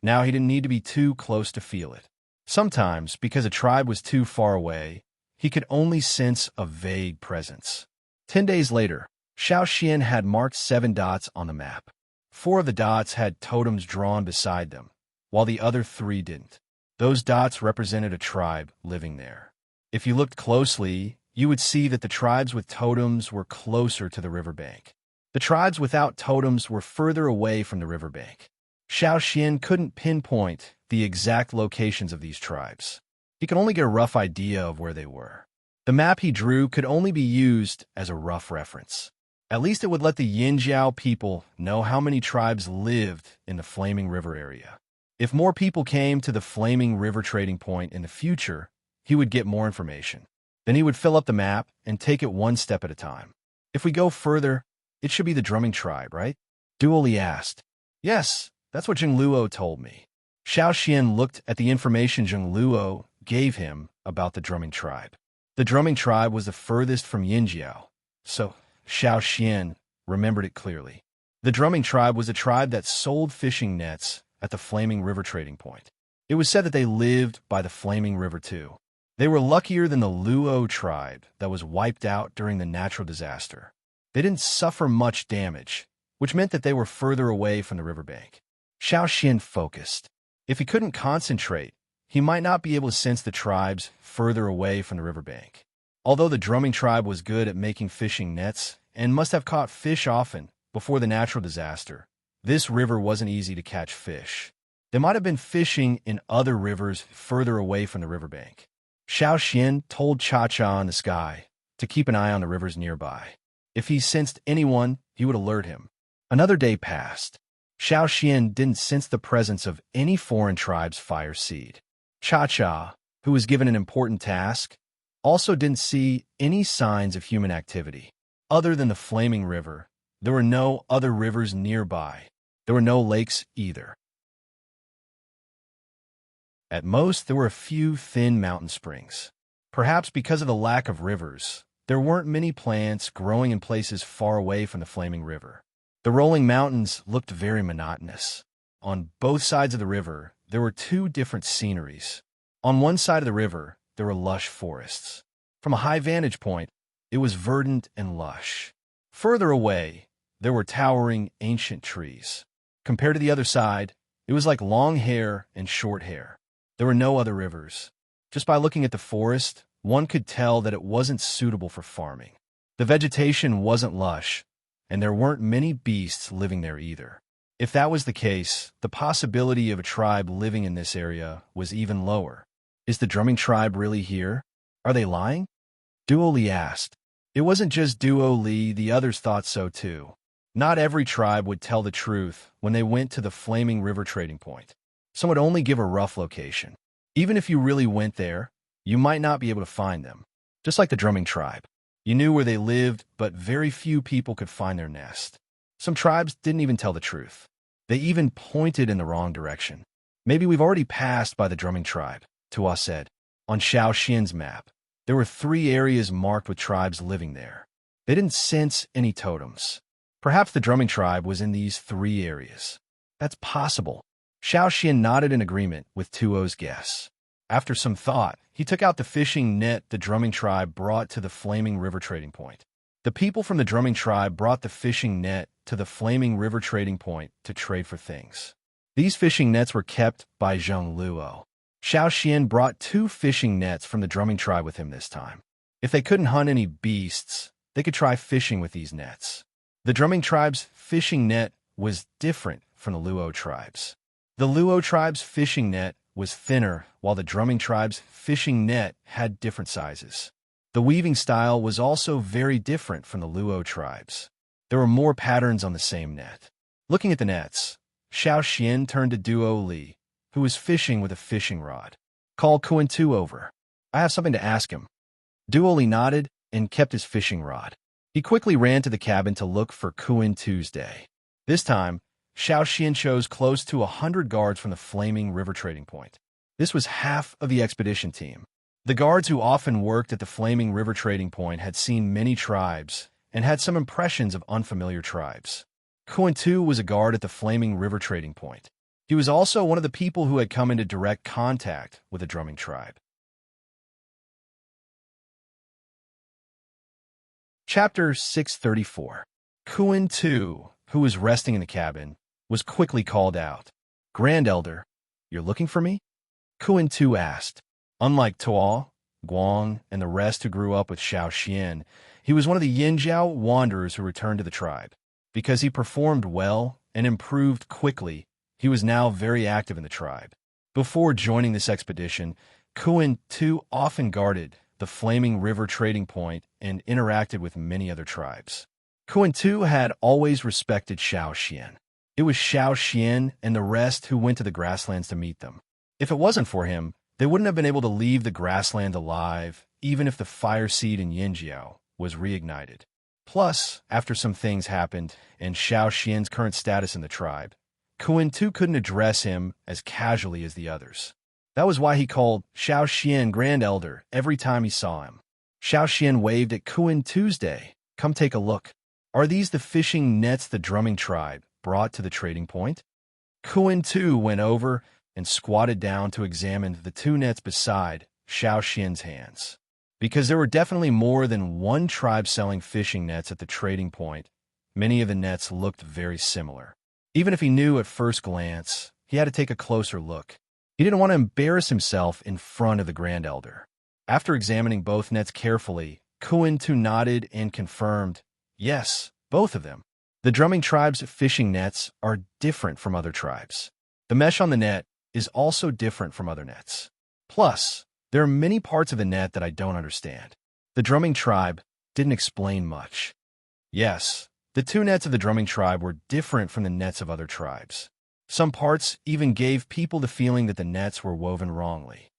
Now he didn't need to be too close to feel it. Sometimes, because a tribe was too far away, he could only sense a vague presence. 10 days later, Xiao Xian had marked 7 dots on the map. 4 of the dots had totems drawn beside them, while the other 3 didn't. Those dots represented a tribe living there. If you looked closely, you would see that the tribes with totems were closer to the riverbank. The tribes without totems were further away from the riverbank. Xiao Xian couldn't pinpoint the exact locations of these tribes. He could only get a rough idea of where they were. The map he drew could only be used as a rough reference. At least it would let the Yinjiao people know how many tribes lived in the Flaming River area. If more people came to the Flaming River trading point in the future, he would get more information. Then he would fill up the map and take it one step at a time. If we go further, it should be the drumming tribe, right? Duo Li asked. Yes, that's what Zheng Luo told me. Xiao Xian looked at the information Zheng Luo gave him about the drumming tribe. The drumming tribe was the furthest from Yinjiao, so Xiao Xian remembered it clearly. The drumming tribe was a tribe that sold fishing nets at the Flaming River trading point. It was said that they lived by the Flaming River too. They were luckier than the Luo tribe that was wiped out during the natural disaster. They didn't suffer much damage, which meant that they were further away from the riverbank. Xiao Xian focused. If he couldn't concentrate, he might not be able to sense the tribes further away from the riverbank. Although the drumming tribe was good at making fishing nets and must have caught fish often before the natural disaster, this river wasn't easy to catch fish. They might have been fishing in other rivers further away from the riverbank. Xiao Xian told Cha-Cha in the sky to keep an eye on the rivers nearby. If he sensed anyone, he would alert him. Another day passed. Xiao Xian didn't sense the presence of any foreign tribe's fire seed. Cha-Cha, who was given an important task, also didn't see any signs of human activity. Other than the Flaming River, there were no other rivers nearby. There were no lakes either. At most, there were a few thin mountain springs. Perhaps because of the lack of rivers, there weren't many plants growing in places far away from the Flaming River. The rolling mountains looked very monotonous. On both sides of the river, there were 2 different sceneries. On one side of the river, there were lush forests. From a high vantage point, it was verdant and lush. Further away, there were towering ancient trees. Compared to the other side, it was like long hair and short hair. There were no other rivers. Just by looking at the forest, one could tell that it wasn't suitable for farming. The vegetation wasn't lush, and there weren't many beasts living there either. If that was the case, the possibility of a tribe living in this area was even lower. Is the drumming tribe really here? Are they lying? Duo Li asked. It wasn't just Duo Li, the others thought so too. Not every tribe would tell the truth when they went to the Flaming River trading point. Some would only give a rough location. Even if you really went there, you might not be able to find them. Just like the drumming tribe. You knew where they lived, but very few people could find their nest. Some tribes didn't even tell the truth. They even pointed in the wrong direction. Maybe we've already passed by the drumming tribe, Tua said. On Xiao Xian's map, there were 3 areas marked with tribes living there. They didn't sense any totems. Perhaps the drumming tribe was in these 3 areas. That's possible. Xiao Xian nodded in agreement with Tuo's guess. After some thought, he took out the fishing net the drumming tribe brought to the Flaming River trading point. The people from the drumming tribe brought the fishing net to the Flaming River trading point to trade for things. These fishing nets were kept by Zheng Luo. Xiao Xian brought 2 fishing nets from the drumming tribe with him this time. If they couldn't hunt any beasts, they could try fishing with these nets. The drumming tribe's fishing net was different from the Luo tribe's. The Luo tribe's fishing net was thinner, while the drumming tribe's fishing net had different sizes. The weaving style was also very different from the Luo tribe's. There were more patterns on the same net. Looking at the nets, Xiao Xian turned to Duo Li, who was fishing with a fishing rod. Call Kuan Tu over. I have something to ask him. Duo Li nodded and kept his fishing rod. He quickly ran to the cabin to look for Kuan Tu's day. This time, Xiao Xian chose close to 100 guards from the Flaming River trading point. This was half of the expedition team. The guards who often worked at the Flaming River trading point had seen many tribes and had some impressions of unfamiliar tribes. Kuan Tu was a guard at the Flaming River trading point. He was also one of the people who had come into direct contact with the drumming tribe. Chapter 634. Kuan Tu, who was resting in the cabin, was quickly called out. Grand Elder, you're looking for me? Kuan Tu asked. Unlike Tuo, Guang, and the rest who grew up with Xiao Xian, he was one of the Yinjiao wanderers who returned to the tribe. Because he performed well and improved quickly, he was now very active in the tribe. Before joining this expedition, Kuan Tu often guarded the Flaming River trading point and interacted with many other tribes. Kuan Tu had always respected Xiao Xian. It was Xiao Xian and the rest who went to the grasslands to meet them. If it wasn't for him, they wouldn't have been able to leave the grassland alive, even if the fire seed in Yinjiao was reignited. Plus, after some things happened and Xiao Xian's current status in the tribe, Kuan Tu couldn't address him as casually as the others. That was why he called Xiao Xian Grand Elder every time he saw him. Xiao Xian waved at Kuan Tu's day. Come take a look. Are these the fishing nets the drumming tribe brought to the trading point? Kuan Tu went over and squatted down to examine the 2 nets beside Xiao Xian's hands. Because there were definitely more than one tribe selling fishing nets at the trading point, many of the nets looked very similar. Even if he knew at first glance, he had to take a closer look. He didn't want to embarrass himself in front of the Grand Elder. After examining both nets carefully, Kuan Tu nodded and confirmed, yes, both of them. The drumming tribe's fishing nets are different from other tribes. The mesh on the net is also different from other nets. Plus, there are many parts of the net that I don't understand. The drumming tribe didn't explain much. Yes, the 2 nets of the drumming tribe were different from the nets of other tribes. Some parts even gave people the feeling that the nets were woven wrongly.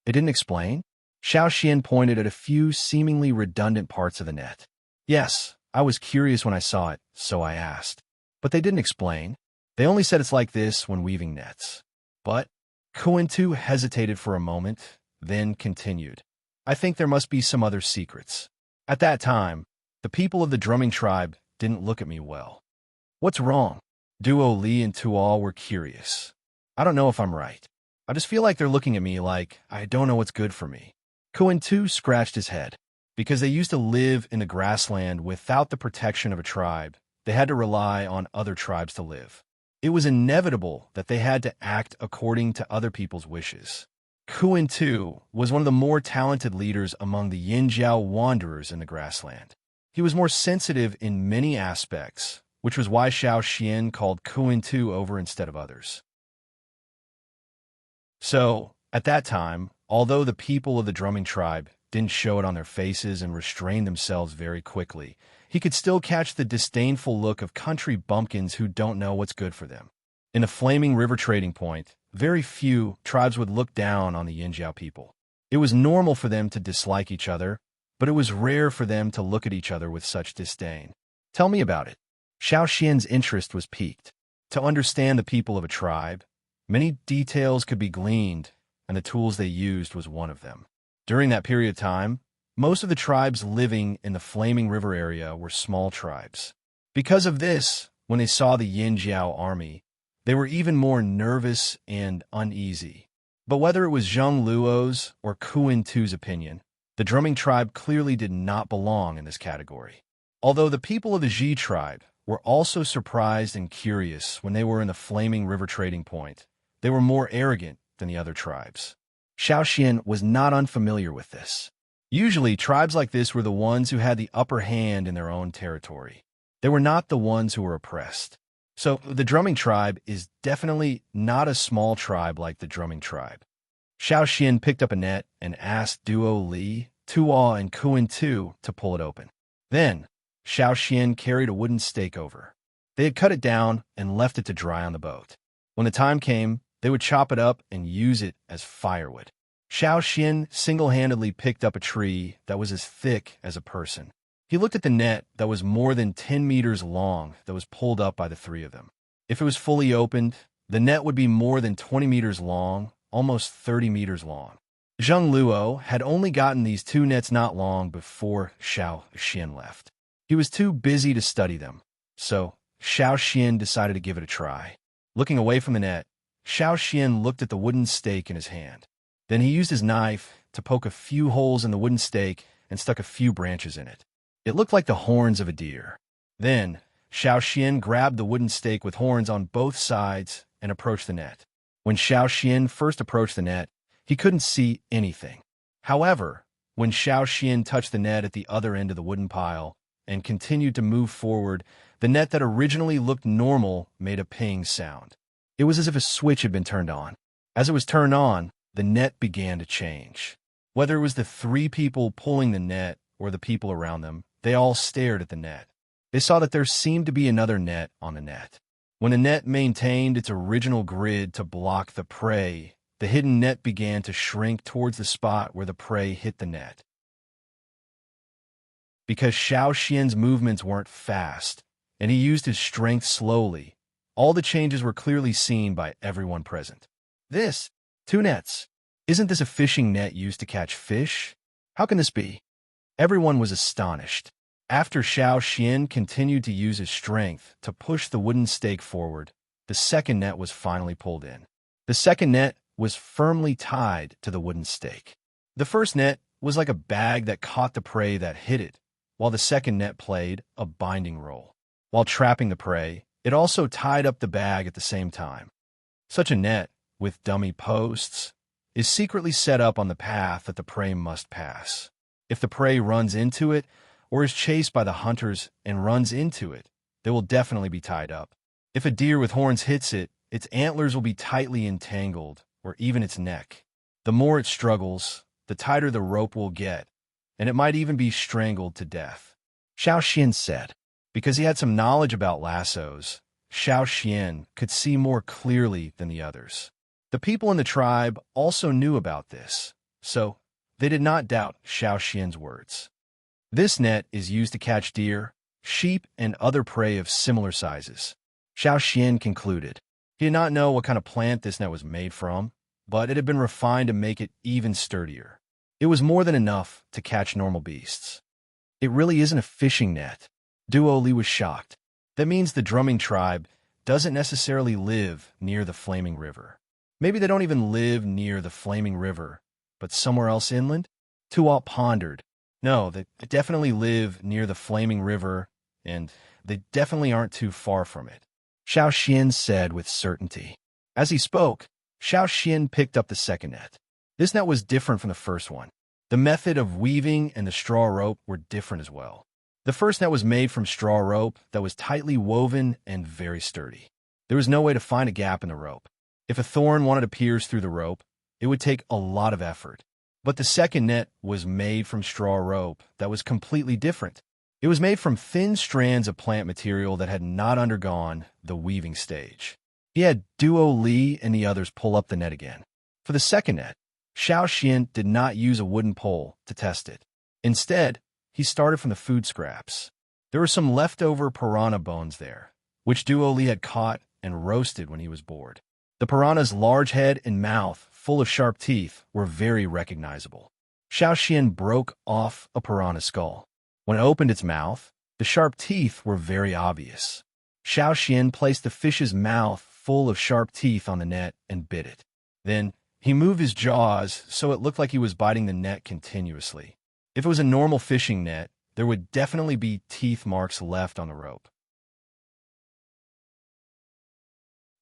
It didn't explain? Xiao Xian pointed at a few seemingly redundant parts of the net. Yes, I was curious when I saw it, so I asked. But they didn't explain. They only said it's like this when weaving nets. But Kuan Tu hesitated for a moment, then continued. I think there must be some other secrets. At that time, the people of the drumming tribe didn't look at me well. What's wrong? Duo Li and Tuo were curious. I don't know if I'm right. I just feel like they're looking at me like I don't know what's good for me. Kuan Tu scratched his head. Because they used to live in the grassland without the protection of a tribe, they had to rely on other tribes to live. It was inevitable that they had to act according to other people's wishes. Kuan Tu was one of the more talented leaders among the Yinjiao wanderers in the grassland. He was more sensitive in many aspects, which was why Xiao Xian called Kuan Tu over instead of others. So, at that time, although the people of the drumming tribe didn't show it on their faces and restrain themselves very quickly, he could still catch the disdainful look of country bumpkins who don't know what's good for them. In the Flaming River trading point, very few tribes would look down on the Yinjiao people. It was normal for them to dislike each other, but it was rare for them to look at each other with such disdain. Tell me about it. Xiao Xian's interest was piqued. To understand the people of a tribe, many details could be gleaned, and the tools they used was one of them. During that period of time, most of the tribes living in the Flaming River area were small tribes. Because of this, when they saw the Yinjiao army, they were even more nervous and uneasy. But whether it was Zheng Luo's or Kuan Tu's opinion, the drumming tribe clearly did not belong in this category. Although the people of the Ji tribe were also surprised and curious when they were in the Flaming River trading point, they were more arrogant than the other tribes. Xiaoxian was not unfamiliar with this. Usually, tribes like this were the ones who had the upper hand in their own territory. They were not the ones who were oppressed. So, the drumming tribe is definitely not a small tribe like the drumming tribe. Xiaoxian picked up a net and asked Duo Li, Tuo, and Kuan Tu to pull it open. Then, Xiaoxian carried a wooden stake over. They had cut it down and left it to dry on the boat. When the time came, they would chop it up and use it as firewood. Xiaoxian single-handedly picked up a tree that was as thick as a person. He looked at the net that was more than 10 meters long that was pulled up by the three of them. If it was fully opened, the net would be more than 20 meters long, almost 30 meters long. Zheng Luo had only gotten these two nets not long before Xiaoxian left. He was too busy to study them, so Xiaoxian decided to give it a try. Looking away from the net, Xiaoxian looked at the wooden stake in his hand. Then he used his knife to poke a few holes in the wooden stake and stuck a few branches in it. It looked like the horns of a deer. Then, Xiaoxian grabbed the wooden stake with horns on both sides and approached the net. When Xiaoxian first approached the net, he couldn't see anything. However, when Xiaoxian touched the net at the other end of the wooden pile and continued to move forward, the net that originally looked normal made a ping sound. It was as if a switch had been turned on. As it was turned on, the net began to change. Whether it was the three people pulling the net or the people around them, they all stared at the net. They saw that there seemed to be another net on the net. When the net maintained its original grid to block the prey, the hidden net began to shrink towards the spot where the prey hit the net. Because Xiaoxian's movements weren't fast, and he used his strength slowly, all the changes were clearly seen by everyone present. This, two nets. Isn't this a fishing net used to catch fish? How can this be? Everyone was astonished. After Xiaoxian continued to use his strength to push the wooden stake forward, the second net was finally pulled in. The second net was firmly tied to the wooden stake. The first net was like a bag that caught the prey that hit it, while the second net played a binding role. While trapping the prey, it also tied up the bag at the same time. Such a net, with dummy posts, is secretly set up on the path that the prey must pass. If the prey runs into it, or is chased by the hunters and runs into it, they will definitely be tied up. If a deer with horns hits it, its antlers will be tightly entangled, or even its neck. The more it struggles, the tighter the rope will get, and it might even be strangled to death. Xiaoxian said. Because he had some knowledge about lassos, Xiaoxian could see more clearly than the others. The people in the tribe also knew about this, so they did not doubt Xiaoxian's words. This net is used to catch deer, sheep, and other prey of similar sizes. Xiaoxian concluded. He did not know what kind of plant this net was made from, but it had been refined to make it even sturdier. It was more than enough to catch normal beasts. It really isn't a fishing net. Duo Li was shocked. That means the drumming tribe doesn't necessarily live near the Flaming River. Maybe they don't even live near the Flaming River, but somewhere else inland? Tuo pondered. No, they definitely live near the Flaming River, and they definitely aren't too far from it. Xiaoxian said with certainty. As he spoke, Xiaoxian picked up the second net. This net was different from the first one. The method of weaving and the straw rope were different as well. The first net was made from straw rope that was tightly woven and very sturdy. There was no way to find a gap in the rope. If a thorn wanted to pierce through the rope, it would take a lot of effort. But the second net was made from straw rope that was completely different. It was made from thin strands of plant material that had not undergone the weaving stage. He had Duo Li and the others pull up the net again. For the second net, Xiaoxian did not use a wooden pole to test it. Instead, he started from the food scraps. There were some leftover piranha bones there, which Duo Li had caught and roasted when he was bored. The piranha's large head and mouth, full of sharp teeth, were very recognizable. Xiaoxian broke off a piranha skull. When it opened its mouth, the sharp teeth were very obvious. Xiaoxian placed the fish's mouth full of sharp teeth on the net and bit it. Then, He moved his jaws so it looked like he was biting the net continuously. If it was a normal fishing net, there would definitely be teeth marks left on the rope.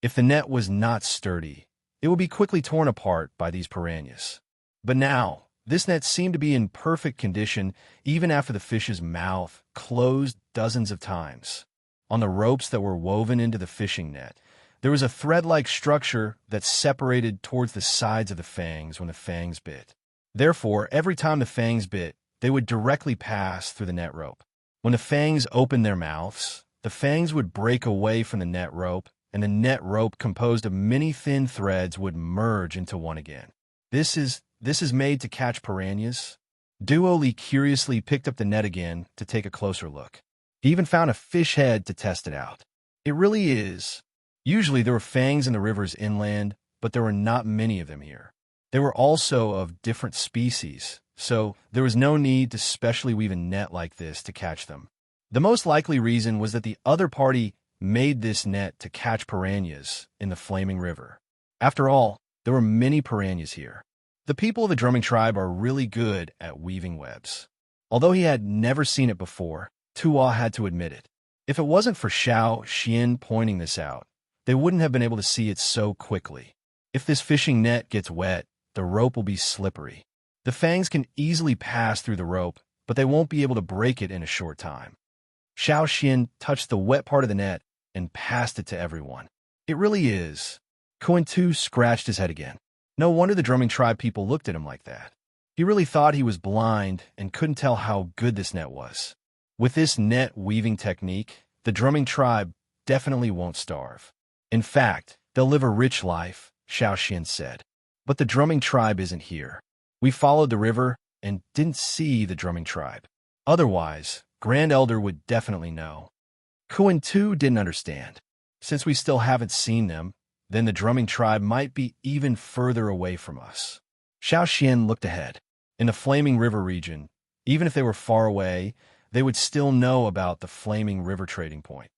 If the net was not sturdy, it would be quickly torn apart by these piranhas. But now, this net seemed to be in perfect condition even after the fish's mouth closed dozens of times. On the ropes that were woven into the fishing net, there was a thread-like structure that separated towards the sides of the fangs when the fangs bit. Therefore, every time the fangs bit, they would directly pass through the net rope. When the fangs opened their mouths, the fangs would break away from the net rope, and the net rope composed of many thin threads would merge into one again. This is made to catch piranhas? Duo Lee curiously picked up the net again to take a closer look. He even found a fish head to test it out. It really is. Usually there were fangs in the rivers inland, but there were not many of them here. They were also of different species, so there was no need to specially weave a net like this to catch them. The most likely reason was that the other party made this net to catch piranhas in the Flaming River. After all, there were many piranhas here. The people of the drumming tribe are really good at weaving webs. Although he had never seen it before, Tuwa had to admit it. If it wasn't for Xiao Xian pointing this out, they wouldn't have been able to see it so quickly. If this fishing net gets wet, the rope will be slippery. The fangs can easily pass through the rope, but they won't be able to break it in a short time. Xiao Xian touched the wet part of the net and passed it to everyone. It really is. Coin Tu scratched his head again. No wonder the drumming tribe people looked at him like that. He really thought he was blind and couldn't tell how good this net was. With this net weaving technique, the drumming tribe definitely won't starve. In fact, they'll live a rich life, Xiao Xian said. But the drumming tribe isn't here. We followed the river and didn't see the drumming tribe. Otherwise, Grand Elder would definitely know. Kuan Tu didn't understand. Since we still haven't seen them, then the drumming tribe might be even further away from us. Xiao Xian looked ahead. In the Flaming River region, even if they were far away, they would still know about the Flaming River trading point.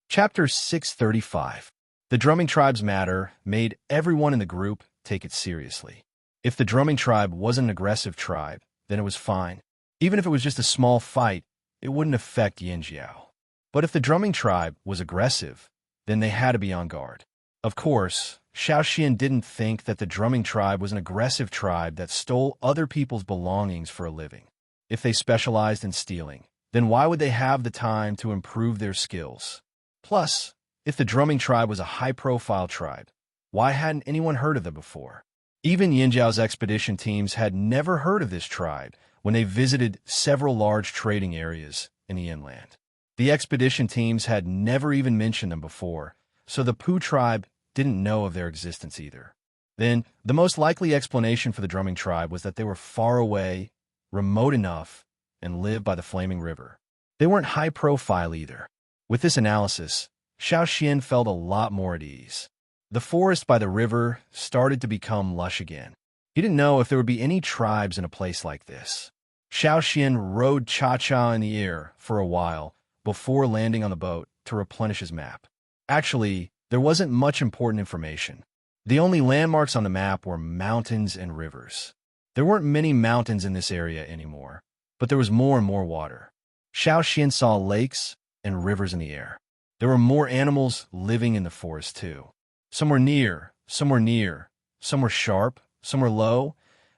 Chapter 635. The drumming tribe's matter made everyone in the group take it seriously. If the drumming tribe wasn't an aggressive tribe, then it was fine. Even if it was just a small fight, it wouldn't affect Yinjiao. But if the drumming tribe was aggressive, then they had to be on guard. Of course, Xiao Xian didn't think that the drumming tribe was an aggressive tribe that stole other people's belongings for a living. If they specialized in stealing, then why would they have the time to improve their skills? Plus, if the drumming tribe was a high-profile tribe, why hadn't anyone heard of them before? Even Yinjiao's expedition teams had never heard of this tribe when they visited several large trading areas in the inland. The expedition teams had never even mentioned them before, so the Pu tribe didn't know of their existence either. Then, the most likely explanation for the drumming tribe was that they were far away, remote enough, and lived by the Flaming River. They weren't high-profile either. With this analysis, Xiao Xian felt a lot more at ease. The forest by the river started to become lush again. He didn't know if there would be any tribes in a place like this. Xiao Xian rode Cha-Cha in the air for a while before landing on the boat to replenish his map. Actually, there wasn't much important information. The only landmarks on the map were mountains and rivers. There weren't many mountains in this area anymore, but there was more and more water. Xiao Xian saw lakes and rivers in the air. There were more animals living in the forest too. Some were near, some were sharp, some were low,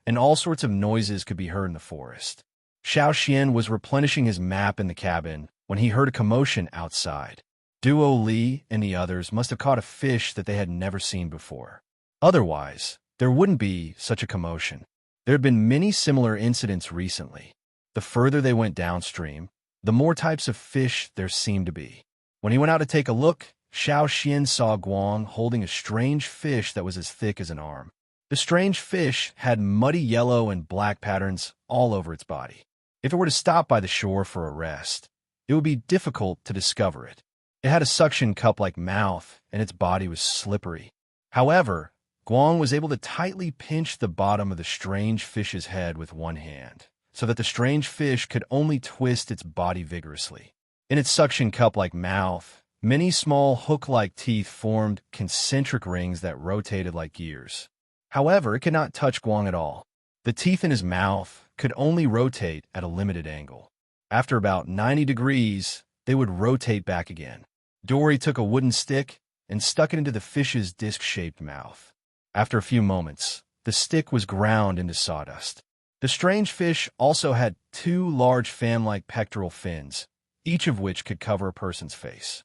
and all sorts of noises could be heard in the forest. Xiao Xian was replenishing his map in the cabin when he heard a commotion outside. Duo Li and the others must have caught a fish that they had never seen before. Otherwise, there wouldn't be such a commotion. There had been many similar incidents recently. The further they went downstream, the more types of fish there seemed to be. When he went out to take a look, Xiao Xian saw Guang holding a strange fish that was as thick as an arm. The strange fish had muddy yellow and black patterns all over its body. If it were to stop by the shore for a rest, it would be difficult to discover it. It had a suction cup-like mouth, and its body was slippery. However, Guang was able to tightly pinch the bottom of the strange fish's head with one hand, so that the strange fish could only twist its body vigorously. In its suction cup-like mouth, Many small hook-like teeth formed concentric rings that rotated like gears. However, it could not touch Guang at all. The teeth in his mouth could only rotate at a limited angle. After about 90 degrees, they would rotate back again. Dory took a wooden stick and stuck it into the fish's disc-shaped mouth. After a few moments, the stick was ground into sawdust. The strange fish also had 2 large fan-like pectoral fins, each of which could cover a person's face.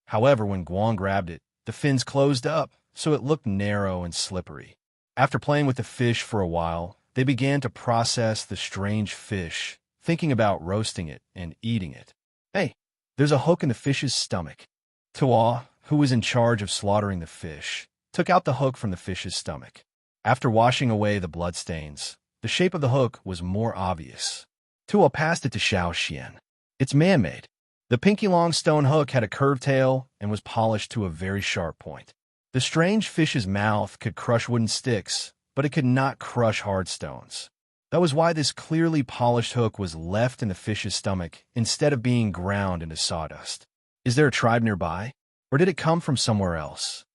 However, when Guang grabbed it, the fins closed up, so it looked narrow and slippery. After playing with the fish for a while, they began to process the strange fish, thinking about roasting it and eating it. Hey, there's a hook in the fish's stomach. Tuo, who was in charge of slaughtering the fish, took out the hook from the fish's stomach. After washing away the bloodstains, the shape of the hook was more obvious. Tuo passed it to Xiaoxian. It's man-made. The pinky-long stone hook had a curved tail and was polished to a very sharp point. The strange fish's mouth could crush wooden sticks, but it could not crush hard stones. That was why this clearly polished hook was left in the fish's stomach instead of being ground into sawdust. Is there a tribe nearby, or did it come from somewhere else?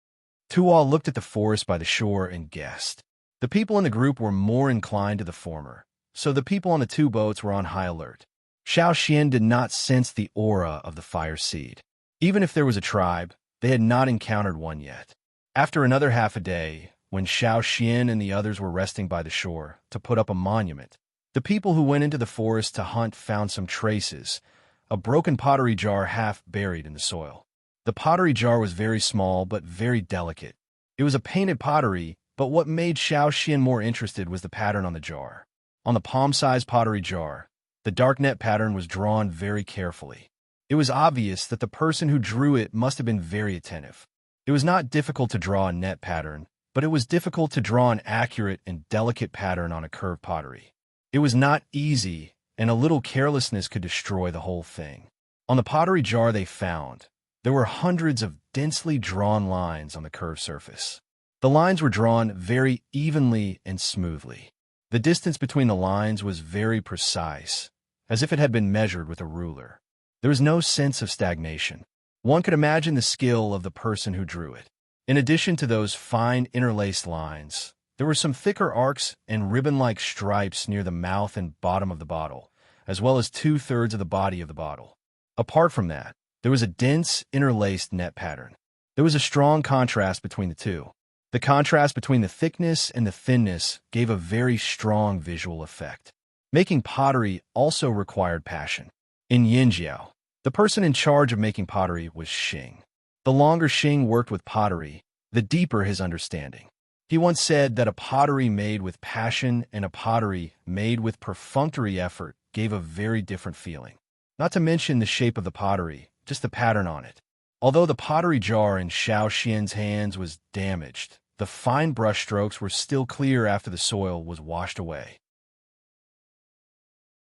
Tuo looked at the forest by the shore and guessed. The people in the group were more inclined to the former, so the people on the 2 boats were on high alert. Xiaoxian did not sense the aura of the fire seed. Even if there was a tribe, they had not encountered one yet. After another half a day, when Xiaoxian and the others were resting by the shore to put up a monument, the people who went into the forest to hunt found some traces, a broken pottery jar half buried in the soil. The pottery jar was very small but very delicate. It was a painted pottery, but what made Xiaoxian more interested was the pattern on the jar. On the palm-sized pottery jar, the dark net pattern was drawn very carefully. It was obvious that the person who drew it must have been very attentive. It was not difficult to draw a net pattern, but it was difficult to draw an accurate and delicate pattern on a curved pottery. It was not easy, and a little carelessness could destroy the whole thing. On the pottery jar they found, there were hundreds of densely drawn lines on the curved surface. The lines were drawn very evenly and smoothly. The distance between the lines was very precise, as if it had been measured with a ruler. There was no sense of stagnation. One could imagine the skill of the person who drew it. In addition to those fine interlaced lines, there were some thicker arcs and ribbon-like stripes near the mouth and bottom of the bottle, as well as 2/3 of the body of the bottle. Apart from that, there was a dense, interlaced net pattern. There was a strong contrast between the two. The contrast between the thickness and the thinness gave a very strong visual effect. Making pottery also required passion. In Yinjiao, the person in charge of making pottery was Xing. The longer Xing worked with pottery, the deeper his understanding. He once said that a pottery made with passion and a pottery made with perfunctory effort gave a very different feeling. Not to mention the shape of the pottery, just the pattern on it. Although the pottery jar in Xiaoxian's hands was damaged, the fine brushstrokes were still clear after the soil was washed away.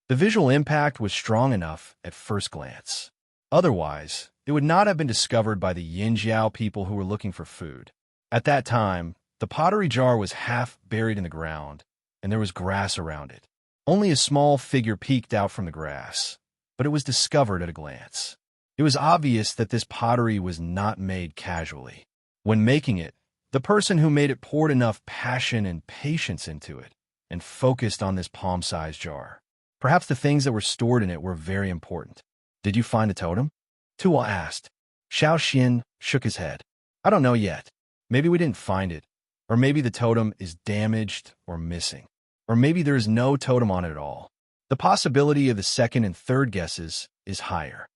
The visual impact was strong enough at first glance. Otherwise, it would not have been discovered by the Yinjiao people who were looking for food. At that time, the pottery jar was half buried in the ground, and there was grass around it. Only a small figure peeked out from the grass, but it was discovered at a glance. It was obvious that this pottery was not made casually. When making it, the person who made it poured enough passion and patience into it, and focused on this palm-sized jar. Perhaps the things that were stored in it were very important. Did you find a totem? Tuo asked. Xiaoxian shook his head. I don't know yet. Maybe we didn't find it, or maybe the totem is damaged or missing, or maybe there is no totem on it at all. The possibility of the second and third guesses is higher.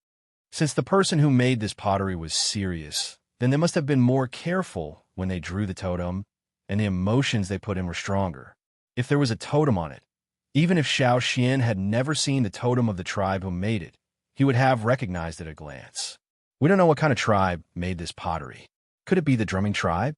Since the person who made this pottery was serious, then they must have been more careful when they drew the totem, and the emotions they put in were stronger. If there was a totem on it, even if Xiaoxian had never seen the totem of the tribe who made it, he would have recognized it at a glance. We don't know what kind of tribe made this pottery. Could it be the drumming tribe?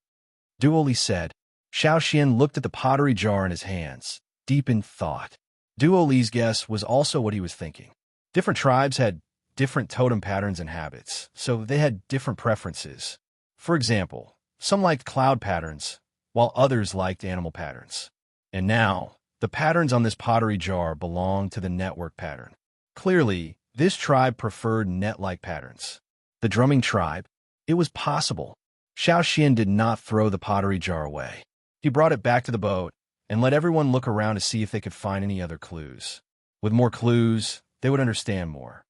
Duoli said. Xiaoxian looked at the pottery jar in his hands, deep in thought. Duoli's guess was also what he was thinking. Different tribes had different totem patterns and habits, so they had different preferences. For example, some liked cloud patterns, while others liked animal patterns. And now, the patterns on this pottery jar belonged to the network pattern. Clearly, This tribe preferred net-like patterns. The drumming tribe? It was possible. Xiao Xian did not throw the pottery jar away. He brought it back to the boat and let everyone look around to see if they could find any other clues. With more clues, they would understand more.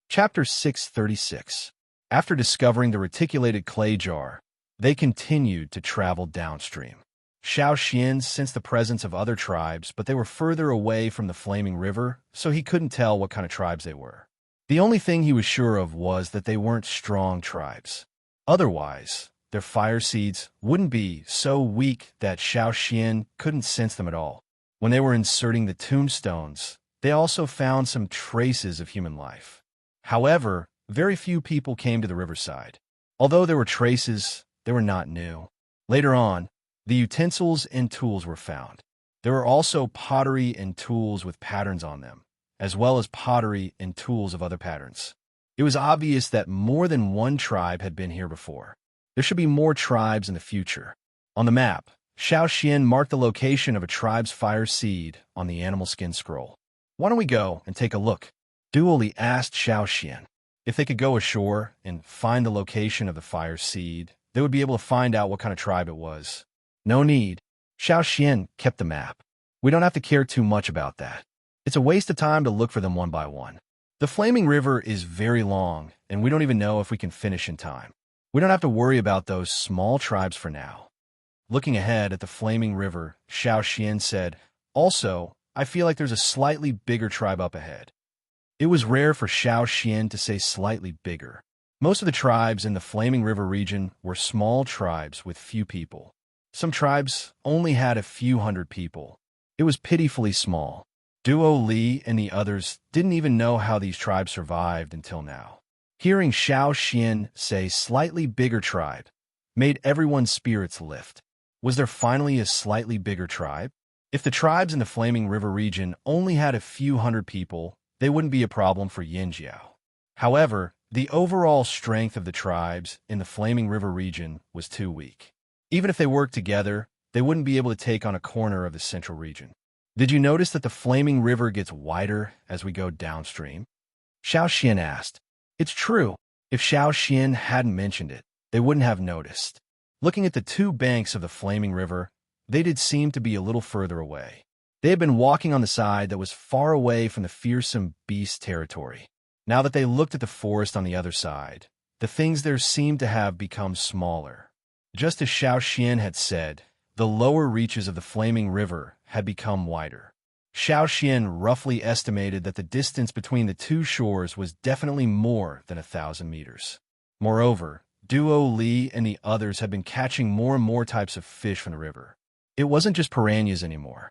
Chapter 636. After discovering the reticulated clay jar, they continued to travel downstream. Xiao Xian sensed the presence of other tribes, but they were further away from the flaming river, so he couldn't tell what kind of tribes they were. The only thing he was sure of was that they weren't strong tribes. Otherwise, their fire seeds wouldn't be so weak that Xiao Xian couldn't sense them at all. When they were inserting the tombstones, they also found some traces of human life. However, very few people came to the riverside. Although there were traces, they were not new. Later on, the utensils and tools were found. There were also pottery and tools with patterns on them, as well as pottery and tools of other patterns. It was obvious that more than one tribe had been here before. There should be more tribes in the future. On the map, Xiao Xian marked the location of a tribe's fire seed on the animal skin scroll. "Why don't we go and take a look?" Duo Li asked Xiao Xian. If they could go ashore and find the location of the fire seed, they would be able to find out what kind of tribe it was. "No need." Xiao Xian kept the map. "We don't have to care too much about that. It's a waste of time to look for them one by one. The flaming river is very long, and we don't even know if we can finish in time. We don't have to worry about those small tribes for now." Looking ahead at the flaming river, Xiao Xian said, "Also, I feel like there's a slightly bigger tribe up ahead." It was rare for Xiao Xian to say slightly bigger. Most of the tribes in the Flaming River region were small tribes with few people. Some tribes only had a few hundred people. It was pitifully small. Duo Li and the others didn't even know how these tribes survived until now. Hearing Xiao Xian say slightly bigger tribe made everyone's spirits lift. Was there finally a slightly bigger tribe? If the tribes in the Flaming River region only had a few hundred people, they wouldn't be a problem for Yinjiao. However, the overall strength of the tribes in the Flaming River region was too weak. Even if they worked together, they wouldn't be able to take on a corner of the central region. "Did you notice that the Flaming River gets wider as we go downstream?" Xiao Xian asked. It's true. If Xiao Xian hadn't mentioned it, they wouldn't have noticed. Looking at the two banks of the Flaming River, they did seem to be a little further away. They had been walking on the side that was far away from the fearsome beast territory. Now that they looked at the forest on the other side, the things there seemed to have become smaller. Just as Xiao Xian had said, the lower reaches of the Flaming River had become wider. Xiao Xian roughly estimated that the distance between the two shores was definitely more than 1,000 meters. Moreover, Duo Li and the others had been catching more and more types of fish from the river. It wasn't just piranhas anymore.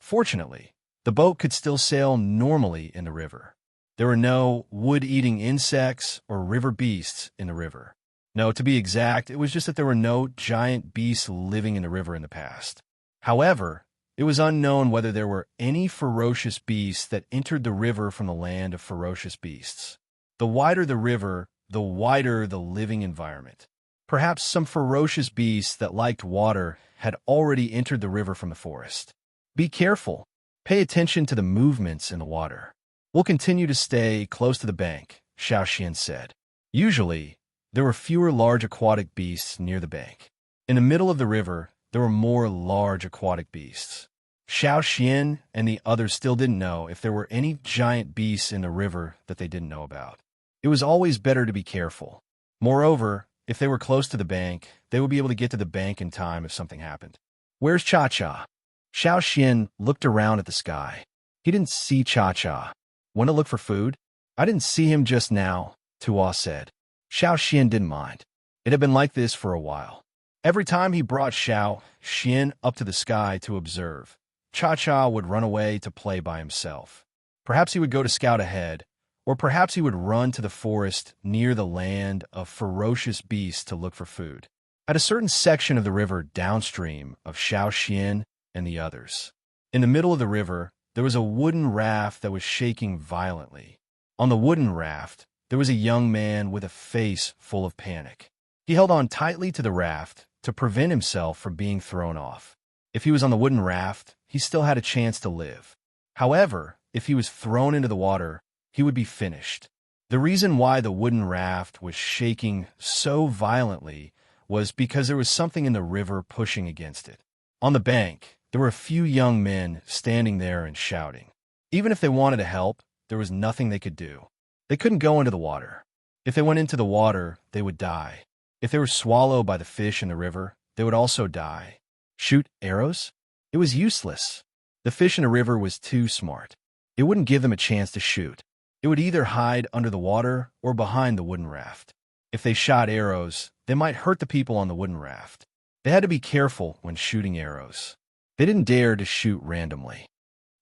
Fortunately, the boat could still sail normally in the river. There were no wood-eating insects or river beasts in the river. No, to be exact, it was just that there were no giant beasts living in the river in the past. However, it was unknown whether there were any ferocious beasts that entered the river from the land of ferocious beasts. The wider the river, the wider the living environment. Perhaps some ferocious beasts that liked water had already entered the river from the forest. Be careful. Pay attention to the movements in the water. We'll continue to stay close to the bank, Xiao Xian said. Usually, there were fewer large aquatic beasts near the bank. In the middle of the river, there were more large aquatic beasts. Xiao Xian and the others still didn't know if there were any giant beasts in the river that they didn't know about. It was always better to be careful. Moreover, if they were close to the bank, they would be able to get to the bank in time if something happened. "Where's Cha-Cha?" Xiao Xian looked around at the sky. He didn't see Cha-Cha. "Want to look for food?" "I didn't see him just now," Tuo said. Xiao Xian didn't mind. It had been like this for a while. Every time he brought Xiao Xian up to the sky to observe, Cha-Cha would run away to play by himself. Perhaps he would go to scout ahead, or perhaps he would run to the forest near the land of ferocious beasts to look for food. At a certain section of the river downstream of Xiao Xian and the others, in the middle of the river, there was a wooden raft that was shaking violently. On the wooden raft, there was a young man with a face full of panic. He held on tightly to the raft to prevent himself from being thrown off. If he was on the wooden raft, he still had a chance to live. However, if he was thrown into the water, he would be finished. The reason why the wooden raft was shaking so violently was because there was something in the river pushing against it. On the bank, there were a few young men standing there and shouting. Even if they wanted to help, there was nothing they could do. They couldn't go into the water. If they went into the water, they would die. If they were swallowed by the fish in the river, they would also die. Shoot arrows? It was useless. The fish in the river was too smart. It wouldn't give them a chance to shoot. It would either hide under the water or behind the wooden raft. If they shot arrows, they might hurt the people on the wooden raft. They had to be careful when shooting arrows. They didn't dare to shoot randomly.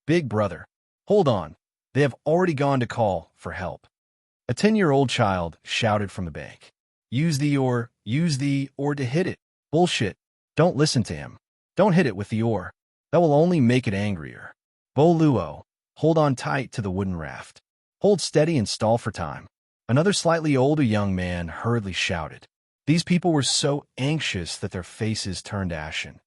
Big brother, hold on. They have already gone to call for help. A 10-year-old child shouted from the bank. Use the oar to hit it. Bullshit. Don't listen to him. Don't hit it with the oar. That will only make it angrier. Luo, hold on tight to the wooden raft. Hold steady and stall for time. Another slightly older young man hurriedly shouted. These people were so anxious that their faces turned ashen.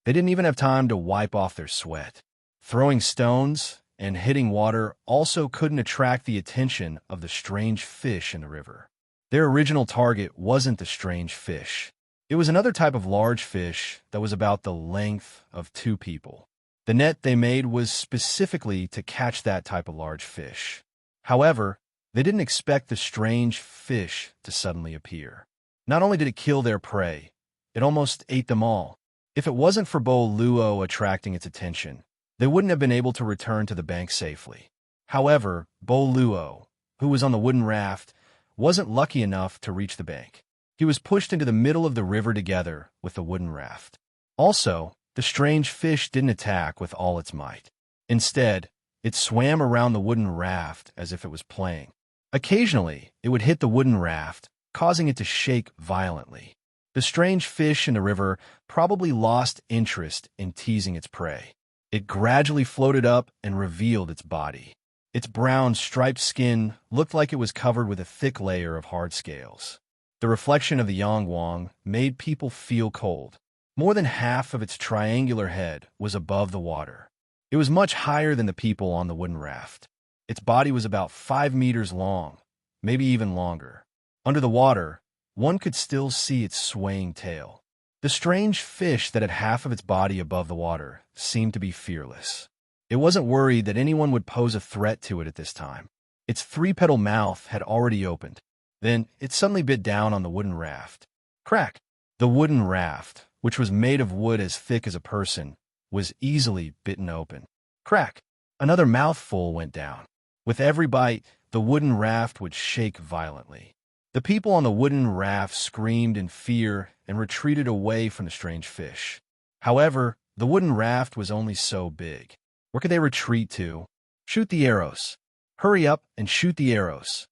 They didn't even have time to wipe off their sweat. Throwing stones and hitting water also couldn't attract the attention of the strange fish in the river. Their original target wasn't the strange fish. It was another type of large fish that was about the length of 2 people. The net they made was specifically to catch that type of large fish. However, they didn't expect the strange fish to suddenly appear. Not only did it kill their prey, it almost ate them all. If it wasn't for Luo attracting its attention, they wouldn't have been able to return to the bank safely. However, Luo, who was on the wooden raft, wasn't lucky enough to reach the bank. He was pushed into the middle of the river together with the wooden raft. Also, the strange fish didn't attack with all its might. Instead, it swam around the wooden raft as if it was playing. Occasionally, it would hit the wooden raft, causing it to shake violently. The strange fish in the river probably lost interest in teasing its prey. It gradually floated up and revealed its body. Its brown, striped skin looked like it was covered with a thick layer of hard scales. The reflection of the Yangwang made people feel cold. More than half of its triangular head was above the water. It was much higher than the people on the wooden raft. Its body was about 5 meters long, maybe even longer. Under the water, one could still see its swaying tail. The strange fish that had half of its body above the water seemed to be fearless. It wasn't worried that anyone would pose a threat to it at this time. Its 3-petal mouth had already opened. Then it suddenly bit down on the wooden raft. Crack! The wooden raft, which was made of wood as thick as a person, was easily bitten open. Crack! Another mouthful went down. With every bite, the wooden raft would shake violently. The people on the wooden raft screamed in fear and retreated away from the strange fish. However, the wooden raft was only so big. Where could they retreat to? Shoot the arrows. Hurry up and shoot the arrows.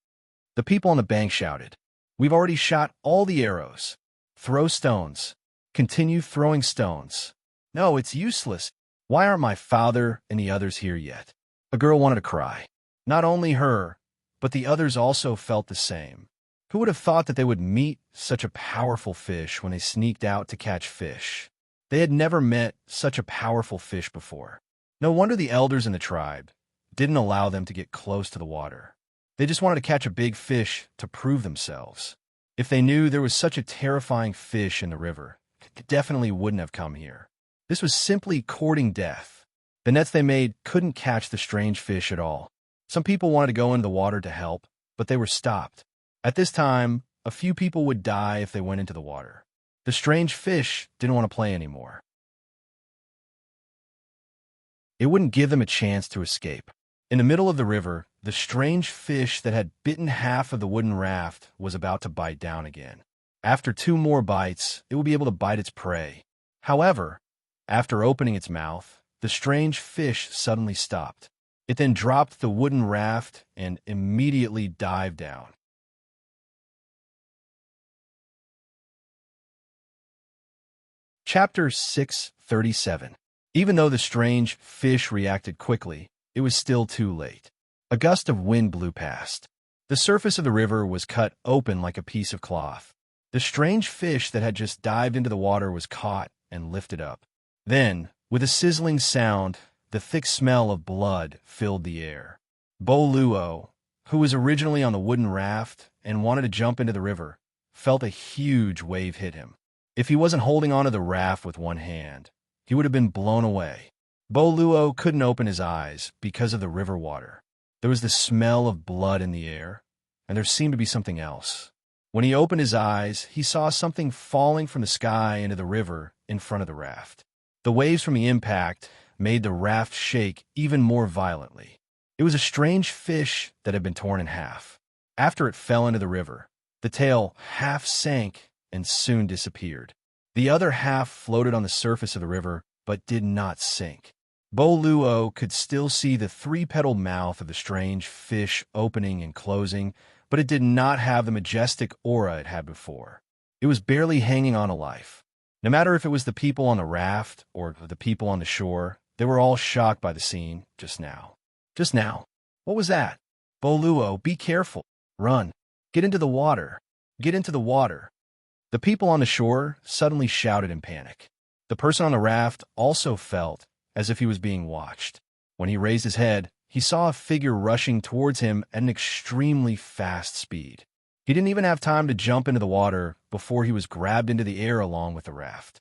The people on the bank shouted. We've already shot all the arrows. Throw stones. Continue throwing stones. No, it's useless. Why aren't my father and the others here yet? A girl wanted to cry. Not only her, but the others also felt the same. Who would have thought that they would meet such a powerful fish when they sneaked out to catch fish? They had never met such a powerful fish before. No wonder the elders in the tribe didn't allow them to get close to the water. They just wanted to catch a big fish to prove themselves. If they knew there was such a terrifying fish in the river, they definitely wouldn't have come here. This was simply courting death. The nets they made couldn't catch the strange fish at all. Some people wanted to go into the water to help, but they were stopped. At this time, a few people would die if they went into the water. The strange fish didn't want to play anymore. It wouldn't give them a chance to escape. In the middle of the river, the strange fish that had bitten half of the wooden raft was about to bite down again. After 2 more bites, it would be able to bite its prey. However, after opening its mouth, the strange fish suddenly stopped. It then dropped the wooden raft and immediately dived down. Chapter 637. Even though the strange fish reacted quickly, it was still too late. A gust of wind blew past. The surface of the river was cut open like a piece of cloth. The strange fish that had just dived into the water was caught and lifted up. Then, with a sizzling sound, the thick smell of blood filled the air. Luo, who was originally on the wooden raft and wanted to jump into the river, felt a huge wave hit him. If he wasn't holding onto the raft with one hand, he would have been blown away. Luo couldn't open his eyes because of the river water. There was the smell of blood in the air, and there seemed to be something else. When he opened his eyes, he saw something falling from the sky into the river in front of the raft. The waves from the impact made the raft shake even more violently. It was a strange fish that had been torn in half. After it fell into the river, the tail half sank and soon disappeared. The other half floated on the surface of the river but did not sink. Luo could still see the three-petaled mouth of the strange fish opening and closing, but it did not have the majestic aura it had before. It was barely hanging on to life. No matter if it was the people on the raft or the people on the shore, they were all shocked by the scene just now. Just now. What was that? Luo, be careful. Run. Get into the water. Get into the water. The people on the shore suddenly shouted in panic. The person on the raft also felt as if he was being watched. When he raised his head, he saw a figure rushing towards him at an extremely fast speed. He didn't even have time to jump into the water before he was grabbed into the air along with the raft.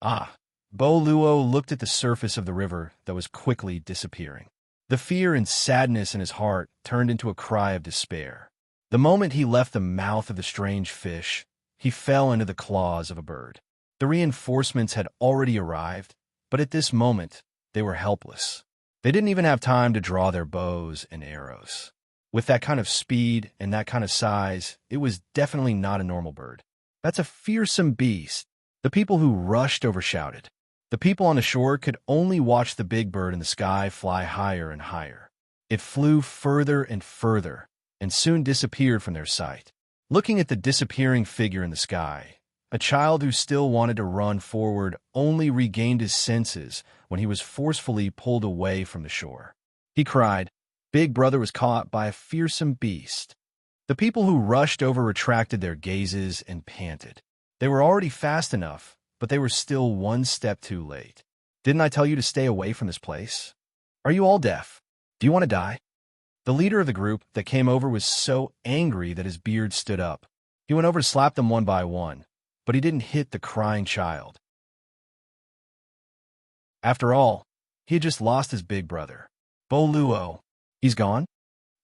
Luo looked at the surface of the river that was quickly disappearing. The fear and sadness in his heart turned into a cry of despair. The moment he left the mouth of the strange fish, he fell into the claws of a bird. The reinforcements had already arrived, but at this moment, they were helpless. They didn't even have time to draw their bows and arrows. With that kind of speed and that kind of size, it was definitely not a normal bird. That's a fearsome beast. The people who rushed over shouted. The people on the shore could only watch the big bird in the sky fly higher and higher. It flew further and further, and soon disappeared from their sight. Looking at the disappearing figure in the sky, a child who still wanted to run forward only regained his senses when he was forcefully pulled away from the shore. He cried, "Big brother was caught by a fearsome beast." The people who rushed over retracted their gazes and panted. They were already fast enough, but they were still one step too late. "Didn't I tell you to stay away from this place? Are you all deaf? Do you want to die?" The leader of the group that came over was so angry that his beard stood up. He went over to slap them one by one, but he didn't hit the crying child. After all, he had just lost his big brother. Luo, he's gone?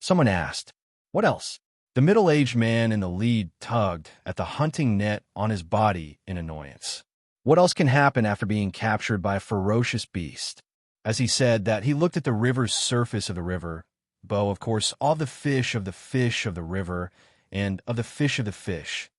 Someone asked. What else? The middle-aged man in the lead tugged at the hunting net on his body in annoyance. What else can happen after being captured by a ferocious beast? As he said that, he looked at the river's surface of the river. Of course, all the fish of the river, and of the fish of the fish.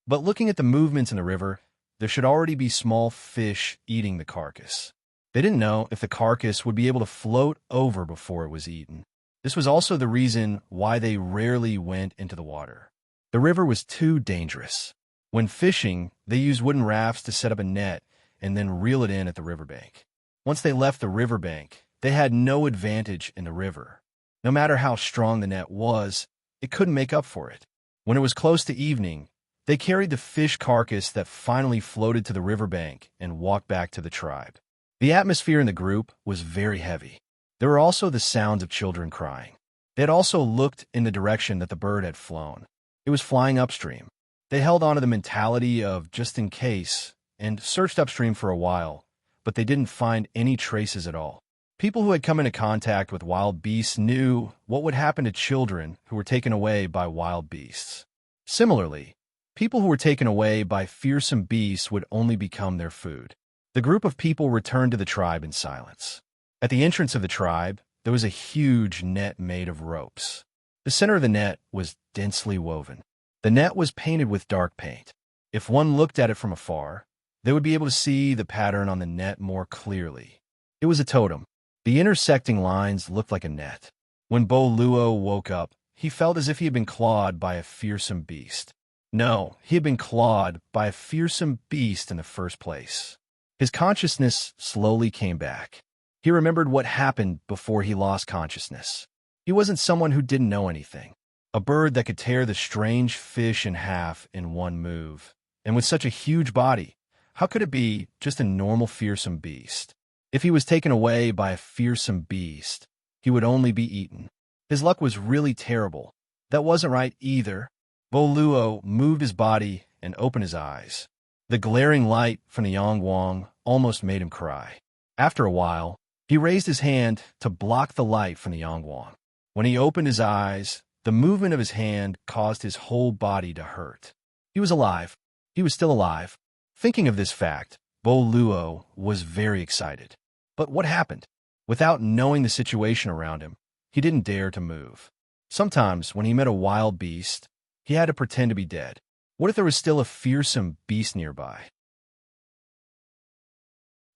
But looking at the movements in the river, there should already be small fish eating the carcass. They didn't know if the carcass would be able to float over before it was eaten. This was also the reason why they rarely went into the water. The river was too dangerous. When fishing, they used wooden rafts to set up a net and then reel it in at the riverbank. Once they left the riverbank, they had no advantage in the river. No matter how strong the net was, it couldn't make up for it. When it was close to evening, they carried the fish carcass that finally floated to the riverbank and walked back to the tribe. The atmosphere in the group was very heavy. There were also the sounds of children crying. They had also looked in the direction that the bird had flown. It was flying upstream. They held on to the mentality of just in case and searched upstream for a while, but they didn't find any traces at all. People who had come into contact with wild beasts knew what would happen to children who were taken away by wild beasts. Similarly, people who were taken away by fearsome beasts would only become their food. The group of people returned to the tribe in silence. At the entrance of the tribe, there was a huge net made of ropes. The center of the net was densely woven. The net was painted with dark paint. If one looked at it from afar, they would be able to see the pattern on the net more clearly. It was a totem. The intersecting lines looked like a net. When Luo woke up, he felt as if he had been clawed by a fearsome beast. No, he had been clawed by a fearsome beast in the first place. His consciousness slowly came back. He remembered what happened before he lost consciousness. He wasn't someone who didn't know anything. A bird that could tear the strange fish in half in one move. And with such a huge body, how could it be just a normal fearsome beast? If he was taken away by a fearsome beast, he would only be eaten. His luck was really terrible. That wasn't right either. Boluo moved his body and opened his eyes. The glaring light from the Yangwang almost made him cry. After a while, he raised his hand to block the light from the Yangwang. When he opened his eyes, the movement of his hand caused his whole body to hurt. He was alive. He was still alive. Thinking of this fact, Boluo was very excited. But what happened? Without knowing the situation around him, he didn't dare to move. Sometimes, when he met a wild beast, he had to pretend to be dead. What if there was still a fearsome beast nearby?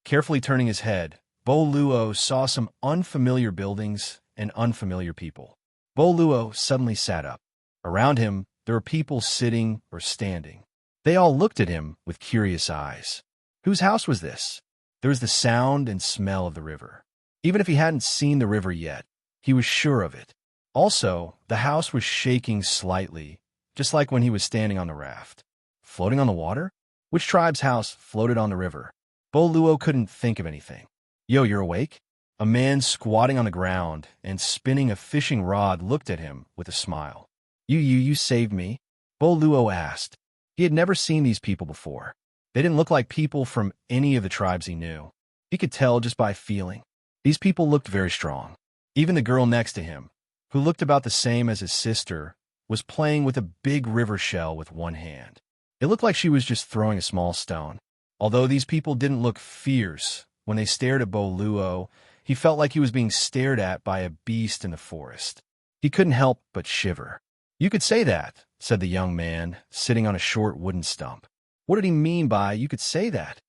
Carefully turning his head, Boluo saw some unfamiliar buildings and unfamiliar people. Boluo suddenly sat up. Around him, there were people sitting or standing. They all looked at him with curious eyes. Whose house was this? There was the sound and smell of the river. Even if he hadn't seen the river yet, he was sure of it. Also, the house was shaking slightly, just like when he was standing on the raft. Floating on the water? Which tribe's house floated on the river? Boluo couldn't think of anything. Yo, you're awake? A man squatting on the ground and spinning a fishing rod looked at him with a smile. You saved me? Boluo asked. He had never seen these people before. They didn't look like people from any of the tribes he knew. He could tell just by feeling. These people looked very strong. Even the girl next to him, who looked about the same as his sister, was playing with a big river shell with one hand. It looked like she was just throwing a small stone. Although these people didn't look fierce, when they stared at Boluo, he felt like he was being stared at by a beast in the forest. He couldn't help but shiver. You could say that, said the young man, sitting on a short wooden stump. What did he mean by you could say that?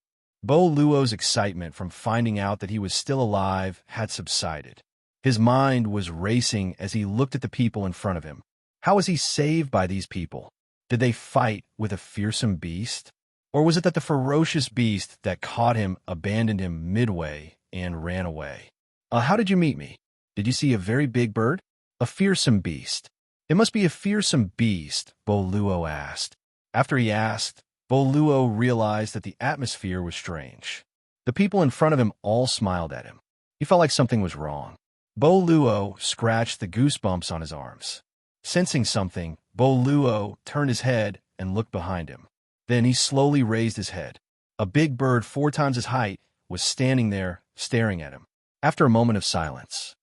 Boluo's excitement from finding out that he was still alive had subsided. His mind was racing as he looked at the people in front of him. How was he saved by these people? Did they fight with a fearsome beast? Or was it that the ferocious beast that caught him abandoned him midway and ran away? How did you meet me? Did you see a very big bird? A fearsome beast. It must be a fearsome beast, Boluo asked. After he asked, Boluo realized that the atmosphere was strange. The people in front of him all smiled at him. He felt like something was wrong. Boluo scratched the goosebumps on his arms. Sensing something, Boluo turned his head and looked behind him. Then he slowly raised his head. A big bird 4 times his height was standing there, staring at him. After a moment of silence,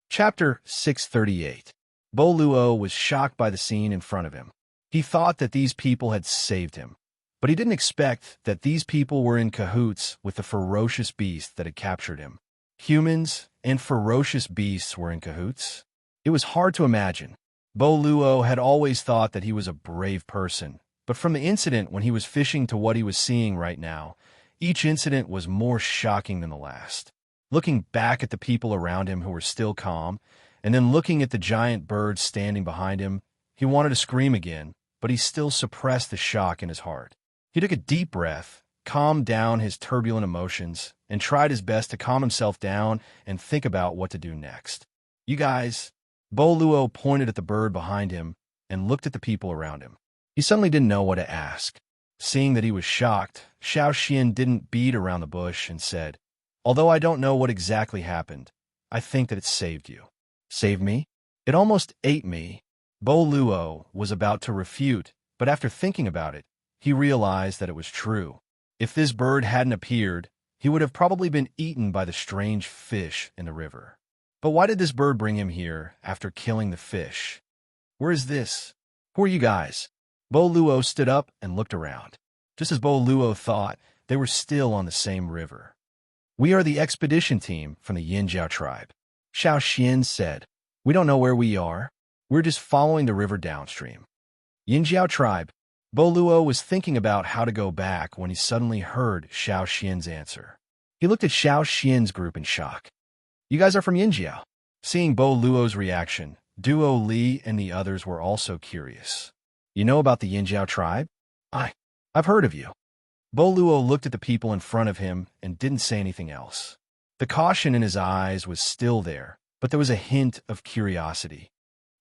Chapter 638. Boluo was shocked by the scene in front of him. He thought that these people had saved him, but he didn't expect that these people were in cahoots with the ferocious beast that had captured him. Humans and ferocious beasts were in cahoots? It was hard to imagine. Boluo had always thought that he was a brave person, but from the incident when he was fishing to what he was seeing right now, each incident was more shocking than the last. Looking back at the people around him who were still calm, and then looking at the giant bird standing behind him, he wanted to scream again, but he still suppressed the shock in his heart. He took a deep breath, calmed down his turbulent emotions, and tried his best to calm himself down and think about what to do next. You guys, Boluo pointed at the bird behind him and looked at the people around him. He suddenly didn't know what to ask. Seeing that he was shocked, Xiaoxian didn't beat around the bush and said, "Although I don't know what exactly happened, I think that it saved you." Saved me? It almost ate me. Boluo was about to refute, but after thinking about it, he realized that it was true. If this bird hadn't appeared, he would have probably been eaten by the strange fish in the river. But why did this bird bring him here after killing the fish? Where is this? Who are you guys? Boluo stood up and looked around. Just as Boluo thought, they were still on the same river. We are the expedition team from the Yinjiao tribe. Xiaoxian said. We don't know where we are. We're just following the river downstream. Yinjiao tribe. Boluo was thinking about how to go back when he suddenly heard Xiaoxian's answer. He looked at Xiaoxian's group in shock. You guys are from Yinjiao. Seeing Boluo's reaction, Duo Li and the others were also curious. You know about the Yinjiao tribe? I've heard of you. Boluo looked at the people in front of him and didn't say anything else. The caution in his eyes was still there, but there was a hint of curiosity.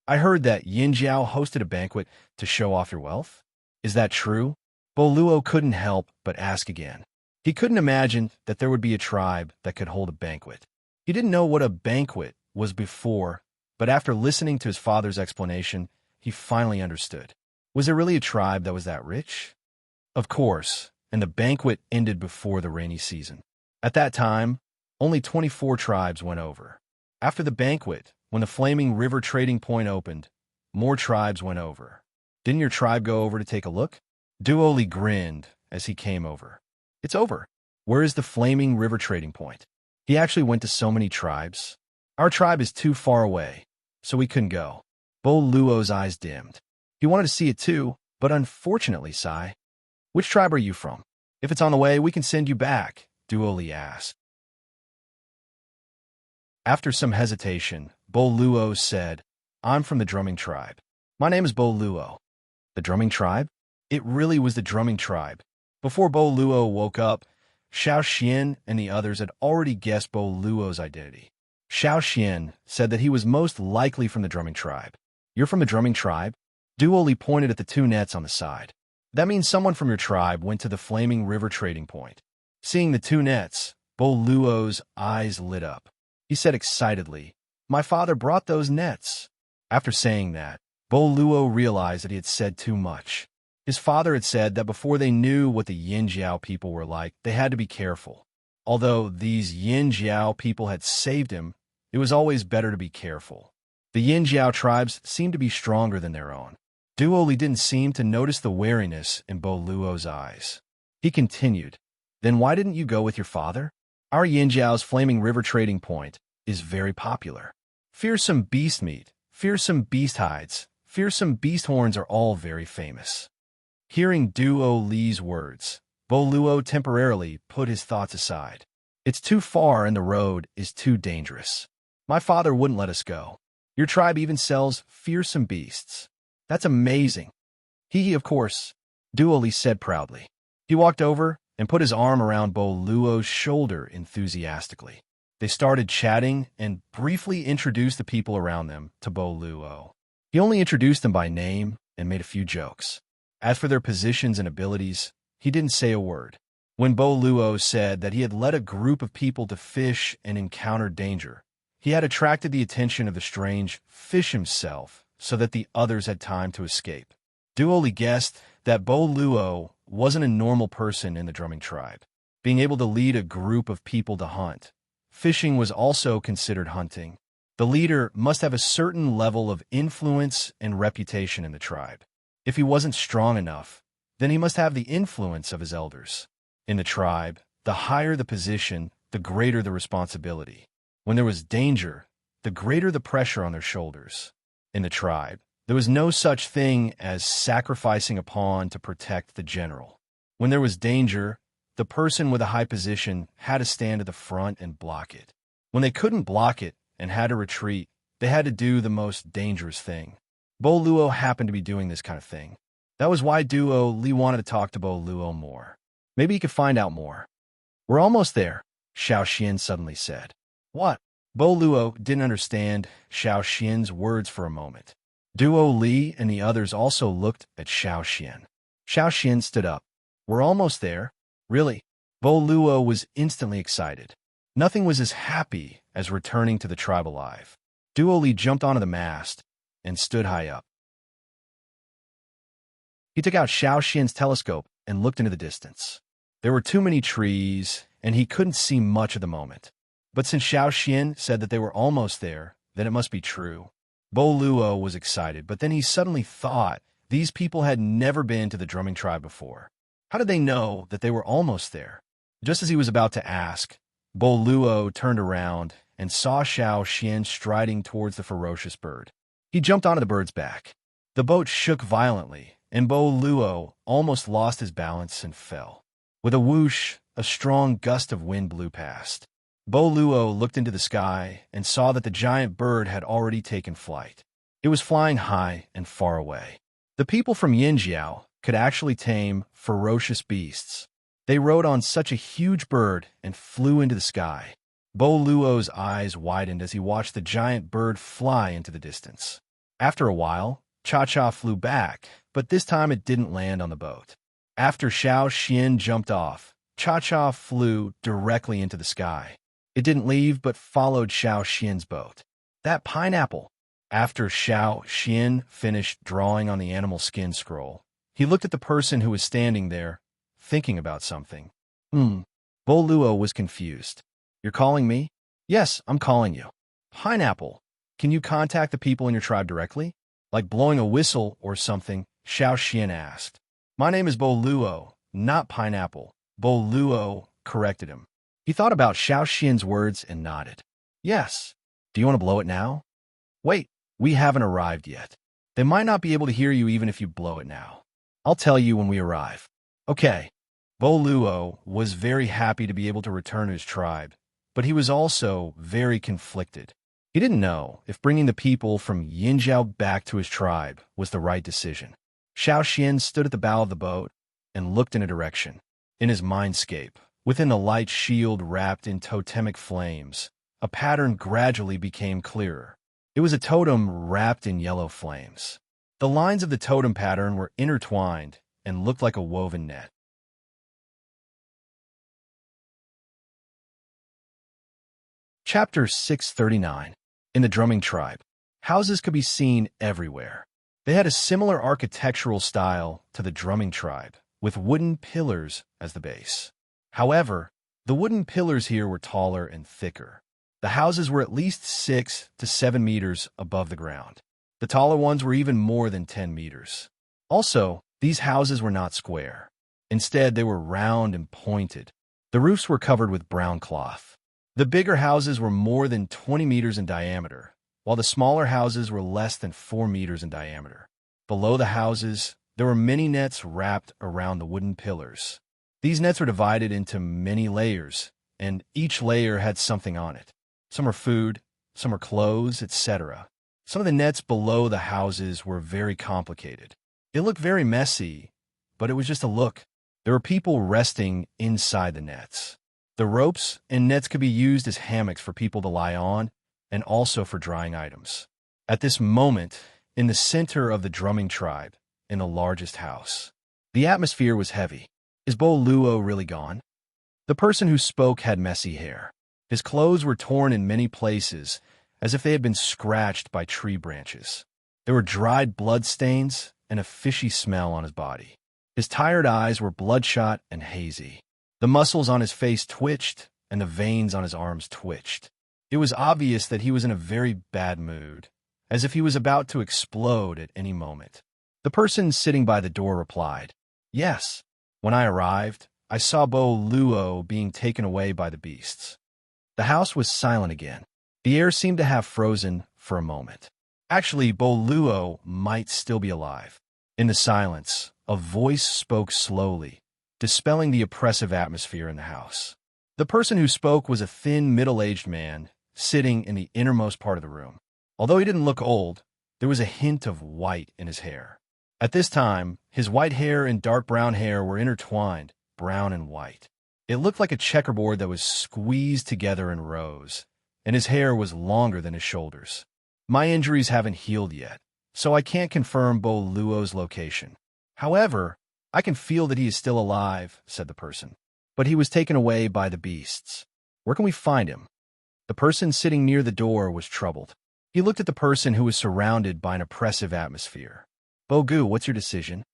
I heard that Yin Jiao hosted a banquet to show off your wealth. Is that true? Boluo couldn't help but ask again. He couldn't imagine that there would be a tribe that could hold a banquet. He didn't know what a banquet was before, but after listening to his father's explanation, he finally understood. Was there really a tribe that was that rich? Of course, and the banquet ended before the rainy season. At that time, only 24 tribes went over. After the banquet, when the Flaming River trading point opened, more tribes went over. Didn't your tribe go over to take a look? Duoli grinned as he came over. It's over. Where is the Flaming River trading point? He actually went to so many tribes. Our tribe is too far away, so we couldn't go. Bo Luo's eyes dimmed. He wanted to see it too, but unfortunately, Sai. Which tribe are you from? If it's on the way, we can send you back, Duoli asked. After some hesitation, Bo Luo said, I'm from the drumming tribe. My name is Bo Luo. The drumming tribe? It really was the drumming tribe. Before Bo Luo woke up, Xiao Xian and the others had already guessed Bo Luo's identity. Xiao Xian said that he was most likely from the drumming tribe. You're from the drumming tribe? Duoli pointed at the two nets on the side. That means someone from your tribe went to the Flaming River trading point. Seeing the two nets, Bo Luo's eyes lit up. He said excitedly, My father brought those nets. After saying that, Bo Luo realized that he had said too much. His father had said that before they knew what the Yin Jiao people were like, they had to be careful. Although these Yin Jiao people had saved him, it was always better to be careful. The Yin Jiao tribes seemed to be stronger than their own. Duoli didn't seem to notice the wariness in Bo Luo's eyes. He continued, Then why didn't you go with your father? Our Yin Jiao's Flaming River trading point is very popular. Fearsome beast meat, fearsome beast hides, fearsome beast horns are all very famous. Hearing Duo Li's words, Bo Luo temporarily put his thoughts aside. It's too far and the road is too dangerous. My father wouldn't let us go. Your tribe even sells fearsome beasts. That's amazing. He, of course, Duo Li said proudly. He walked over and put his arm around Bo Luo's shoulder enthusiastically. They started chatting and briefly introduced the people around them to Bo Luo. He only introduced them by name and made a few jokes. As for their positions and abilities, he didn't say a word. When Bo Luo said that he had led a group of people to fish and encountered danger, he had attracted the attention of the strange fish himself so that the others had time to escape. Duoli guessed that Bo Luo wasn't a normal person in the drumming tribe. Being able to lead a group of people to hunt, fishing was also considered hunting. The leader must have a certain level of influence and reputation in the tribe. If he wasn't strong enough, then he must have the influence of his elders. In the tribe, the higher the position, the greater the responsibility. When there was danger, the greater the pressure on their shoulders. In the tribe, there was no such thing as sacrificing a pawn to protect the general. When there was danger, the person with a high position had to stand at the front and block it. When they couldn't block it and had to retreat, they had to do the most dangerous thing. Bo Luo happened to be doing this kind of thing. That was why Duo Li wanted to talk to Bo Luo more. Maybe he could find out more. We're almost there, Xiao Xian suddenly said. What? Bo Luo didn't understand Xiao Xian's words for a moment. Duo Li and the others also looked at Xiao Xian. Xiao Xian stood up. We're almost there. Really? Bo Luo was instantly excited. Nothing was as happy as returning to the tribe alive. Duo Li jumped onto the mast and stood high up. He took out Xiao Xian's telescope and looked into the distance. There were too many trees, and he couldn't see much at the moment. But since Xiao Xian said that they were almost there, then it must be true. Bo Luo was excited, but then he suddenly thought these people had never been to the drumming tribe before. How did they know that they were almost there? Just as he was about to ask, Bo Luo turned around and saw Xiao Xian striding towards the ferocious bird. He jumped onto the bird's back. The boat shook violently, and Bo Luo almost lost his balance and fell. With a whoosh, a strong gust of wind blew past. Bo Luo looked into the sky and saw that the giant bird had already taken flight. It was flying high and far away. The people from Yinjiao could actually tame ferocious beasts. They rode on such a huge bird and flew into the sky. Bo Luo's eyes widened as he watched the giant bird fly into the distance. After a while, Cha-Cha flew back, but this time it didn't land on the boat. After Xiao Xian jumped off, Cha-Cha flew directly into the sky. It didn't leave but followed Xiao Xian's boat. That pineapple! After Xiao Xian finished drawing on the animal skin scroll, he looked at the person who was standing there, thinking about something. Bo Luo was confused. You're calling me? Yes, I'm calling you. Pineapple. Can you contact the people in your tribe directly? Like blowing a whistle or something, Xiao Xian asked. My name is Bo Luo, not Pineapple. Bo Luo corrected him. He thought about Xiao Xian's words and nodded. Yes. Do you want to blow it now? Wait, we haven't arrived yet. They might not be able to hear you even if you blow it now. I'll tell you when we arrive. Okay. Bo Luo was very happy to be able to return to his tribe, but he was also very conflicted. He didn't know if bringing the people from Yinzhao back to his tribe was the right decision. Xiao Xian stood at the bow of the boat and looked in a direction. In his mindscape, within the light shield wrapped in totemic flames, a pattern gradually became clearer. It was a totem wrapped in yellow flames. The lines of the totem pattern were intertwined and looked like a woven net. Chapter 639. In the drumming tribe, houses could be seen everywhere. They had a similar architectural style to the drumming tribe, with wooden pillars as the base. However, the wooden pillars here were taller and thicker. The houses were at least 6 to 7 meters above the ground. The taller ones were even more than 10 meters. Also, these houses were not square. Instead, they were round and pointed. The roofs were covered with brown cloth. The bigger houses were more than 20 meters in diameter, while the smaller houses were less than 4 meters in diameter. Below the houses, there were many nets wrapped around the wooden pillars. These nets were divided into many layers, and each layer had something on it. Some were food, some were clothes, etc. Some of the nets below the houses were very complicated. It looked very messy, but it was just a look. There were people resting inside the nets. The ropes and nets could be used as hammocks for people to lie on and also for drying items. At this moment, in the center of the drumming tribe, in the largest house, the atmosphere was heavy. Is Bo Luo really gone? The person who spoke had messy hair. His clothes were torn in many places, as if they had been scratched by tree branches. There were dried blood stains and a fishy smell on his body. His tired eyes were bloodshot and hazy. The muscles on his face twitched, and the veins on his arms twitched. It was obvious that he was in a very bad mood, as if he was about to explode at any moment. The person sitting by the door replied, Yes. When I arrived, I saw Bo Luo being taken away by the beasts. The house was silent again. The air seemed to have frozen for a moment. Actually, Bo Luo might still be alive. In the silence, a voice spoke slowly, dispelling the oppressive atmosphere in the house. The person who spoke was a thin, middle-aged man sitting in the innermost part of the room. Although he didn't look old, there was a hint of white in his hair. At this time, his white hair and dark brown hair were intertwined, brown and white. It looked like a checkerboard that was squeezed together in rows, and his hair was longer than his shoulders. My injuries haven't healed yet, so I can't confirm Bo Luo's location. However, I can feel that he is still alive, said the person. But he was taken away by the beasts. Where can we find him? The person sitting near the door was troubled. He looked at the person who was surrounded by an oppressive atmosphere. Bogu, what's your decision?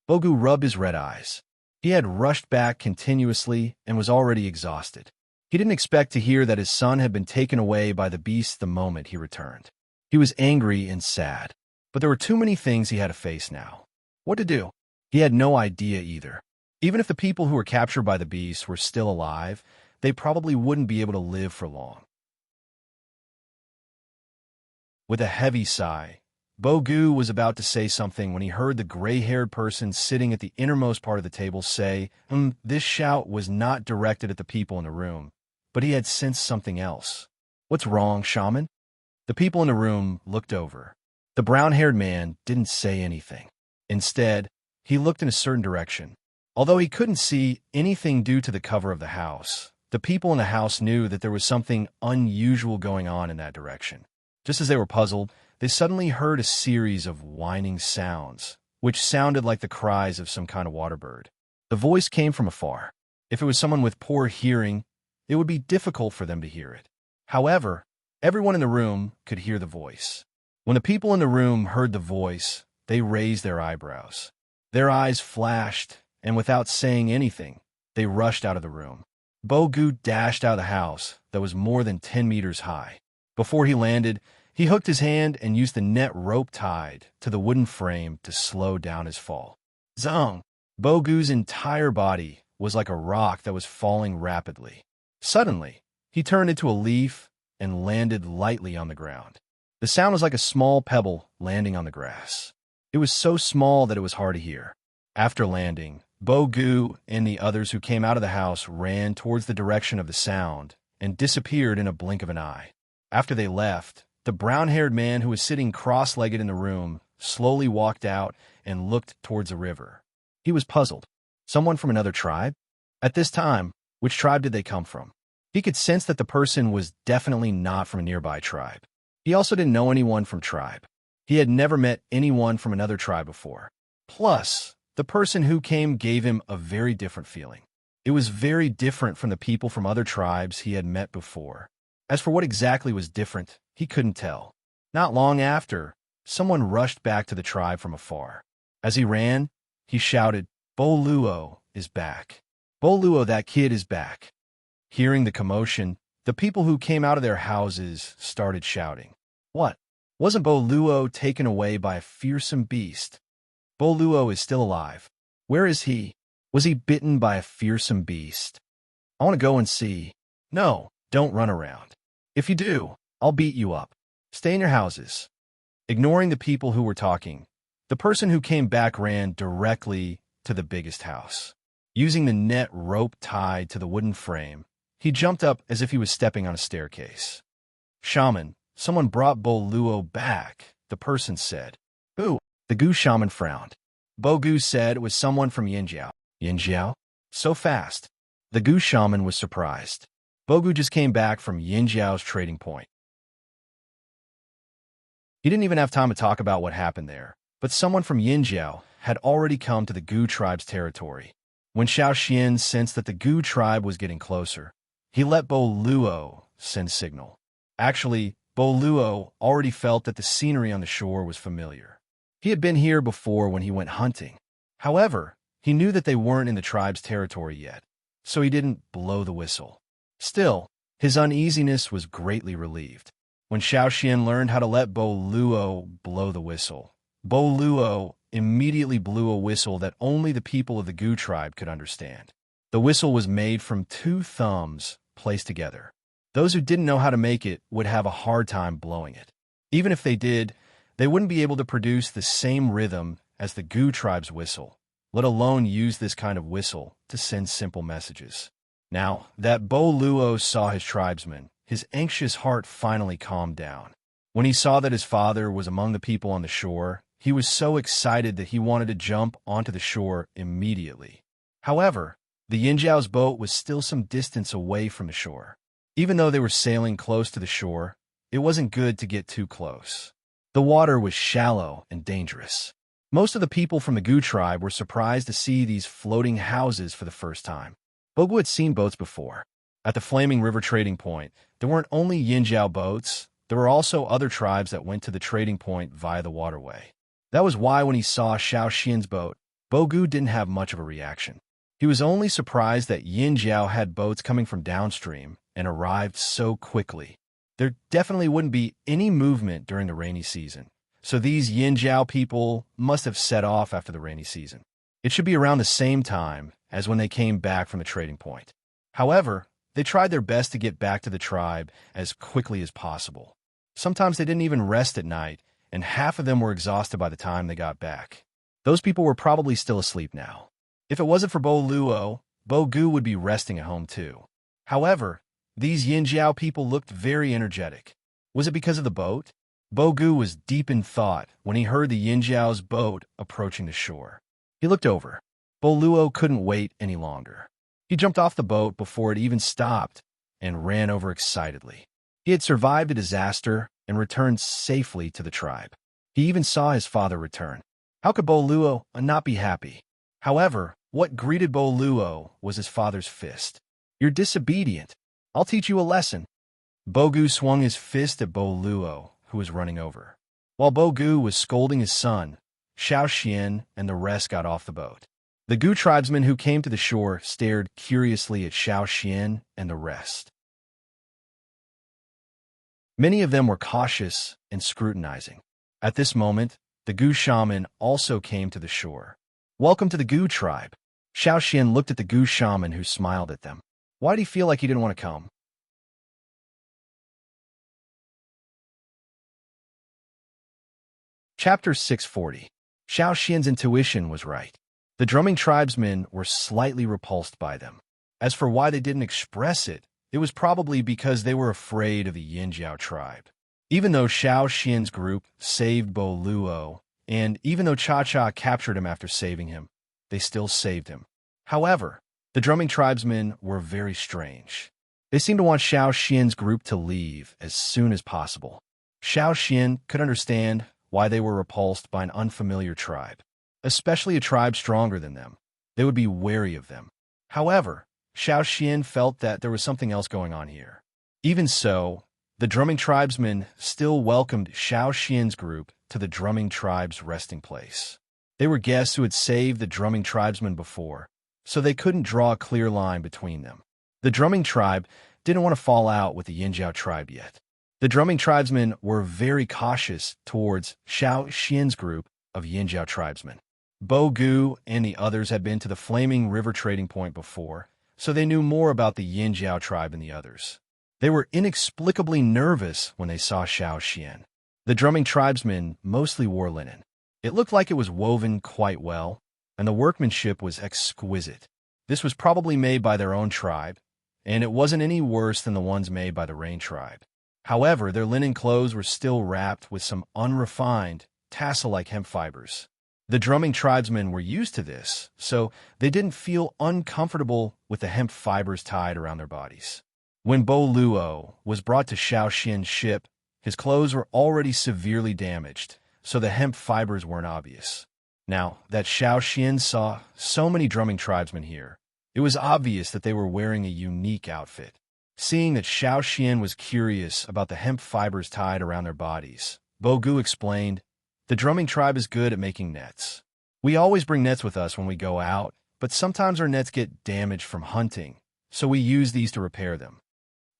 Bogu rubbed his red eyes. He had rushed back continuously and was already exhausted. He didn't expect to hear that his son had been taken away by the beasts the moment he returned. He was angry and sad, but there were too many things he had to face now. What to do? He had no idea either. Even if the people who were captured by the beasts were still alive, they probably wouldn't be able to live for long. With a heavy sigh, Bogu was about to say something when he heard the gray-haired person sitting at the innermost part of the table say, This shout was not directed at the people in the room, but he had sensed something else. What's wrong, shaman? The people in the room looked over. The brown-haired man didn't say anything. Instead, he looked in a certain direction. Although he couldn't see anything due to the cover of the house, the people in the house knew that there was something unusual going on in that direction. Just as they were puzzled, they suddenly heard a series of whining sounds, which sounded like the cries of some kind of water bird. The voice came from afar. If it was someone with poor hearing, it would be difficult for them to hear it. However, everyone in the room could hear the voice. When the people in the room heard the voice, they raised their eyebrows. Their eyes flashed, and without saying anything, they rushed out of the room. Bogu dashed out of the house that was more than 10 meters high. Before he landed, he hooked his hand and used the net rope tied to the wooden frame to slow down his fall. Zong! Bogu's entire body was like a rock that was falling rapidly. Suddenly, he turned into a leaf and landed lightly on the ground. The sound was like a small pebble landing on the grass. It was so small that it was hard to hear. After landing, Bogu and the others who came out of the house ran towards the direction of the sound and disappeared in a blink of an eye. After they left, the brown-haired man who was sitting cross-legged in the room slowly walked out and looked towards the river. He was puzzled. Someone from another tribe? At this time, which tribe did they come from? He could sense that the person was definitely not from a nearby tribe. He also didn't know anyone from tribe. He had never met anyone from another tribe before. Plus, the person who came gave him a very different feeling. It was very different from the people from other tribes he had met before. As for what exactly was different, he couldn't tell. Not long after, someone rushed back to the tribe from afar. As he ran, he shouted, "Boluo is back. Boluo, that kid is back." Hearing the commotion, the people who came out of their houses started shouting. What? Wasn't Boluo taken away by a fearsome beast? Boluo is still alive. Where is he? Was he bitten by a fearsome beast? I want to go and see. No, don't run around. If you do, I'll beat you up. Stay in your houses. Ignoring the people who were talking, the person who came back ran directly to the biggest house. Using the net rope tied to the wooden frame, he jumped up as if he was stepping on a staircase. Shaman, someone brought Boluo back, the person said. Who? The Gu shaman frowned. Bogu said it was someone from Yinjiao. Yinjiao? So fast. The Gu shaman was surprised. Bogu just came back from Yinjiao's trading point. He didn't even have time to talk about what happened there, but someone from Yinjiao had already come to the Gu tribe's territory. When Xiaoxian sensed that the Gu tribe was getting closer, he let Boluo send signal. Actually, Boluo already felt that the scenery on the shore was familiar. He had been here before when he went hunting. However, he knew that they weren't in the tribe's territory yet, so he didn't blow the whistle. Still, his uneasiness was greatly relieved. When Xiaoxian learned how to let Boluo blow the whistle, Boluo immediately blew a whistle that only the people of the Gu tribe could understand. The whistle was made from 2 thumbs placed together. Those who didn't know how to make it would have a hard time blowing it. Even if they did, they wouldn't be able to produce the same rhythm as the Gu tribe's whistle, let alone use this kind of whistle to send simple messages. Now that Boluo saw his tribesmen, his anxious heart finally calmed down. When he saw that his father was among the people on the shore, he was so excited that he wanted to jump onto the shore immediately. However, the Yinjiao's boat was still some distance away from the shore. Even though they were sailing close to the shore, it wasn't good to get too close. The water was shallow and dangerous. Most of the people from the Gu tribe were surprised to see these floating houses for the first time. Bogu had seen boats before. At the Flaming River trading point, there weren't only Yinjiao boats, there were also other tribes that went to the trading point via the waterway. That was why when he saw Xiaoxian's boat, Bogu didn't have much of a reaction. He was only surprised that Yinjiao had boats coming from downstream and arrived so quickly. There definitely wouldn't be any movement during the rainy season, so these Yinjiao people must have set off after the rainy season. It should be around the same time as when they came back from the trading point. However, they tried their best to get back to the tribe as quickly as possible. Sometimes they didn't even rest at night, and half of them were exhausted by the time they got back. Those people were probably still asleep now. If it wasn't for Boluo, Bogu would be resting at home too. However, these Yinjiao people looked very energetic. Was it because of the boat? Bogu was deep in thought when he heard the Yinjiao's boat approaching the shore. He looked over. Boluo couldn't wait any longer. He jumped off the boat before it even stopped and ran over excitedly. He had survived a disaster and returned safely to the tribe. He even saw his father return. How could Boluo not be happy? However, what greeted Boluo was his father's fist. "You're disobedient. I'll teach you a lesson." Bogu swung his fist at Boluo, who was running over. While Bogu was scolding his son, Xiao Xian and the rest got off the boat. The Gu tribesmen who came to the shore stared curiously at Xiao Xian and the rest. Many of them were cautious and scrutinizing. At this moment, the Gu shaman also came to the shore. "Welcome to the Gu tribe." Xiao Xian looked at the Gu shaman who smiled at them. Why did he feel like he didn't want to come? Chapter 640. Xiao Xian's intuition was right. The drumming tribesmen were slightly repulsed by them. As for why they didn't express it, it was probably because they were afraid of the Yinjiao tribe. Even though Xiao Xian's group saved Bo Luo, and even though Cha-Cha captured him after saving him, they still saved him. However, the drumming tribesmen were very strange. They seemed to want Xiao Xian's group to leave as soon as possible. Xiao Xian could understand why they were repulsed by an unfamiliar tribe, especially a tribe stronger than them. They would be wary of them. However, Xiao Xian felt that there was something else going on here. Even so, the drumming tribesmen still welcomed Xiao Xian's group to the drumming tribe's resting place. They were guests who had saved the drumming tribesmen before, so they couldn't draw a clear line between them. The drumming tribe didn't want to fall out with the Yinjiao tribe yet. The drumming tribesmen were very cautious towards Xiao Xian's group of Yinjiao tribesmen. Bo Gu and the others had been to the Flaming River trading point before, so they knew more about the Yinjiao tribe than the others. They were inexplicably nervous when they saw Xiao Xian. The drumming tribesmen mostly wore linen. It looked like it was woven quite well, and the workmanship was exquisite. This was probably made by their own tribe, and it wasn't any worse than the ones made by the Rain tribe. However, their linen clothes were still wrapped with some unrefined, tassel-like hemp fibers. The drumming tribesmen were used to this, so they didn't feel uncomfortable with the hemp fibers tied around their bodies. When Bo Luo was brought to Xiao Xian's ship, his clothes were already severely damaged, so the hemp fibers weren't obvious. Now that Xiao Xian saw so many drumming tribesmen here, it was obvious that they were wearing a unique outfit. Seeing that Xiao Xian was curious about the hemp fibers tied around their bodies, Bo Gu explained, "The drumming tribe is good at making nets. We always bring nets with us when we go out, but sometimes our nets get damaged from hunting, so we use these to repair them."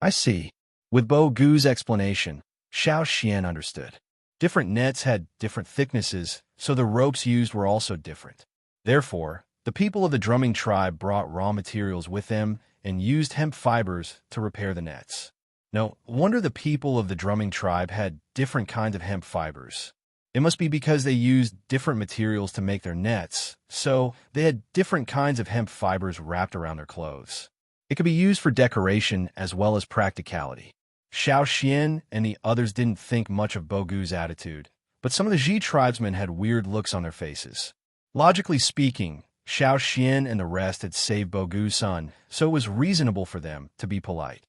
"I see." With Bo Gu's explanation, Xiao Xian understood. Different nets had different thicknesses, so the ropes used were also different. Therefore, the people of the drumming tribe brought raw materials with them and used hemp fibers to repair the nets. No wonder the people of the drumming tribe had different kinds of hemp fibers. It must be because they used different materials to make their nets, so they had different kinds of hemp fibers wrapped around their clothes. It could be used for decoration as well as practicality. Xiao Xian and the others didn't think much of Bo Gu's attitude, but some of the Ji tribesmen had weird looks on their faces. Logically speaking, Xiao Xian and the rest had saved Bo Gu's son, so it was reasonable for them to be polite.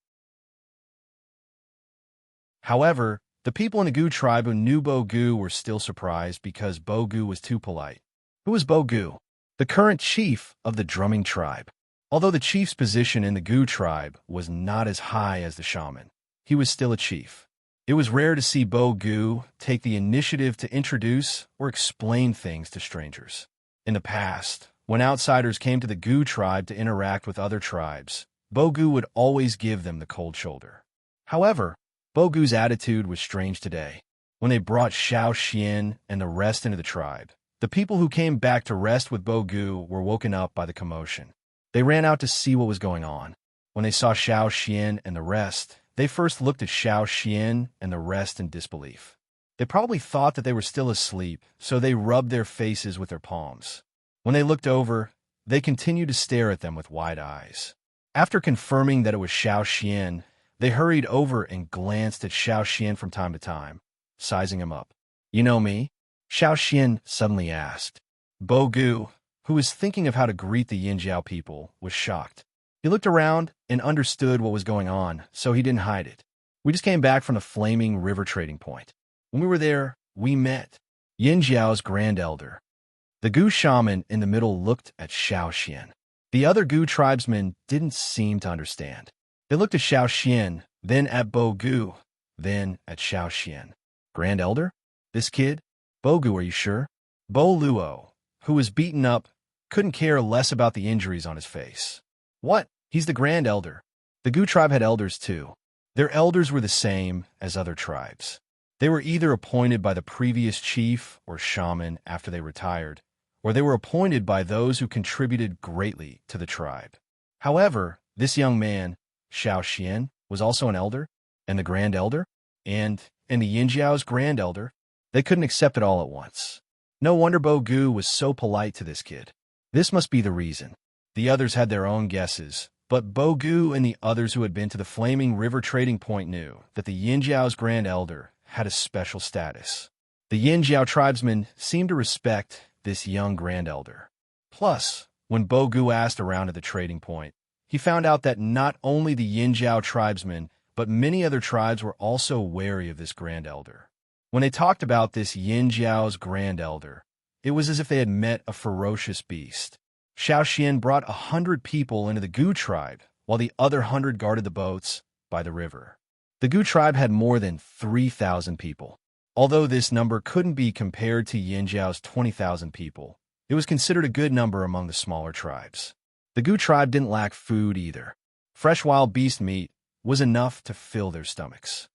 However, the people in the Gu tribe who knew Bo Gu were still surprised because Bo Gu was too polite. Who was Bo Gu? The current chief of the drumming tribe. Although the chief's position in the Gu tribe was not as high as the shaman, he was still a chief. It was rare to see Bo Gu take the initiative to introduce or explain things to strangers. In the past, when outsiders came to the Gu tribe to interact with other tribes, Bo Gu would always give them the cold shoulder. However, Bo Gu's attitude was strange today. When they brought Xiao Xian and the rest into the tribe, the people who came back to rest with Bo Gu were woken up by the commotion. They ran out to see what was going on. When they saw Xiao Xian and the rest, they first looked at Xiao Xian and the rest in disbelief. They probably thought that they were still asleep, so they rubbed their faces with their palms. When they looked over, they continued to stare at them with wide eyes. After confirming that it was Xiao Xian, they hurried over and glanced at Xiao Xian from time to time, sizing him up. "You know me?" Xiao Xian suddenly asked. Bo Gu, who was thinking of how to greet the Yinjiao people, was shocked. He looked around and understood what was going on, so he didn't hide it. We just came back from the flaming river trading point. When we were there, we met Yin Jiao's Grand Elder. The Gu shaman in the middle looked at Xiao Xian. The other Gu tribesmen didn't seem to understand. They looked at Xiao Xian, then at Bo Gu, then at Xiao Xian. Grand Elder? This kid? Bo Gu, are you sure? Bo Luo, who was beaten up, couldn't care less about the injuries on his face. What? He's the Grand Elder. The Gu tribe had elders too. Their elders were the same as other tribes. They were either appointed by the previous chief or shaman after they retired, or they were appointed by those who contributed greatly to the tribe. However, this young man, Xiao Xian, was also an elder, and the Grand Elder, and the Yin Jiao's Grand Elder. They couldn't accept it all at once. No wonder Bo Gu was so polite to this kid. This must be the reason. The others had their own guesses, but Bo Gu and the others who had been to the Flaming River trading point knew that the Yin Jiao's Grand Elder had a special status. The Yin Jiao tribesmen seemed to respect this young Grand Elder. Plus, when Bo Gu asked around at the trading point, he found out that not only the Yin Jiao tribesmen, but many other tribes were also wary of this Grand Elder. When they talked about this Yin Jiao's Grand Elder, it was as if they had met a ferocious beast. Xiao Xian brought 100 people into the Gu tribe, while the other 100 guarded the boats by the river. The Gu tribe had more than 3,000 people. Although this number couldn't be compared to Yin Jiao's 20,000 people, it was considered a good number among the smaller tribes. The Gu tribe didn't lack food either. Fresh wild beast meat was enough to fill their stomachs.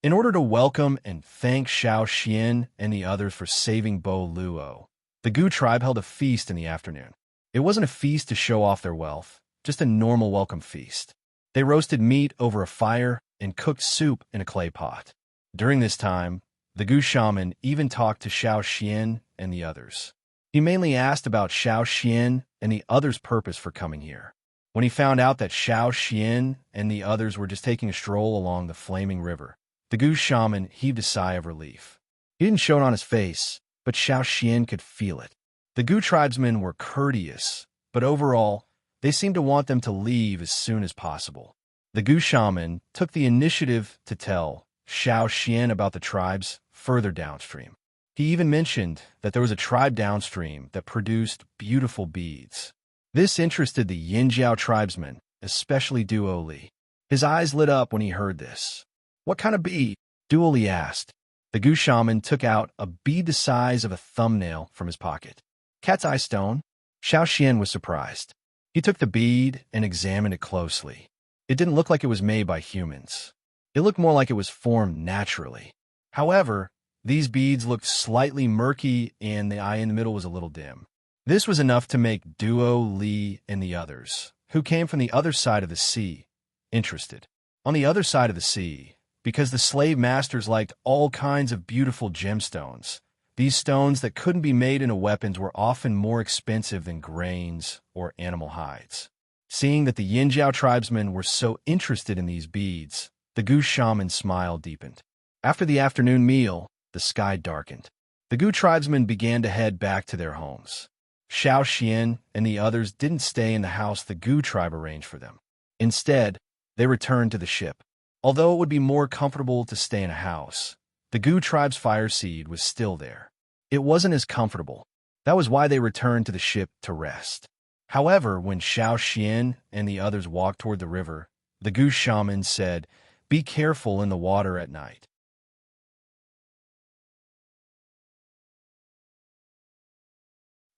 In order to welcome and thank Xiao Xian and the others for saving Bo Luo, the Gu tribe held a feast in the afternoon. It wasn't a feast to show off their wealth, just a normal welcome feast. They roasted meat over a fire and cooked soup in a clay pot. During this time, the Gu shaman even talked to Xiao Xian and the others. He mainly asked about Xiao Xian and the others' purpose for coming here. When he found out that Xiao Xian and the others were just taking a stroll along the flaming river, the Gu shaman heaved a sigh of relief. He didn't show it on his face, but Xiao Xian could feel it. The Gu tribesmen were courteous, but overall, they seemed to want them to leave as soon as possible. The Gu shaman took the initiative to tell Xiao Xian about the tribes further downstream. He even mentioned that there was a tribe downstream that produced beautiful beads. This interested the Yin Jiao tribesmen, especially Duo Li. His eyes lit up when he heard this. What kind of bead? Duo Li asked. The Gu shaman took out a bead the size of a thumbnail from his pocket. Cat's eye stone? Xiao Xian was surprised. He took the bead and examined it closely. It didn't look like it was made by humans. It looked more like it was formed naturally. However, these beads looked slightly murky and the eye in the middle was a little dim. This was enough to make Duo Li and the others, who came from the other side of the sea, interested. On the other side of the sea, because the slave masters liked all kinds of beautiful gemstones, these stones that couldn't be made into weapons were often more expensive than grains or animal hides. Seeing that the Yin Jiao tribesmen were so interested in these beads, the Gu shaman's smile deepened. After the afternoon meal, the sky darkened. The Gu tribesmen began to head back to their homes. Xiao Xian and the others didn't stay in the house the Gu tribe arranged for them. Instead, they returned to the ship. Although it would be more comfortable to stay in a house, the Gu tribe's fire seed was still there. It wasn't as comfortable. That was why they returned to the ship to rest. However, when Xiao Xian and the others walked toward the river, the Gu shaman said, "Be careful in the water at night."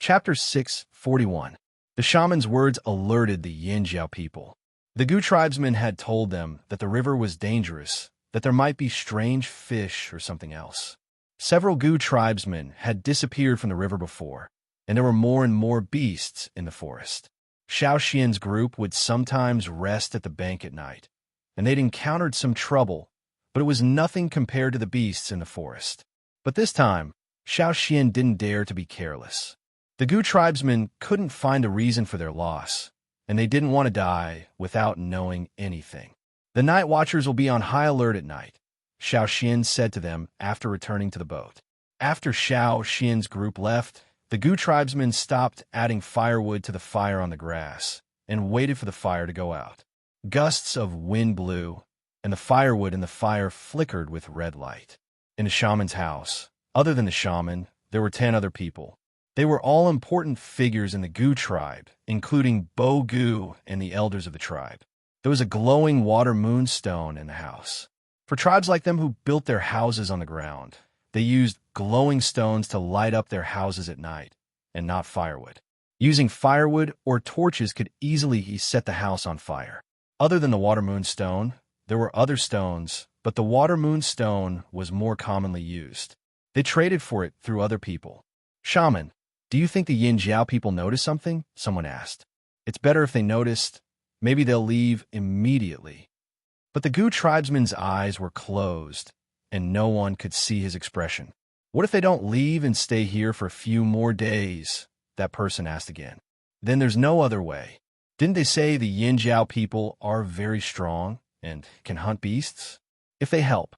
Chapter 6:41. The shaman's words alerted the Yin Jiao people. The Gu tribesmen had told them that the river was dangerous, that there might be strange fish or something else. Several Gu tribesmen had disappeared from the river before, and there were more and more beasts in the forest. Xiao Xian's group would sometimes rest at the bank at night, and they'd encountered some trouble, but it was nothing compared to the beasts in the forest. But this time, Xiao Xian didn't dare to be careless. The Gu tribesmen couldn't find a reason for their loss, and they didn't want to die without knowing anything. The night watchers will be on high alert at night, Xiao Xian said to them after returning to the boat. After Xiao Xian's group left, the Gu tribesmen stopped adding firewood to the fire on the grass and waited for the fire to go out. Gusts of wind blew, and the firewood in the fire flickered with red light. In the shaman's house, other than the shaman, there were 10 other people. They were all important figures in the Gu tribe, including Bo Gu and the elders of the tribe. There was a glowing water moonstone in the house. For tribes like them who built their houses on the ground, they used glowing stones to light up their houses at night, and not firewood. Using firewood or torches could easily set the house on fire. Other than the water moonstone, there were other stones, but the water moonstone was more commonly used. They traded for it through other people. Shaman, do you think the Yin Jiao people noticed something? Someone asked. It's better if they noticed. Maybe they'll leave immediately. But the Gu tribesman's eyes were closed, and no one could see his expression. What if they don't leave and stay here for a few more days? That person asked again. Then there's no other way. Didn't they say the Yin Jiao people are very strong and can hunt beasts? If they help,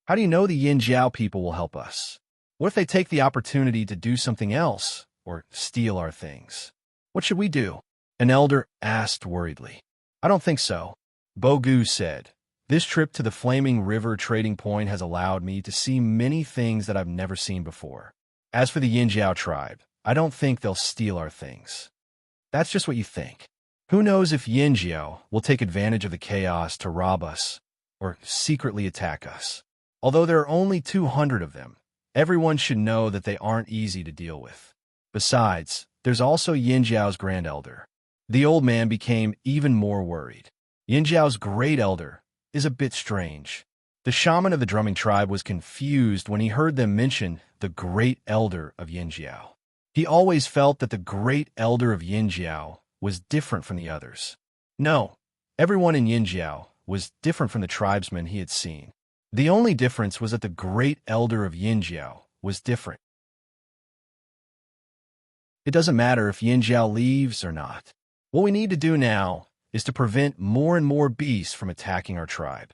how do you know the Yin Jiao people will help us? What if they take the opportunity to do something else or steal our things? What should we do? An elder asked worriedly. I don't think so. Bo Gu said, this trip to the Flaming River trading point has allowed me to see many things that I've never seen before. As for the Yin Jiao tribe, I don't think they'll steal our things. That's just what you think. Who knows if Yin Jiao will take advantage of the chaos to rob us or secretly attack us. Although there are only 200 of them, everyone should know that they aren't easy to deal with. Besides, there's also Yin Jiao's grand elder. The old man became even more worried. Yin Jiao's great elder is a bit strange. The shaman of the drumming tribe was confused when he heard them mention the great elder of Yin Jiao. He always felt that the great elder of Yin Jiao was different from the others. No, everyone in Yin Jiao was different from the tribesmen he had seen. The only difference was that the great elder of Yin Jiao was different. It doesn't matter if Yin Jiao leaves or not. What we need to do now is to prevent more and more beasts from attacking our tribe.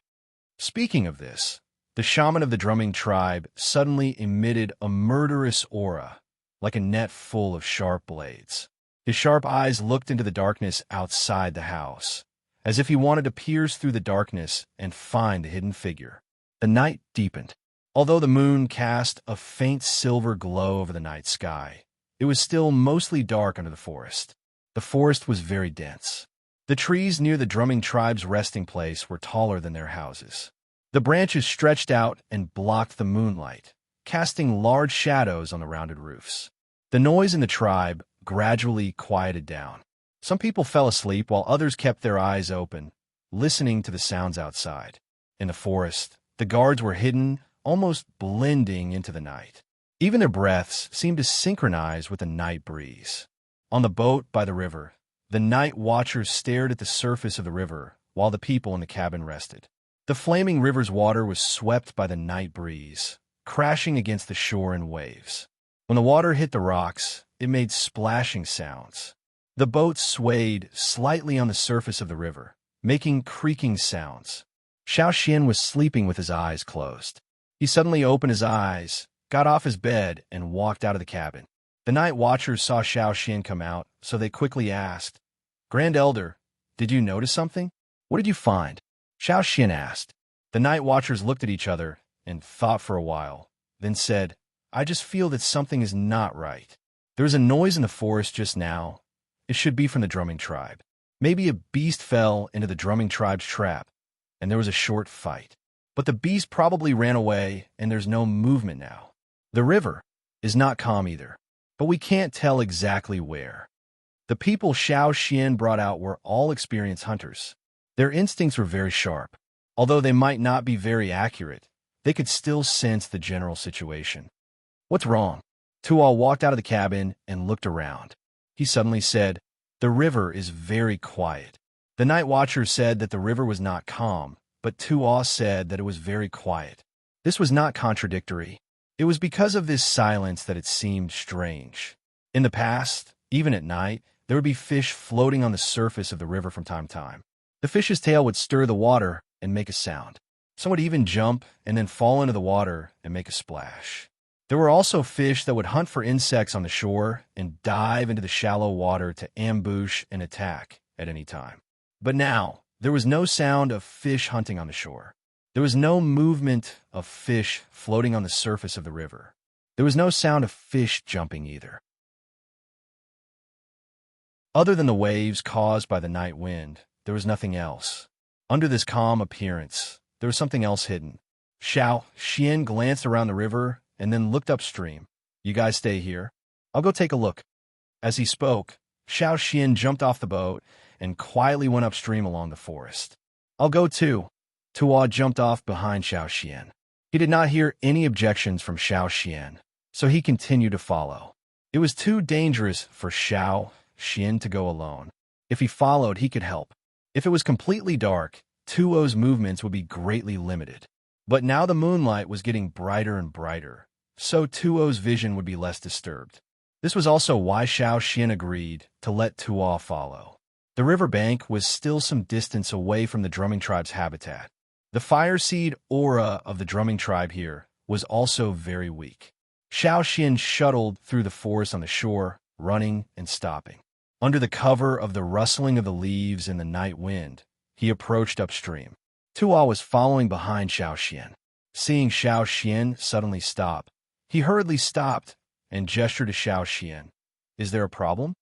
Speaking of this, the shaman of the drumming tribe suddenly emitted a murderous aura, like a net full of sharp blades. His sharp eyes looked into the darkness outside the house, as if he wanted to pierce through the darkness and find the hidden figure. The night deepened. Although the moon cast a faint silver glow over the night sky, it was still mostly dark under the forest. The forest was very dense. The trees near the drumming tribe's resting place were taller than their houses. The branches stretched out and blocked the moonlight, casting large shadows on the rounded roofs. The noise in the tribe gradually quieted down. Some people fell asleep while others kept their eyes open, listening to the sounds outside. In the forest, the guards were hidden, almost blending into the night. Even their breaths seemed to synchronize with the night breeze. On the boat by the river, the night watchers stared at the surface of the river while the people in the cabin rested. The flaming river's water was swept by the night breeze, crashing against the shore in waves. When the water hit the rocks, it made splashing sounds. The boat swayed slightly on the surface of the river, making creaking sounds. Xiao Xian was sleeping with his eyes closed. He suddenly opened his eyes, got off his bed, and walked out of the cabin. The night watchers saw Xiao Xian come out, so they quickly asked, Grand Elder, did you notice something? What did you find? Xiao Xian asked. The night watchers looked at each other and thought for a while, then said, I just feel that something is not right. There was a noise in the forest just now. It should be from the drumming tribe. Maybe a beast fell into the drumming tribe's trap, and there was a short fight. But the beast probably ran away, and there's no movement now. The river is not calm either, but we can't tell exactly where. The people Xiao Xian brought out were all experienced hunters. Their instincts were very sharp. Although they might not be very accurate, they could still sense the general situation. What's wrong? Tuo walked out of the cabin and looked around. He suddenly said, The river is very quiet. The night watchers said that the river was not calm, but Tuo said that it was very quiet. This was not contradictory. It was because of this silence that it seemed strange. In the past, even at night, there would be fish floating on the surface of the river from time to time. The fish's tail would stir the water and make a sound. Some would even jump and then fall into the water and make a splash. There were also fish that would hunt for insects on the shore and dive into the shallow water to ambush and attack at any time. But now, There was no sound of fish hunting on the shore. There was no movement of fish floating on the surface of the river. There was no sound of fish jumping either. Other than the waves caused by the night wind, there was nothing else. Under this calm appearance, there was something else hidden. Xiao Xian glanced around the river and then looked upstream. You guys stay here. I'll go take a look. As he spoke, Xiao Xian jumped off the boat and quietly went upstream along the forest. I'll go too. Tuo jumped off behind Xiao Xian. He did not hear any objections from Xiao Xian, so he continued to follow. It was too dangerous for Xiao Xian to go alone. If he followed, he could help. If it was completely dark, Tuo's movements would be greatly limited. But now the moonlight was getting brighter and brighter, so Tuo's vision would be less disturbed. This was also why Xiao Xian agreed to let Tuo follow. The river bank was still some distance away from the drumming tribe's habitat. The fire seed aura of the drumming tribe here was also very weak. Xiao Xian shuttled through the forest on the shore, running and stopping. Under the cover of the rustling of the leaves in the night wind, he approached upstream. Tuo was following behind Xiao Xian. Seeing Xiao Xian suddenly stop, he hurriedly stopped and gestured to Xiao Xian. Is there a problem?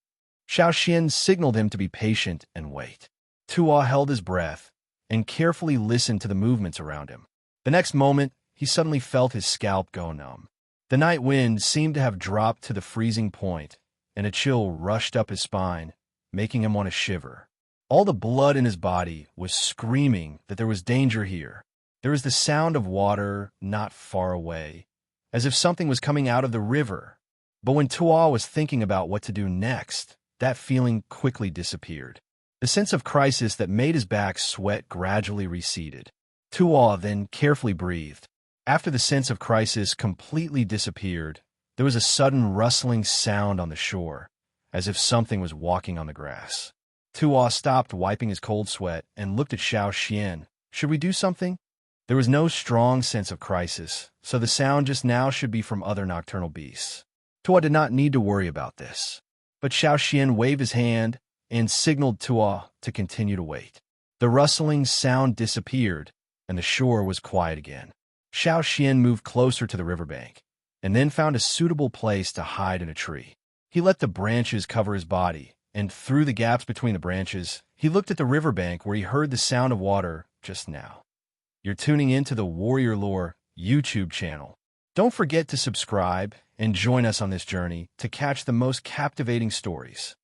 Xiao Xian signaled him to be patient and wait. Tuo held his breath and carefully listened to the movements around him. The next moment, he suddenly felt his scalp go numb. The night wind seemed to have dropped to the freezing point, and a chill rushed up his spine, making him want to shiver. All the blood in his body was screaming that there was danger here. There was the sound of water not far away, as if something was coming out of the river. But when Tuo was thinking about what to do next, that feeling quickly disappeared. The sense of crisis that made his back sweat gradually receded. Tuo then carefully breathed. After the sense of crisis completely disappeared, there was a sudden rustling sound on the shore, as if something was walking on the grass. Tuo stopped wiping his cold sweat and looked at Xiao Xian. Should we do something? There was no strong sense of crisis, so the sound just now should be from other nocturnal beasts. Tuo did not need to worry about this. But Xiao Xian waved his hand and signaled Tuo to continue to wait. The rustling sound disappeared, and the shore was quiet again. Xiao Xian moved closer to the riverbank, and then found a suitable place to hide in a tree. He let the branches cover his body, and through the gaps between the branches, he looked at the riverbank where he heard the sound of water just now. You're tuning into the Warrior Lore YouTube channel. Don't forget to subscribe and join us on this journey to catch the most captivating stories.